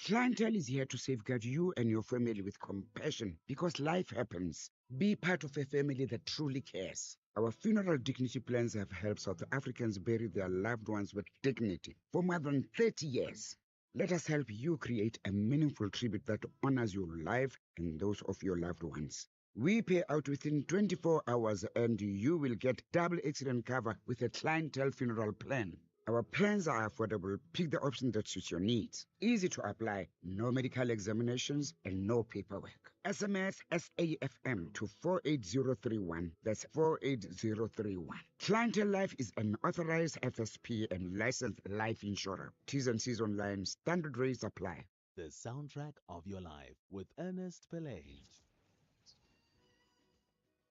Clientele is here to safeguard you and your family with compassion because life happens. Be part of a family that truly cares. Our funeral dignity plans have helped South Africans bury their loved ones with dignity for more than 30 years. Let us help you create a meaningful tribute that honors your life and those of your loved ones. We pay out within 24 hours and you will get double accident cover with a clientele funeral plan. Our plans are affordable. Pick the option that suits your needs. Easy to apply, no medical examinations, and no paperwork. SMS SAFM to 48031. That's 48031. Clientele Life is an authorized FSP and licensed life insurer. T's and C's online. Standard rates apply. The soundtrack of your life with Ernest Pillay.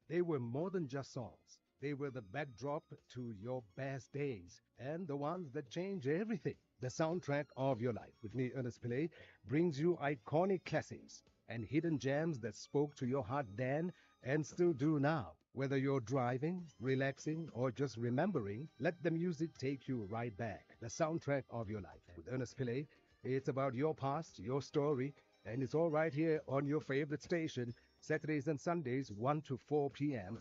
They were more than just songs. They were the backdrop to your best days and the ones that change everything. The soundtrack of your life with me, Ernest Pillay, brings you iconic classics and hidden gems that spoke to your heart then and still do now. Whether you're driving, relaxing, or just remembering, let the music take you right back. The soundtrack of your life with Ernest Pillay. It's about your past, your story, and it's all right here on your favorite station, Saturdays and Sundays, 1 to 4 p.m.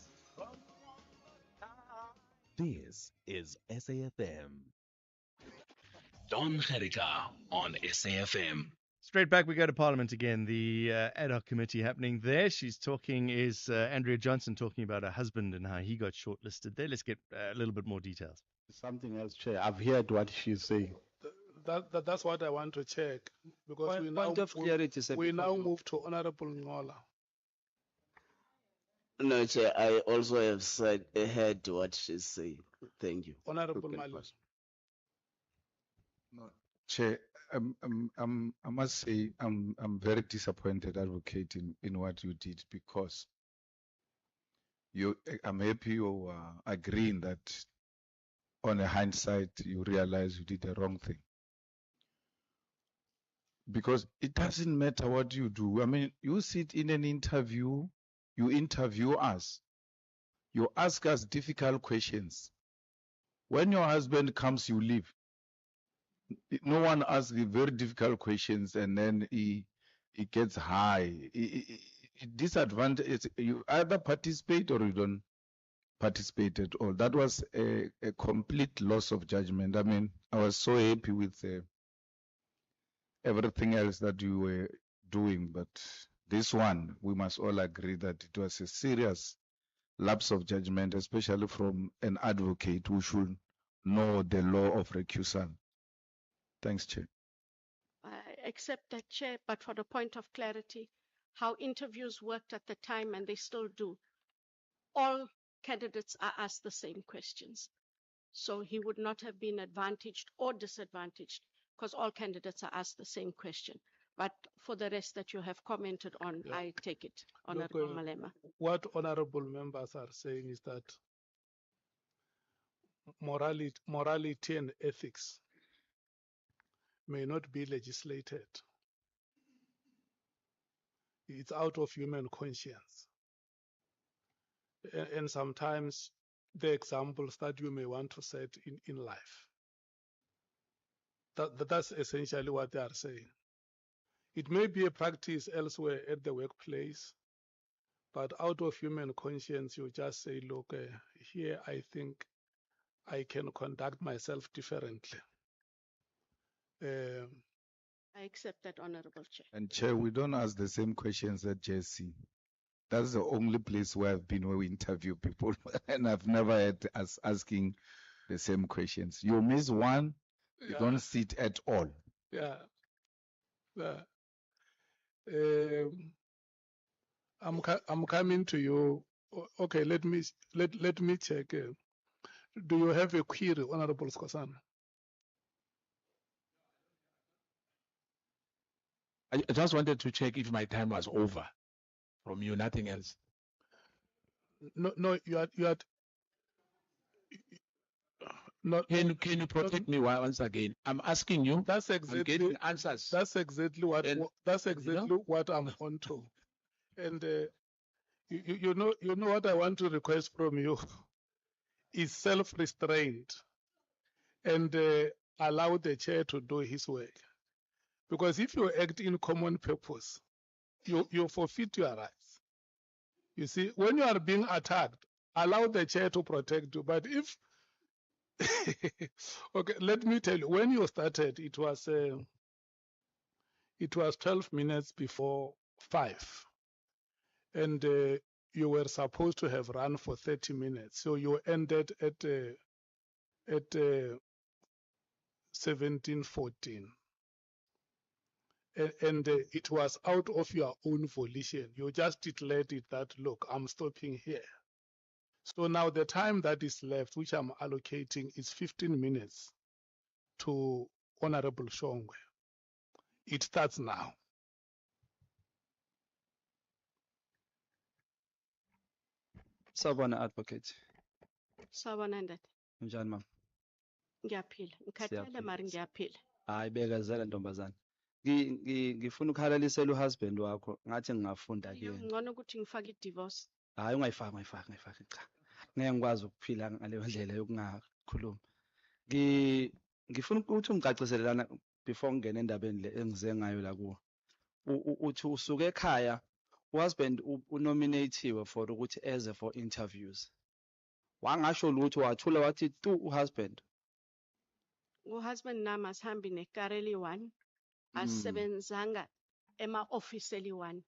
This is SAFM. Don Gerika on SAFM. Straight back, we go to Parliament again. The ad hoc committee happening there. She's talking, is Andrea Johnson talking about her husband and how he got shortlisted there. Let's get a little bit more details. Something else, Chair. I've heard what she's saying. That's what I want to check because we now move to Honorable Ngola. No, Chair, I also have heard what she's saying. Thank you. Honorable Mali. No, Chair, I must say I'm very disappointed, Advocate, in what you did because I'm happy you are agreeing that on a hindsight you realize you did the wrong thing. Because it doesn't matter what you do. I mean, you sit in an interview, you interview us, you ask us difficult questions. When your husband comes, you leave. No one asks the very difficult questions and then he gets high. Disadvantage, you either participate or you don't participate at all. That was a complete loss of judgment. I mean, I was so happy with everything else that you were doing, but this one, we must all agree that it was a serious lapse of judgment, especially from an advocate who should know the law of recusal. Thanks, Chair. I accept that, Chair, but for the point of clarity, how interviews worked at the time, and they still do, all candidates are asked the same questions. So he would not have been advantaged or disadvantaged because all candidates are asked the same question. But for the rest that you have commented on, yeah. I take it, Honorable Malema. What honorable members are saying is that morality and ethics may not be legislated. It's out of human conscience. And sometimes the examples that you may want to set in life. That's essentially what they are saying. It may be a practice elsewhere at the workplace, but out of human conscience, you just say, look, here I think I can conduct myself differently. I accept that, Honorable Chair. And Chair, we don't ask the same questions at JSC. That's the only place where I've been where we interview people, and I've never had us asking the same questions. You miss one, you don't sit at all. Yeah. I'm coming to you. Okay, let me check. Do you have a query, Honorable Skosana? I just wanted to check if my time was over. from you, nothing else. No, you are not. Can you protect me once again? I'm asking you. That's I'm exactly getting answers. That's exactly what And, that's exactly what I'm on to. And you know what I want to request from you is self-restraint and allow the chair to do his work. Because if you act in common purpose, you forfeit your rights. You see, when you are being attacked, allow the chair to protect you. But if okay, let me tell you, when you started, it was 12 minutes before 5, and you were supposed to have run for 30 minutes, so you ended at 17:14. And it was out of your own volition. You just declared it that, look, I'm stopping here. So now the time that is left, which I'm allocating, is 15 minutes to Honorable Shongwe. It starts now. Sawubona advocate. Sawubona ndata. Njani mama? Ngiyaphila. Ngikhathele Siyaphila. mari ngiyaphila. Hayi bekezela ntombazana. Ngifuna ukhalalisela uhusband wakho ngathi ngingafunda Yo, kuyena. ngcono ukuthi ngifake i-divorce. Hayi ungayifaki cha. Ngeke ngikwazi ukuphila ngaleyo ndlela yokungakhulumi. Ngifuna ukuthi ungicacisele lana before ngene endabeni le engize ngayo la kuwo. Uthi usuke ekhaya uhusband unominatiwe for ukuthi eze for interviews. Wangasho lutho wathula wathi tu uhusband. Uhusband nami asihambi nekareli 1. Asebenzanga ema-office eli-1.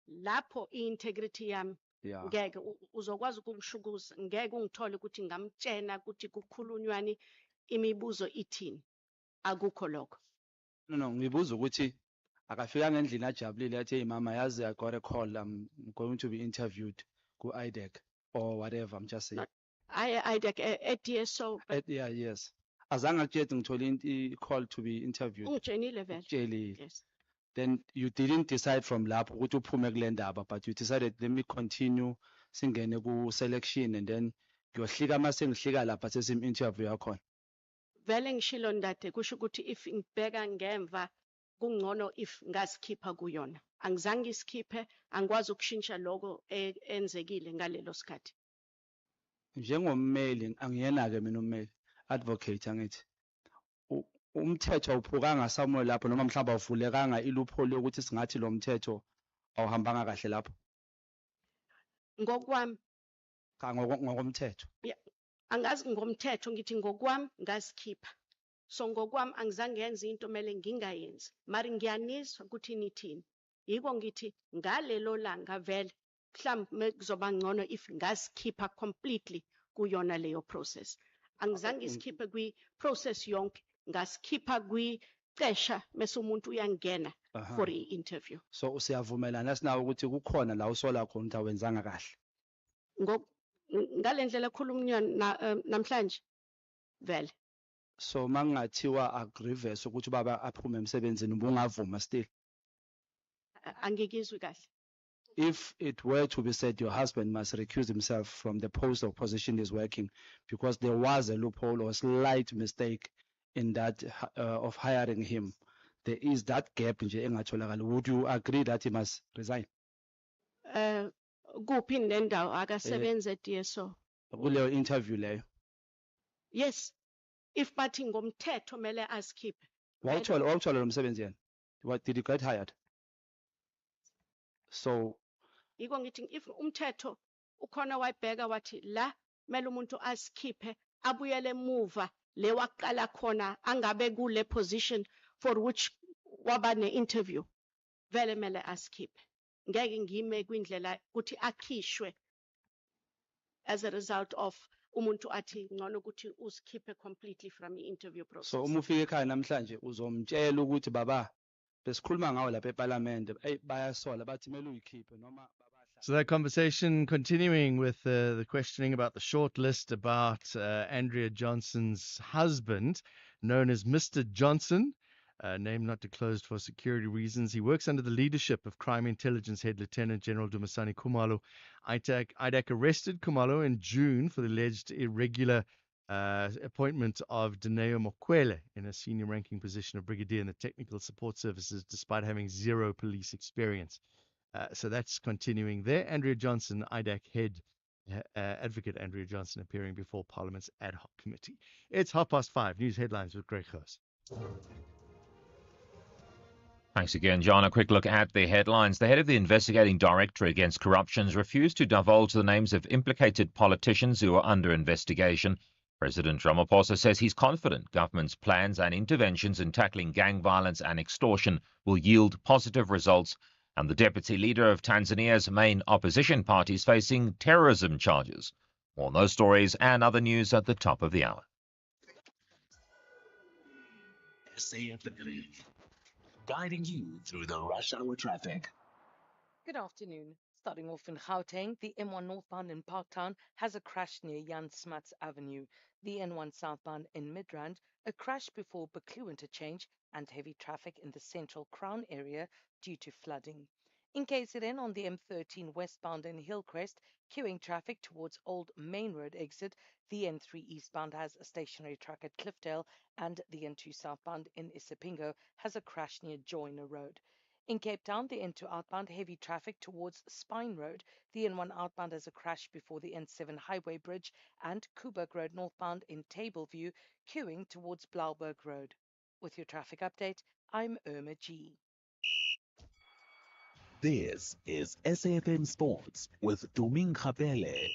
Lapho i-integrity yami Yeah. ngeke uzokwazi ukungishukuza, ngeke ungithole ukuthi ngamtshena ukuthi kukhulunywani imibuzo ithini. Akukho lokho. No, ngibuza ukuthi akafikanga endlini ajabulile athi hey mama yazi I got a call, I'm going to be interviewed ku IDEC or whatever, I'm just saying. I at DSO Yeah, yes. Azange akutshele ngithole i-call to be interviewed. ungitshenile vele. Ukutshele. Yes. Then you didn't decide from lapho ukuthi uphume kule ndaba, but you decided let me continue singene ku selection and then ngiyohlika mase ngihlika lapha sesim interview yakhona. Vele ngishilo ndade kusho ukuthi if ngibheka ngemva kungcono if ngasikhipha kuyona. Angizange isikhiphe, angikwazi ukushintsha lokho enzekile ngalelo sikhathi. Njengommeli angiyena ke mina ummeli advocate angithi umthetho awuphukanga somewhere lapho noma mhlawumbe awuvulekanga iloophole yokuthi singathi lo mthetho awuhambanga kahle lapho Ngokwami cha ngokomthetho. angazi ngomthetho ngithi ngokwami ngasikhipha. So ngokwami angizange yenze into mele ngingayenzi. Mari ngiyanizwa ukuthi nithini. Yiko ngithi ngalelo langa vele mhlawumbe kuzoba ngcono if ngasikhipha completely kuyona leyo process. Angizange isikhiphe kwi process yonke, ngasikhipha kwi cesha mase umuntu uyangena for i-interview. So usiyavumelana sinawo ukuthi kukhona la usola khona ukuthi awenzanga kahle. Ngalendlela ekhulunywa namhlanje vele. So mangathiwa agreverse ukuthi baba aphume emsebenzini ubungavuma still. Angikizwi kahle. If it were to be said your husband must recuse himself from the post or position he's working because there was a loophole or slight mistake in that of hiring him, there is that gap nje engatholakala. Would you agree that he must resign? Kuphi nendawo akasebenze DSO. Kuleyo interview leyo. Yes. If bathi ngomthetho mele asikhiphe. Wawuthola lo msebenzi yena. What did he get hired? So Yiko ngithi if umthetho ukhona wayibheka wathi la mele umuntu asikhiphe abuyele emuva le waqala khona angabe kule position for which waba ne-interview vele mele asikhiphe. Ngeke ngime kwindlela ukuthi akhishwe as a result of umuntu athi ngcono ukuthi usikhiphe completely from the-interview process. So uma ufika ekhaya namhlanje uzomtshela ukuthi baba besikhuluma ngawo lapha eParliament bayasola bathi mele uyikhiphe noma. So that conversation continuing with the questioning about the short list about Andrea Johnson's husband, known as Mr. Johnson. name not disclosed for security reasons. He works under the leadership of Crime Intelligence Head Lieutenant General Dumisani Khumalo. IDAC arrested Khumalo in June for the alleged irregular appointment of Dineo Mokwele in a senior ranking position of brigadier in the technical support services, despite having zero police experience. So that's continuing there. Andrea Johnson, IDAC head, Advocate Andrea Johnson, appearing before Parliament's ad hoc committee. It's 5:30. News headlines with Greg Gous. Thanks again, John. A quick look at the headlines. The head of the investigating directorate against corruption refused to divulge the names of implicated politicians who are under investigation. President Ramaphosa says he's confident government's plans and interventions in tackling gang violence and extortion will yield positive results. And the deputy leader of Tanzania's main opposition party is facing terrorism charges. More on those stories and other news at the top of the hour. SAFM, guiding you through the rush hour traffic. Good afternoon. Starting off in Gauteng, the M1 northbound in Parktown has a crash near Jan Smuts Avenue. The N1 southbound in Midrand, a crash before Baklu interchange and heavy traffic in the central Crown area due to flooding. In KZN on the M13 westbound in Hillcrest, queuing traffic towards Old Main Road exit. The N3 eastbound has a stationary truck at Cliffdale, and the N2 southbound in Isipingo has a crash near Joyner Road. In Cape Town, the N2 outbound heavy traffic towards Spine Road. The N1 outbound has a crash before the N7 Highway Bridge, and Kuburg Road northbound in Tableview, queuing towards Blauberg Road. With your traffic update, I'm Irma G. This is SAFM Sports with Doming Khapele.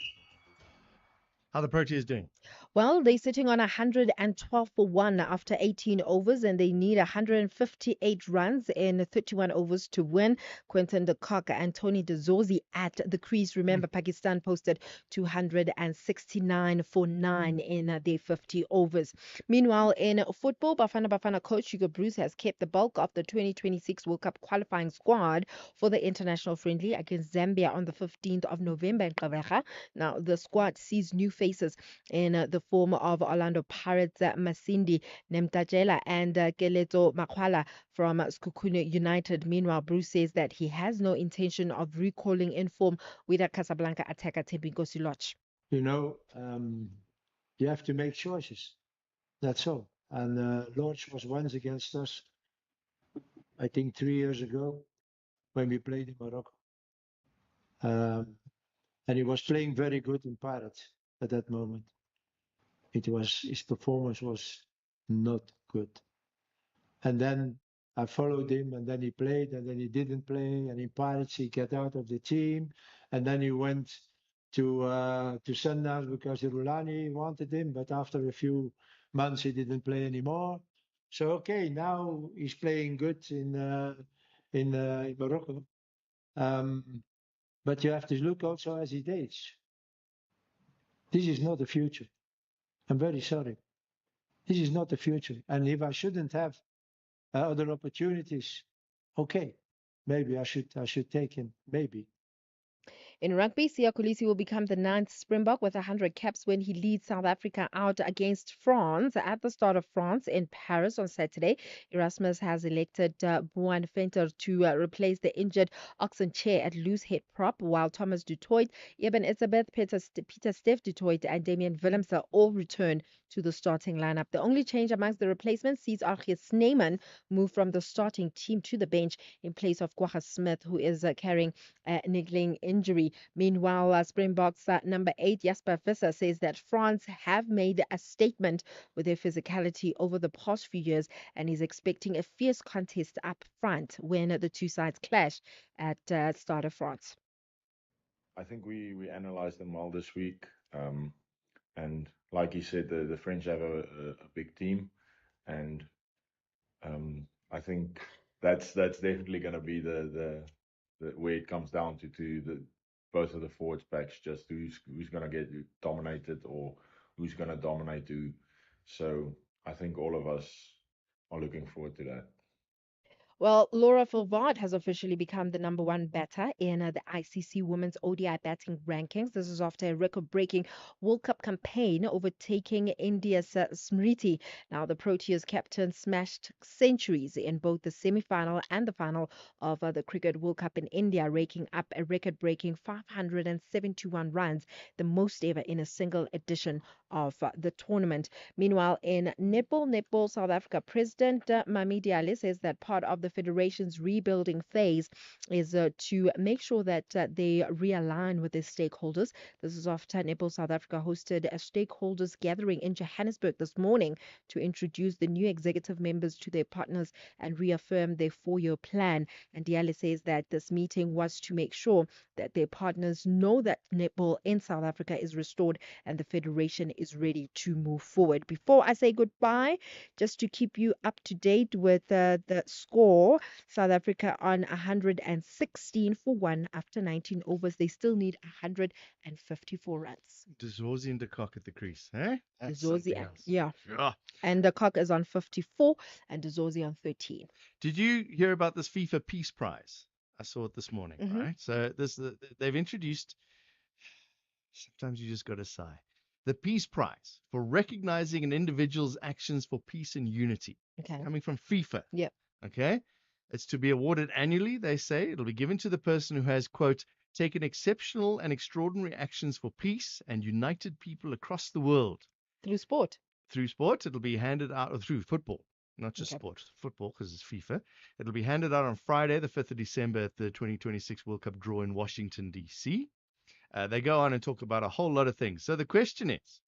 How the Proteas doing? Well, they're sitting on 112 for 1 after 18 overs, and they need 158 runs in 31 overs to win. Quentin de Kock and Tony de Zorzi at the crease. Remember, Pakistan posted 269 for 9 in their 50 overs. Meanwhile, in football, Bafana coach Hugo Bruce has kept the bulk of the 2026 World Cup qualifying squad for the international friendly against Zambia on the 15th of November in Gqeberha. Now, the squad sees new faces in the form of Orlando Pirates Masindi Nemtajela and Keleto Makwala from Skukune United. Meanwhile, Bruce says that he has no intention of recalling in form with a Casablanca attacker Tembinko Siloch. You know, you have to make choices. That's all. And Lodge was once against us, I think 3 years ago, when we played in Morocco. And he was playing very good in Pirates at that moment. His performance was not good. And then I followed him, and then he played, and then he didn't play. And in Pirates, he got out of the team, and then he went to Sundowns because Rulani wanted him. But after a few months, he didn't play anymore. So okay, now he's playing good in Morocco. But you have to look also as he dates. This is not the future. I'm very sorry. This is not the future. And if I shouldn't have other opportunities, okay, maybe I should take him. Maybe. In rugby, Siya Kolisi will become the 9th Springbok with 100 caps when he leads South Africa out against France at the start of France in Paris on Saturday. Erasmus has elected Buan Venter to replace the injured Oxen Chair at loose head prop, while Thomas Dutoit, Eben Etzebeth, Peter Steph Dutoit, and Damian Willemse all return to the starting lineup. The only change amongst the replacements sees Archie Snyman move from the starting team to the bench in place of Kwagga Smith, who is carrying a niggling injury. Meanwhile, Springboks number 8, Jasper Visser, says that France have made a statement with their physicality over the past few years, and is expecting a fierce contest up front when the two sides clash at Stade de France. I think we analyzed them well this week. And like you said, the French have a big team. And I think that's definitely going to be the where it comes down to the both of the forwards backs, just who's going to get dominated or who's going to dominate who. So I think all of us are looking forward to that. Well, Laura Fulvard has officially become the number one batter in the ICC Women's ODI batting rankings. This is after a record-breaking World Cup campaign overtaking India's Smriti. Now, the Proteas captain smashed centuries in both the semi-final and the final of the Cricket World Cup in India, raking up a record-breaking 571 runs, the most ever in a single edition of the tournament. Meanwhile, in netball, South Africa President Mami Diale says that part of the federation's rebuilding phase is to make sure that they realign with their stakeholders. This is after Netball South Africa hosted a stakeholders gathering in Johannesburg this morning to introduce the new executive members to their partners and reaffirm their 4-year plan. And Diale says that this meeting was to make sure that their partners know that netball in South Africa is restored and the federation is ready to move forward. Before I say goodbye, just to keep you up to date with the score, South Africa on 116 for 1 after 19 overs. They still need 154 runs. Dzozi and de Kock at the crease, eh? That's Dzozi, something else. yeah. Yeah. And the Cock is on 54 and Dzozi on 13. Did you hear about this FIFA Peace Prize? I saw it this morning, Mhm. right? So they've introduced, sometimes you just got to sigh, the Peace Prize for recognizing an individual's actions for peace and unity. Okay. Coming from FIFA. Yep. Okay. It's to be awarded annually, they say. It'll be given to the person who has, quote, taken exceptional and extraordinary actions for peace and united people across the world. Through sport. Through sport, it'll be handed out, or through football, not just Okay. sport, football, because it's FIFA. It'll be handed out on Friday, the 5th of December at the 2026 World Cup draw in Washington, D.C. They go on and talk about a whole lot of things. So the question is,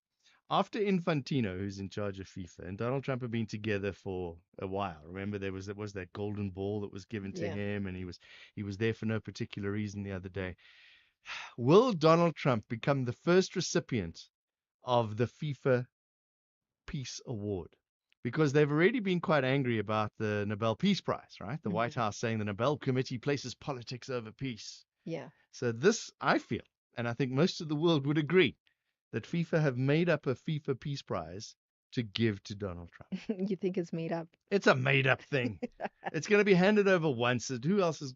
after Infantino, who's in charge of FIFA, and Donald Trump have been together for a while. Remember, there was that golden ball that was given to Yeah. him, and he was there for no particular reason the other day. Will Donald Trump become the first recipient of the FIFA Peace Award? Because they've already been quite angry about the Nobel Peace Prize, right? The White House saying the Nobel Committee places politics over peace. Yeah. So this, I feel, and I think most of the world would agree, that FIFA have made up a FIFA Peace Prize to give to Donald Trump. You think it's made up? It's a made-up thing. It's going to be handed over once. And who else is...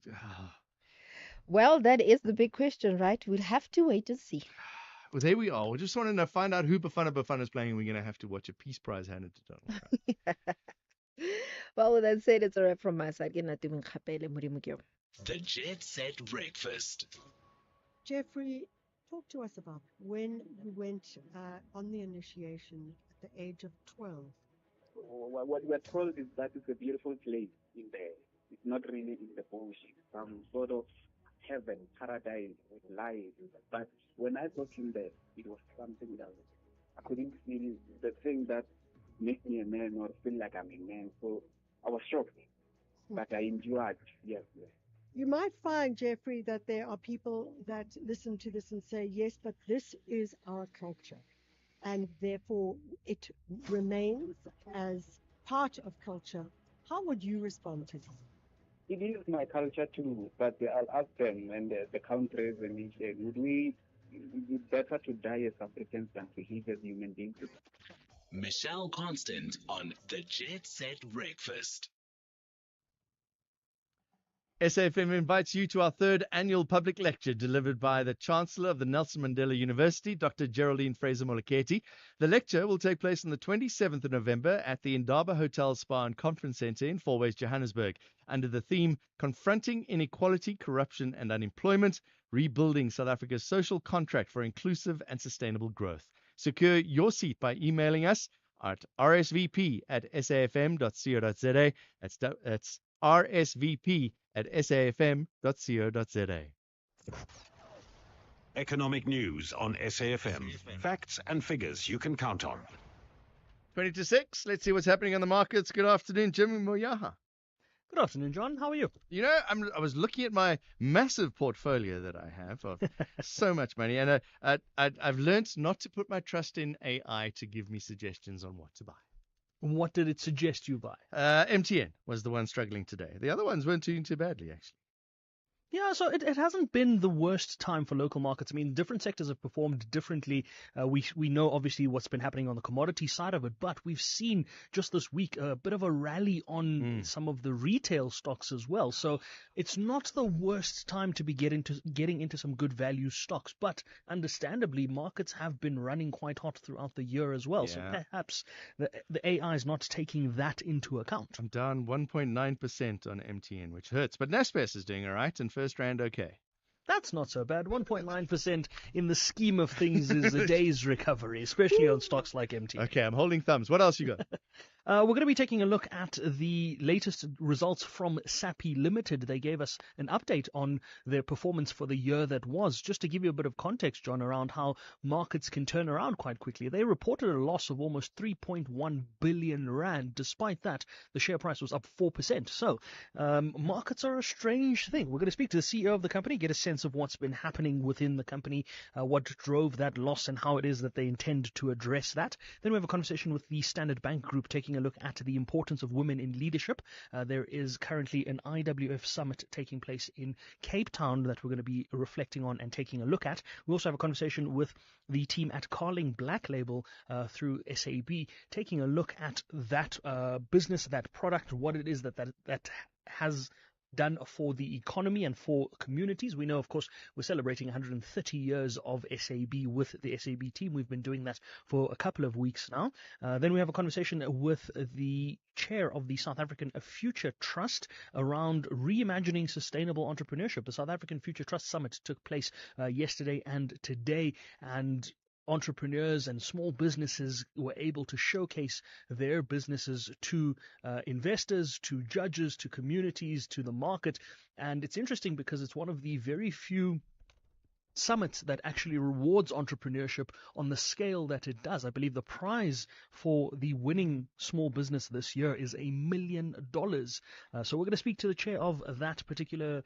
Well, that is the big question, right? We'll have to wait and see. Well, there we are. We just want to find out who Bafana is playing. We're going to have to watch a Peace Prize handed to Donald Trump. Well, with that said, it's a wrap from my side. Ke nna Tumi Nkgapele, Modimo ke yo. The Jet Set Breakfast. Jeffrey, talk to us about when you went on the initiation at the age of 12. What we're told is that it's a beautiful place in there. It's not really in the bush. It's some sort of heaven, paradise with light. But when I got in there, it was something else. I couldn't feel the thing that makes me a man or feel like I'm a man. So I was shocked. But I enjoyed, yes. You might find, Jeffrey, that there are people that listen to this and say, yes, but this is our culture. And therefore, it remains as part of culture. How would you respond to this? It is my culture too, but I'll ask them and the countries and each day, would we, is it better to die as Africans than to live as human beings? Michelle Constant on the Jet Set Breakfast. SAFM invites you to our third annual public lecture delivered by the Chancellor of the Nelson Mandela University, Dr. Geraldine Fraser-Moleketi. The lecture will take place on the 27th of November at the Indaba Hotel Spa and Conference Centre in Fourways, Johannesburg, under the theme Confronting Inequality, Corruption and Unemployment, Rebuilding South Africa's Social Contract for Inclusive and Sustainable Growth. Secure your seat by emailing us at rsvp@safm.co.za. That's rsvp@safm.co.za. Economic news on SAFM. Facts and figures you can count on. 20 to 6. Let's see what's happening on the markets. Good afternoon, Jimmy Moyaha. Good afternoon, John. How are you? You know, I was looking at my massive portfolio that I have of so much money, and I've learned not to put my trust in AI to give me suggestions on what to buy. What did it suggest you buy? MTN was the one struggling today. The other ones weren't doing too badly, actually. Yeah, so it hasn't been the worst time for local markets. I mean, different sectors have performed differently. We know obviously what's been happening on the commodity side of it, but we've seen just this week a bit of a rally on some of the retail stocks as well. So it's not the worst time to be getting into some good value stocks, but understandably, markets have been running quite hot throughout the year as well. So Yeah. perhaps the AI is not taking that into account. I'm down 1.9% on MTN, which hurts. But Naspers is doing all right, and First Rand okay. That's not so bad. 1.9% in the scheme of things is a day's recovery, especially on stocks like MTN. Okay, I'm holding thumbs. What else you got? We're going to be taking a look at the latest results from SAPI Limited. They gave us an update on their performance for the year that was. Just to give you a bit of context, John, around how markets can turn around quite quickly. They reported a loss of almost 3.1 billion rand. Despite that, the share price was up 4%. So markets are a strange thing. We're going to speak to the CEO of the company, get a sense of what's been happening within the company, what drove that loss and how it is that they intend to address that. Then we have a conversation with the Standard Bank Group taking a look at the importance of women in leadership. There is currently an IWF summit taking place in Cape Town that we're going to be reflecting on and taking a look at. We also have a conversation with the team at Carling Black Label through SAB, taking a look at that business, that product, what it is that has done for the economy and for communities. We know, of course, we're celebrating 130 years of SAB with the SAB team. We've been doing that for a couple of weeks now. Then we have a conversation with the chair of the South African Future Trust around reimagining sustainable entrepreneurship. The South African Future Trust Summit took place yesterday and today, and entrepreneurs and small businesses were able to showcase their businesses to investors, to judges, to communities, to the market. And it's interesting because it's one of the very few summits that actually rewards entrepreneurship on the scale that it does. I believe the prize for the winning small business this year is $1 million. So we're going to speak to the chair of that particular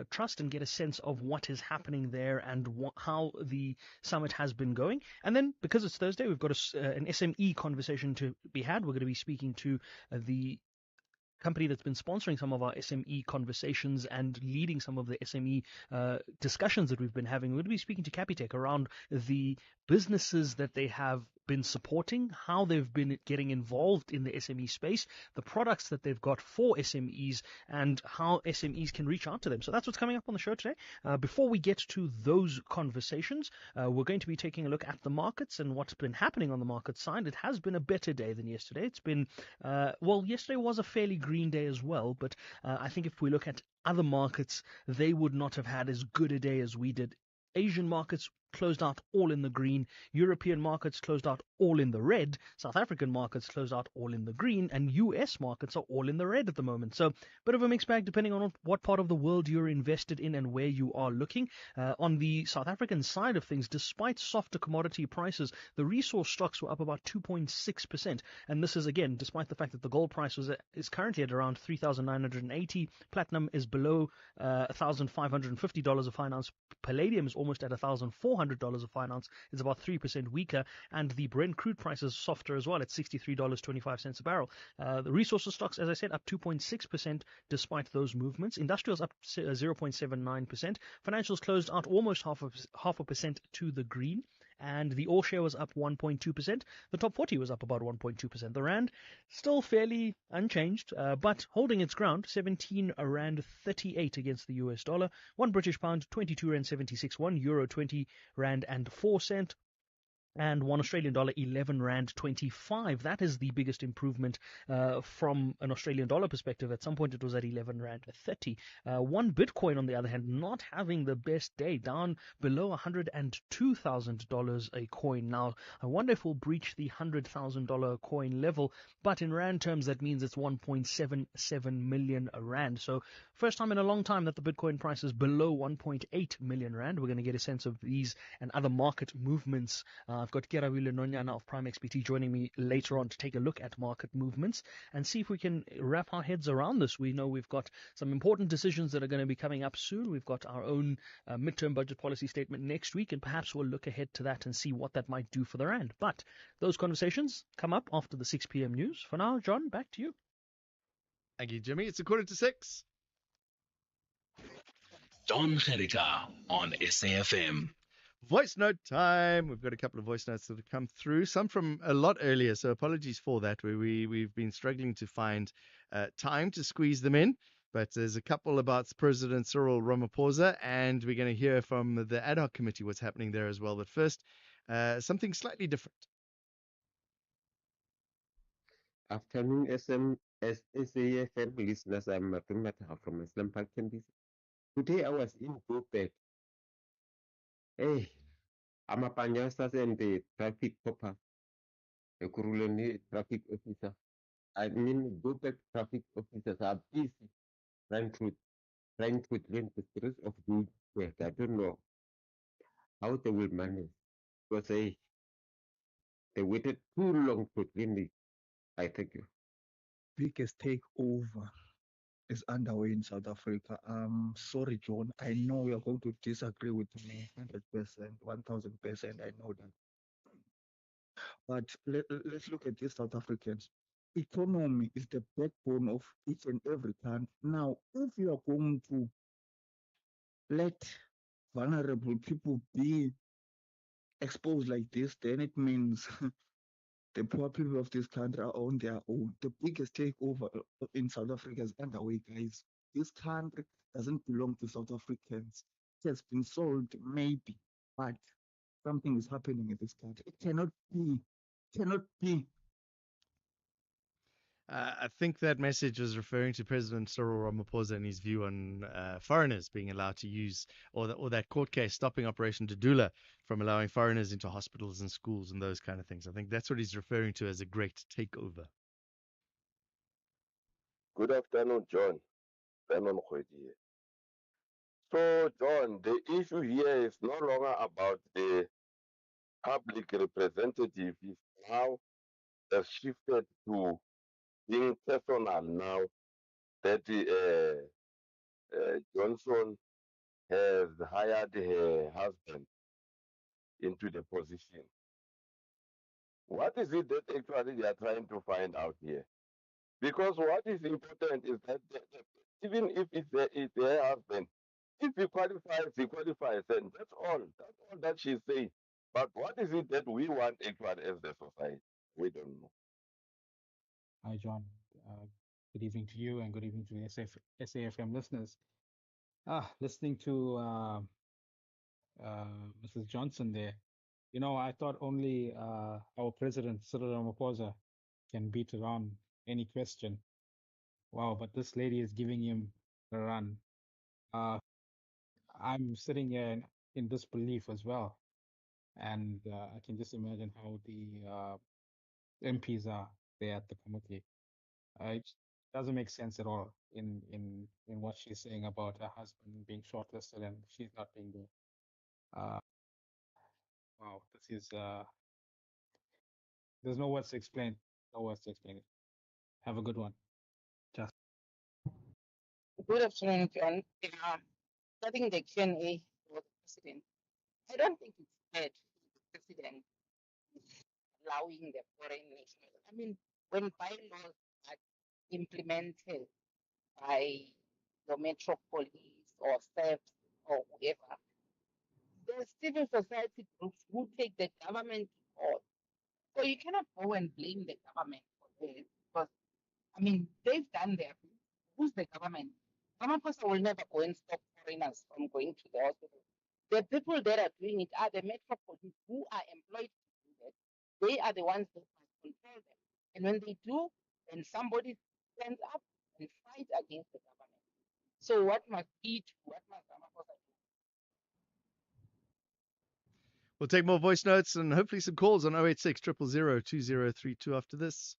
trust and get a sense of what is happening there and how the summit has been going. And then, because it's Thursday, we've got an SME conversation to be had. We're going to be speaking to the company that's been sponsoring some of our SME conversations and leading some of the SME discussions that we've been having. We're going to be speaking to Capitec around the businesses that they have been supporting, how they've been getting involved in the SME space, the products that they've got for SMEs, and how SMEs can reach out to them. So that's what's coming up on the show today. Before we get to those conversations, we're going to be taking a look at the markets and what's been happening on the market side. It has been a better day than yesterday. It's been, yesterday was a fairly green day as well, but I think if we look at other markets, they would not have had as good a day as we did. Asian markets closed out all in the green. European markets closed out all in the red. South African markets closed out all in the green. And US markets are all in the red at the moment. So bit of a mixed bag depending on what part of the world you're invested in and where you are looking. On the South African side of things, despite softer commodity prices, the resource stocks were up about 2.6%. And this is, again, despite the fact that the gold price is currently at around 3,980. Platinum is below $1,550 a fine ounce. Palladium is almost at $1,400 a fine ounce. It's about 3% weaker, and the Brent crude price is softer as well at $63.25 a barrel. The resources stocks, as I said, up 2.6% despite those movements. Industrials up 0.79%. Financials closed out almost half a percent to the green. And the all share was up 1.2%. The top 40 was up about 1.2%. The rand still fairly unchanged, but holding its ground, 17 rand 38 against the US dollar. 1 British pound, 22 rand 76. 1 euro, 20 rand and 4 cent. And 1 Australian dollar, 11 rand 25. That is the biggest improvement from an Australian dollar perspective. At some point, it was at 11 rand 30. 1 Bitcoin, on the other hand, not having the best day, down below $102,000 a coin. Now, I wonder if we'll breach the $100,000 coin level, but in rand terms, that means it's 1.77 million rand. So, first time in a long time that the Bitcoin price is below 1.8 million rand. We're going to get a sense of these and other market movements. I've got Kerawile Nonyana of Prime XBT joining me later on to take a look at market movements and see if we can wrap our heads around this. We know we've got some important decisions that are going to be coming up soon. We've got our own midterm budget policy statement next week, and perhaps we'll look ahead to that and see what that might do for the rand. But those conversations come up after the 6 p.m. news. For now, John, back to you. Thank you, Jimmy. It's 5:45. Don Gerika on SAFM. Voice note time. We've got a couple of voice notes that have come through, some from a lot earlier, so apologies for that. We've been struggling to find time to squeeze them in, but there's a couple about President Cyril Ramaphosa, and we're going to hear from the ad hoc committee what's happening there as well. But first, something slightly different. Afternoon, SAFM listeners. I'm Martin Mata from Islam Park Campus. Today I was in Joburg. Hey, Amapanyasas and the traffic copper, the Kuruleni traffic officer. I mean, Joburg traffic officers are busy trying to clean the streets of Joburg. I don't know how they will manage because they waited too long to clean it. I thank you. Biggest takeover is underway in South Africa. Sorry, John. I know you're going to disagree with me 100%, 1000%. I know that. But let's look at this South Africans. Economy is the backbone of each and every country. Now, if you are going to let vulnerable people be exposed like this, then it means the poor people of this country are on their own. The biggest takeover in South Africa is underway, guys. This country doesn't belong to South Africans. It has been sold, maybe, but something is happening in this country. It cannot be. Cannot be. I think that message was referring to President Cyril Ramaphosa and his view on foreigners being allowed to use, or that court case stopping Operation Dudula from allowing foreigners into hospitals and schools and those kind of things. I think that's what he's referring to as a great takeover. Good afternoon, John. Simon Khwedi. So, John, the issue here is no longer about the public representative. It's now has shifted to being personal now that Johnson has hired her husband into the position. What is it that actually they are trying to find out here? Because what is important is that even if it's her husband, if he qualifies, he qualifies, and that's all. That's all that she's saying. But what is it that we want actually as the society? We don't know. Hi, John. Good evening to you and good evening to the SAFM listeners. Listening to Mrs. Johnson there, I thought only our president, Cyril Ramaphosa, can beat around any question. Wow, but this lady is giving him a run. I'm sitting here in disbelief as well. And I can just imagine how the MPs are there at the committee. It doesn't make sense at all in what she's saying about her husband being shortlisted and she's not being there. Wow, this is there's no words to explain. No words to explain it. Have a good one. Just Good afternoon, John. Starting the Q&A for the president, I don't think it's fair to the president allowing the foreign nationals. I mean, when bylaws are implemented by the Metro Police or SEPS or whoever, the civil society groups who take the government to court. So you cannot go and blame the government for this because, I mean, they've done their bit. Who's the government? Ramaphosa will never go and stop foreigners from going to the hospital. The people that are doing it are the Metro Police who are employed to do that. They are the ones that must control them. And when they do, then somebody stands up and fights against the government. So what must he do? What must Ramaphosa do? We'll take more voice notes and hopefully some calls on 086 000 2032 after this.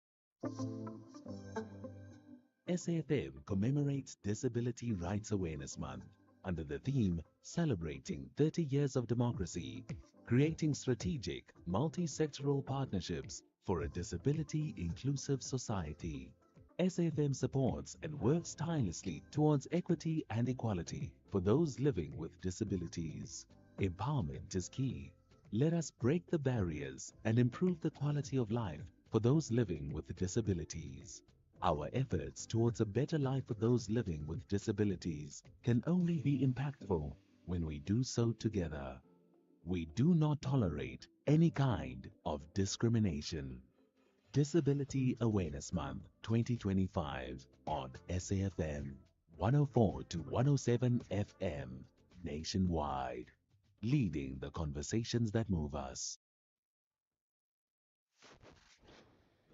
SAFM commemorates Disability Rights Awareness Month under the theme Celebrating 30 Years of Democracy, creating strategic, multi-sectoral partnerships for a disability-inclusive society. SAFM supports and works tirelessly towards equity and equality for those living with disabilities. Empowerment is key. Let us break the barriers and improve the quality of life for those living with disabilities. Our efforts towards a better life for those living with disabilities can only be impactful when we do so together. We do not tolerate any kind of discrimination. Disability Awareness Month 2025 on SAFM 104 to 107 FM nationwide, leading the conversations that move us.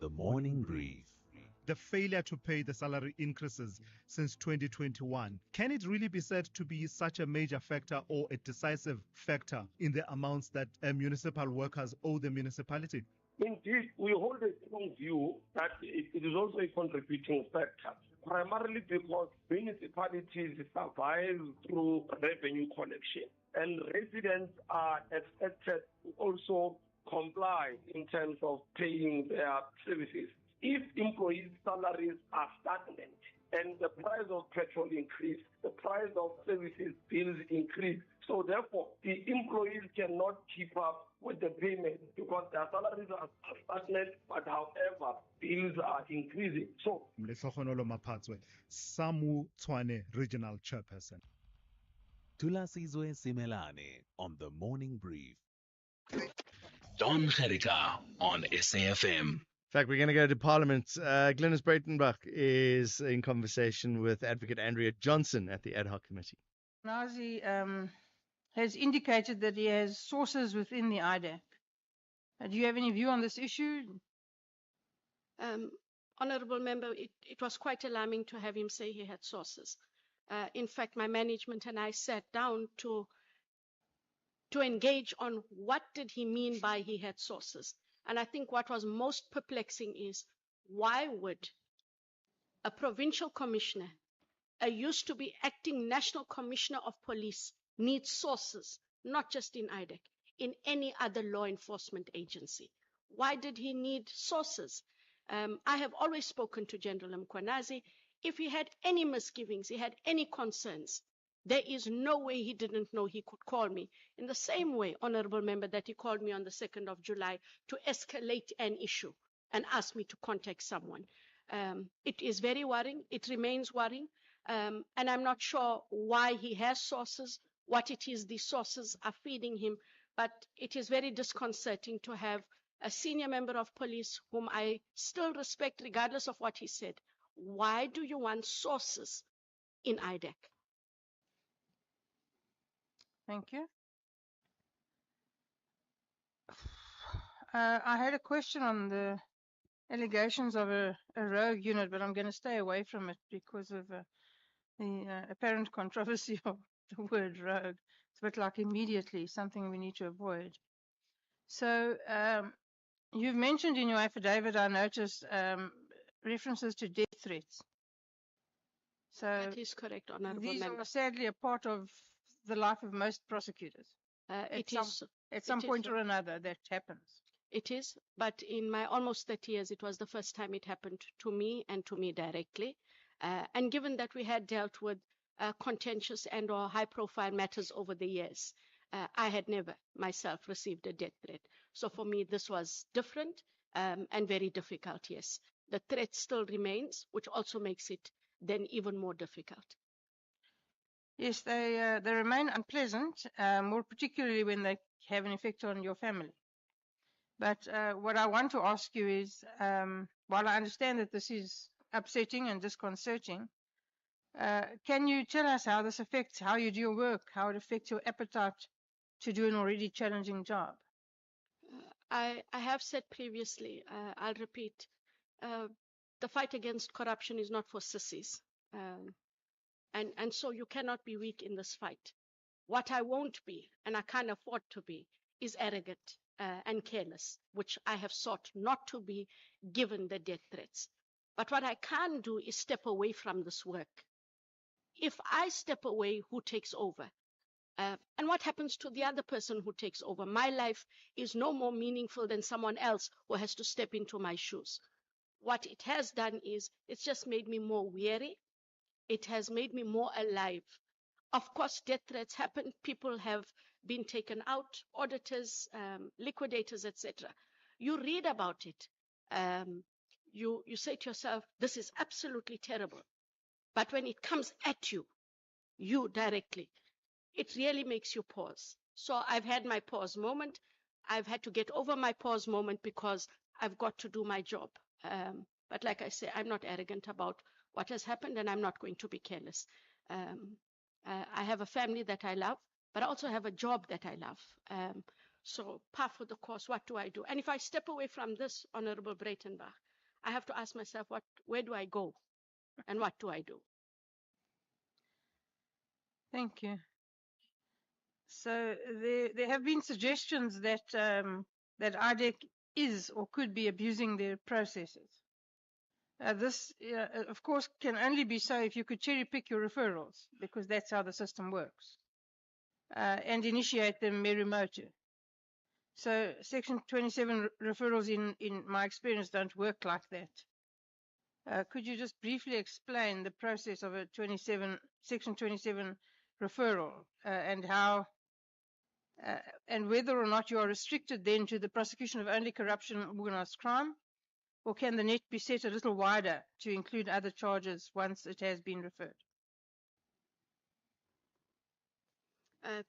The Morning Brief. The failure to pay the salary increases since 2021. Can it really be said to be such a major factor or a decisive factor in the amounts that municipal workers owe the municipality? Indeed, we hold a strong view that it is also a contributing factor, primarily because municipalities survive through revenue collection, and residents are expected to also comply in terms of paying their services. If employees' salaries are stagnant and the price of petrol increase, the price of services bills increase, so therefore the employees cannot keep up with the payment because their salaries are stagnant, but however, bills are increasing. So, Mlehlohonolo Maphatswe, Samu Tshwane, Regional Chairperson. Tulasizwe Simelane on the Morning Brief. Don Gerika on SAFM. In fact, we're going to go to Parliament. Glenys Breitenbach is in conversation with Advocate Andrea Johnson at the Ad Hoc Committee. Nazi has indicated that he has sources within the IDAC. Do you have any view on this issue? Honourable Member, it was quite alarming to have him say he had sources. In fact, my management and I sat down to engage on what did he mean by he had sources. And I think what was most perplexing is why would a provincial commissioner, a used to be acting national commissioner of police, need sources, not just in IDAC, in any other law enforcement agency? Why did he need sources? I have always spoken to General Mkhwanazi. If he had any misgivings, he had any concerns, there is no way he didn't know he could call me. In the same way, Honourable Member, that he called me on the 2nd of July to escalate an issue and ask me to contact someone. It is very worrying. It remains worrying. And I'm not sure why he has sources, what it is these sources are feeding him. But it is very disconcerting to have a senior member of police whom I still respect regardless of what he said. Why do you want sources in IDAC? Thank you. I had a question on the allegations of a rogue unit, but I'm going to stay away from it because of the apparent controversy of the word rogue. It's a bit like immediately, something we need to avoid. So you've mentioned in your affidavit, I noticed, references to death threats. So that is correct, Honourable these Member. are sadly a part of the life of most prosecutors. At some point or another, that happens. It is, but in my almost 30 years, it was the first time it happened to me and to me directly. And given that we had dealt with contentious and or high-profile matters over the years, I had never myself received a death threat. So for me, this was different and very difficult, yes. The threat still remains, which also makes it then even more difficult. Yes, they remain unpleasant, more particularly when they have an effect on your family. But what I want to ask you is, while I understand that this is upsetting and disconcerting, can you tell us how this affects how you do your work, how it affects your appetite to do an already challenging job? I have said previously, I'll repeat, the fight against corruption is not for sissies. And so you cannot be weak in this fight. What I won't be, and I can't afford to be, is arrogant and careless, which I have sought not to be given the death threats. But what I can do is step away from this work. If I step away, who takes over? And what happens to the other person who takes over? My life is no more meaningful than someone else who has to step into my shoes. What it has done is it's just made me more weary. It has made me more alive. Of course, death threats happen. People have been taken out, auditors, liquidators, etc. You read about it. you say to yourself, this is absolutely terrible. But when it comes at you, you directly, it really makes you pause. So I've had my pause moment. I've had to get over my pause moment because I've got to do my job. But like I say, I'm not arrogant about what has happened, and I'm not going to be careless. I have a family that I love, but I also have a job that I love. So par for the course, what do I do? And if I step away from this, Honorable Breitenbach, I have to ask myself, where do I go? And what do I do? Thank you. So there have been suggestions that that IDEC is or could be abusing their processes. This, of course, can only be so if you could cherry pick your referrals, because that's how the system works, and initiate them meri motu. So Section 27 referrals, in my experience, don't work like that. Could you just briefly explain the process of a Section 27 referral, and how, and whether or not you are restricted then to the prosecution of only corruption and organized crime, or can the net be set a little wider to include other charges once it has been referred?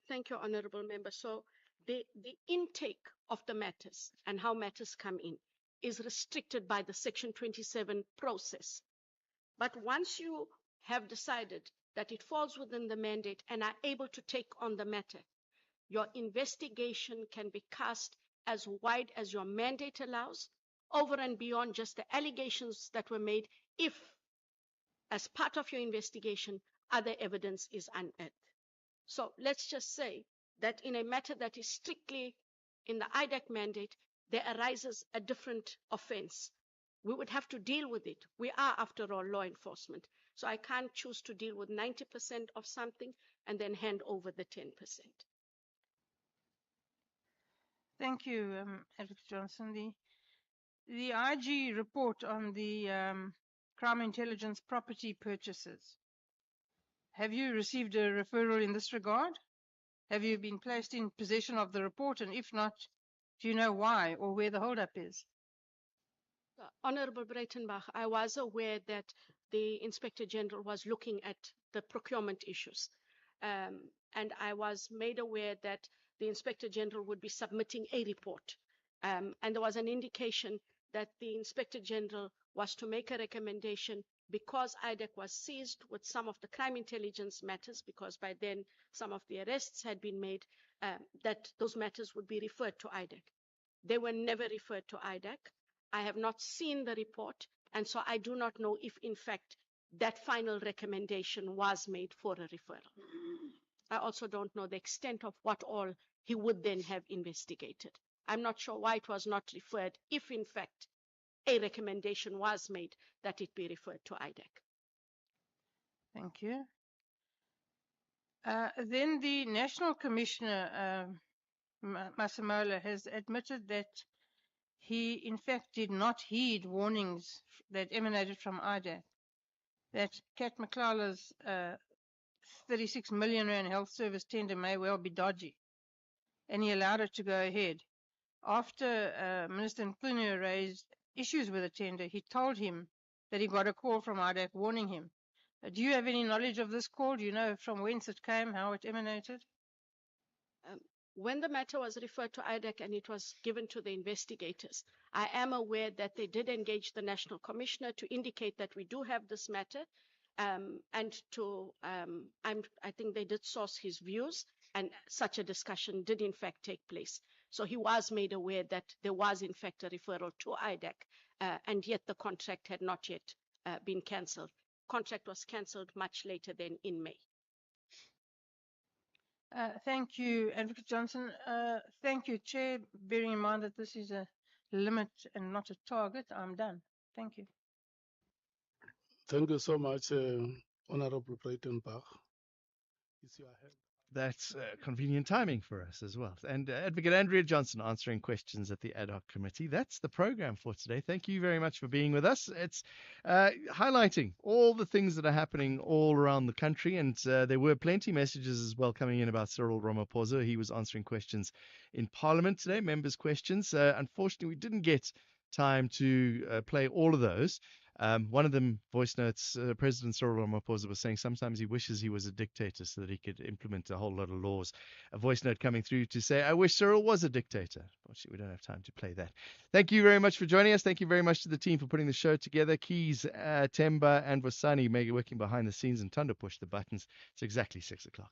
Thank you, Honourable Member. So the intake of the matters and how matters come in is restricted by the Section 27 process. But once you have decided that it falls within the mandate and are able to take on the matter, your investigation can be cast as wide as your mandate allows, over and beyond just the allegations that were made, if, as part of your investigation, other evidence is unearthed. So let's just say that in a matter that is strictly in the IDEC mandate, there arises a different offense. We would have to deal with it. We are, after all, law enforcement. So I can't choose to deal with 90% of something and then hand over the 10%. Thank you, Advocate Johnson. The IG report on the crime intelligence property purchases. Have you received a referral in this regard? Have you been placed in possession of the report? And if not, do you know why or where the holdup is? Honourable Breitenbach, I was aware that the Inspector General was looking at the procurement issues. And I was made aware that the Inspector General would be submitting a report. And there was an indication that the Inspector General was to make a recommendation, because IDEC was seized with some of the crime intelligence matters, because by then some of the arrests had been made, that those matters would be referred to IDEC. They were never referred to IDEC. I have not seen the report, and so I do not know if, in fact, that final recommendation was made for a referral. I also don't know the extent of what all he would then have investigated. I'm not sure why it was not referred, if, in fact, a recommendation was made that it be referred to IDEC. Thank you. Then the National Commissioner, Masemola, has admitted that he, in fact, did not heed warnings that emanated from IDEC, that Cat McClallah's 36 million rand health service tender may well be dodgy, and he allowed it to go ahead. After Minister Mkhwanazi raised issues with the tender, he told him that he got a call from IDEC warning him. Do you have any knowledge of this call? Do you know from whence it came, how it emanated? When the matter was referred to IDEC and it was given to the investigators, I am aware that they did engage the National Commissioner to indicate that we do have this matter, and to, I think they did source his views, and such a discussion did in fact take place. So he was made aware that there was in fact a referral to IDEC, and yet the contract had not yet been cancelled. Contract was cancelled much later than in May. Thank you, Advocate Johnson. Thank you, Chair. Bearing in mind that this is a limit and not a target, I'm done. Thank you. Thank you so much, Honorable Breitenbach. It's your hand. That's convenient timing for us as well. And Advocate Andrea Johnson answering questions at the ad hoc committee. That's the program for today. Thank you very much for being with us. It's highlighting all the things that are happening all around the country. And there were plenty of messages as well coming in about Cyril Ramaphosa. He was answering questions in Parliament today, members' questions. Unfortunately, we didn't get time to play all of those. One of them, voice notes, President Cyril Ramaphosa was saying sometimes he wishes he was a dictator so that he could implement a whole lot of laws. A voice note coming through to say, I wish Cyril was a dictator. Unfortunately, we don't have time to play that. Thank you very much for joining us. Thank you very much to the team for putting the show together. Keys, Temba, and Vasani working behind the scenes, and Tando pushed the buttons. It's exactly 6 o'clock.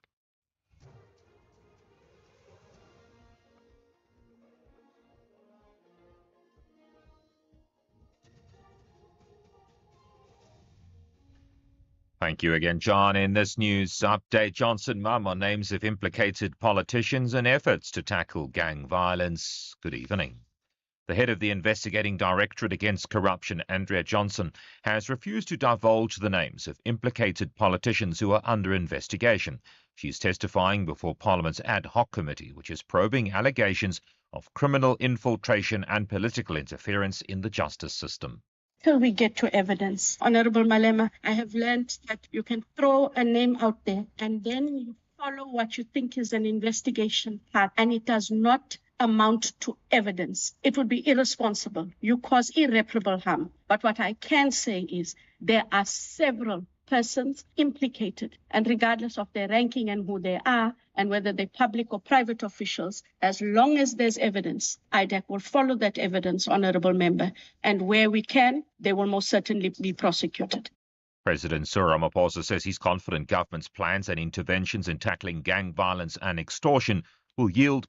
Thank you again, John. In this news update, Johnson mum on names of implicated politicians and efforts to tackle gang violence. Good evening. The head of the investigating directorate against corruption, Andrea Johnson, has refused to divulge the names of implicated politicians who are under investigation. She's testifying before Parliament's ad hoc committee, which is probing allegations of criminal infiltration and political interference in the justice system. Till we get to evidence. Honorable Malema, I have learned that you can throw a name out there and then you follow what you think is an investigation path, and it does not amount to evidence. It would be irresponsible. You cause irreparable harm. But what I can say is there are several persons implicated, and regardless of their ranking and who they are, and whether they're public or private officials, as long as there's evidence, IDAC will follow that evidence, Honourable Member, and where we can, they will most certainly be prosecuted. President Cyril Ramaphosa says he's confident government's plans and interventions in tackling gang violence and extortion will yield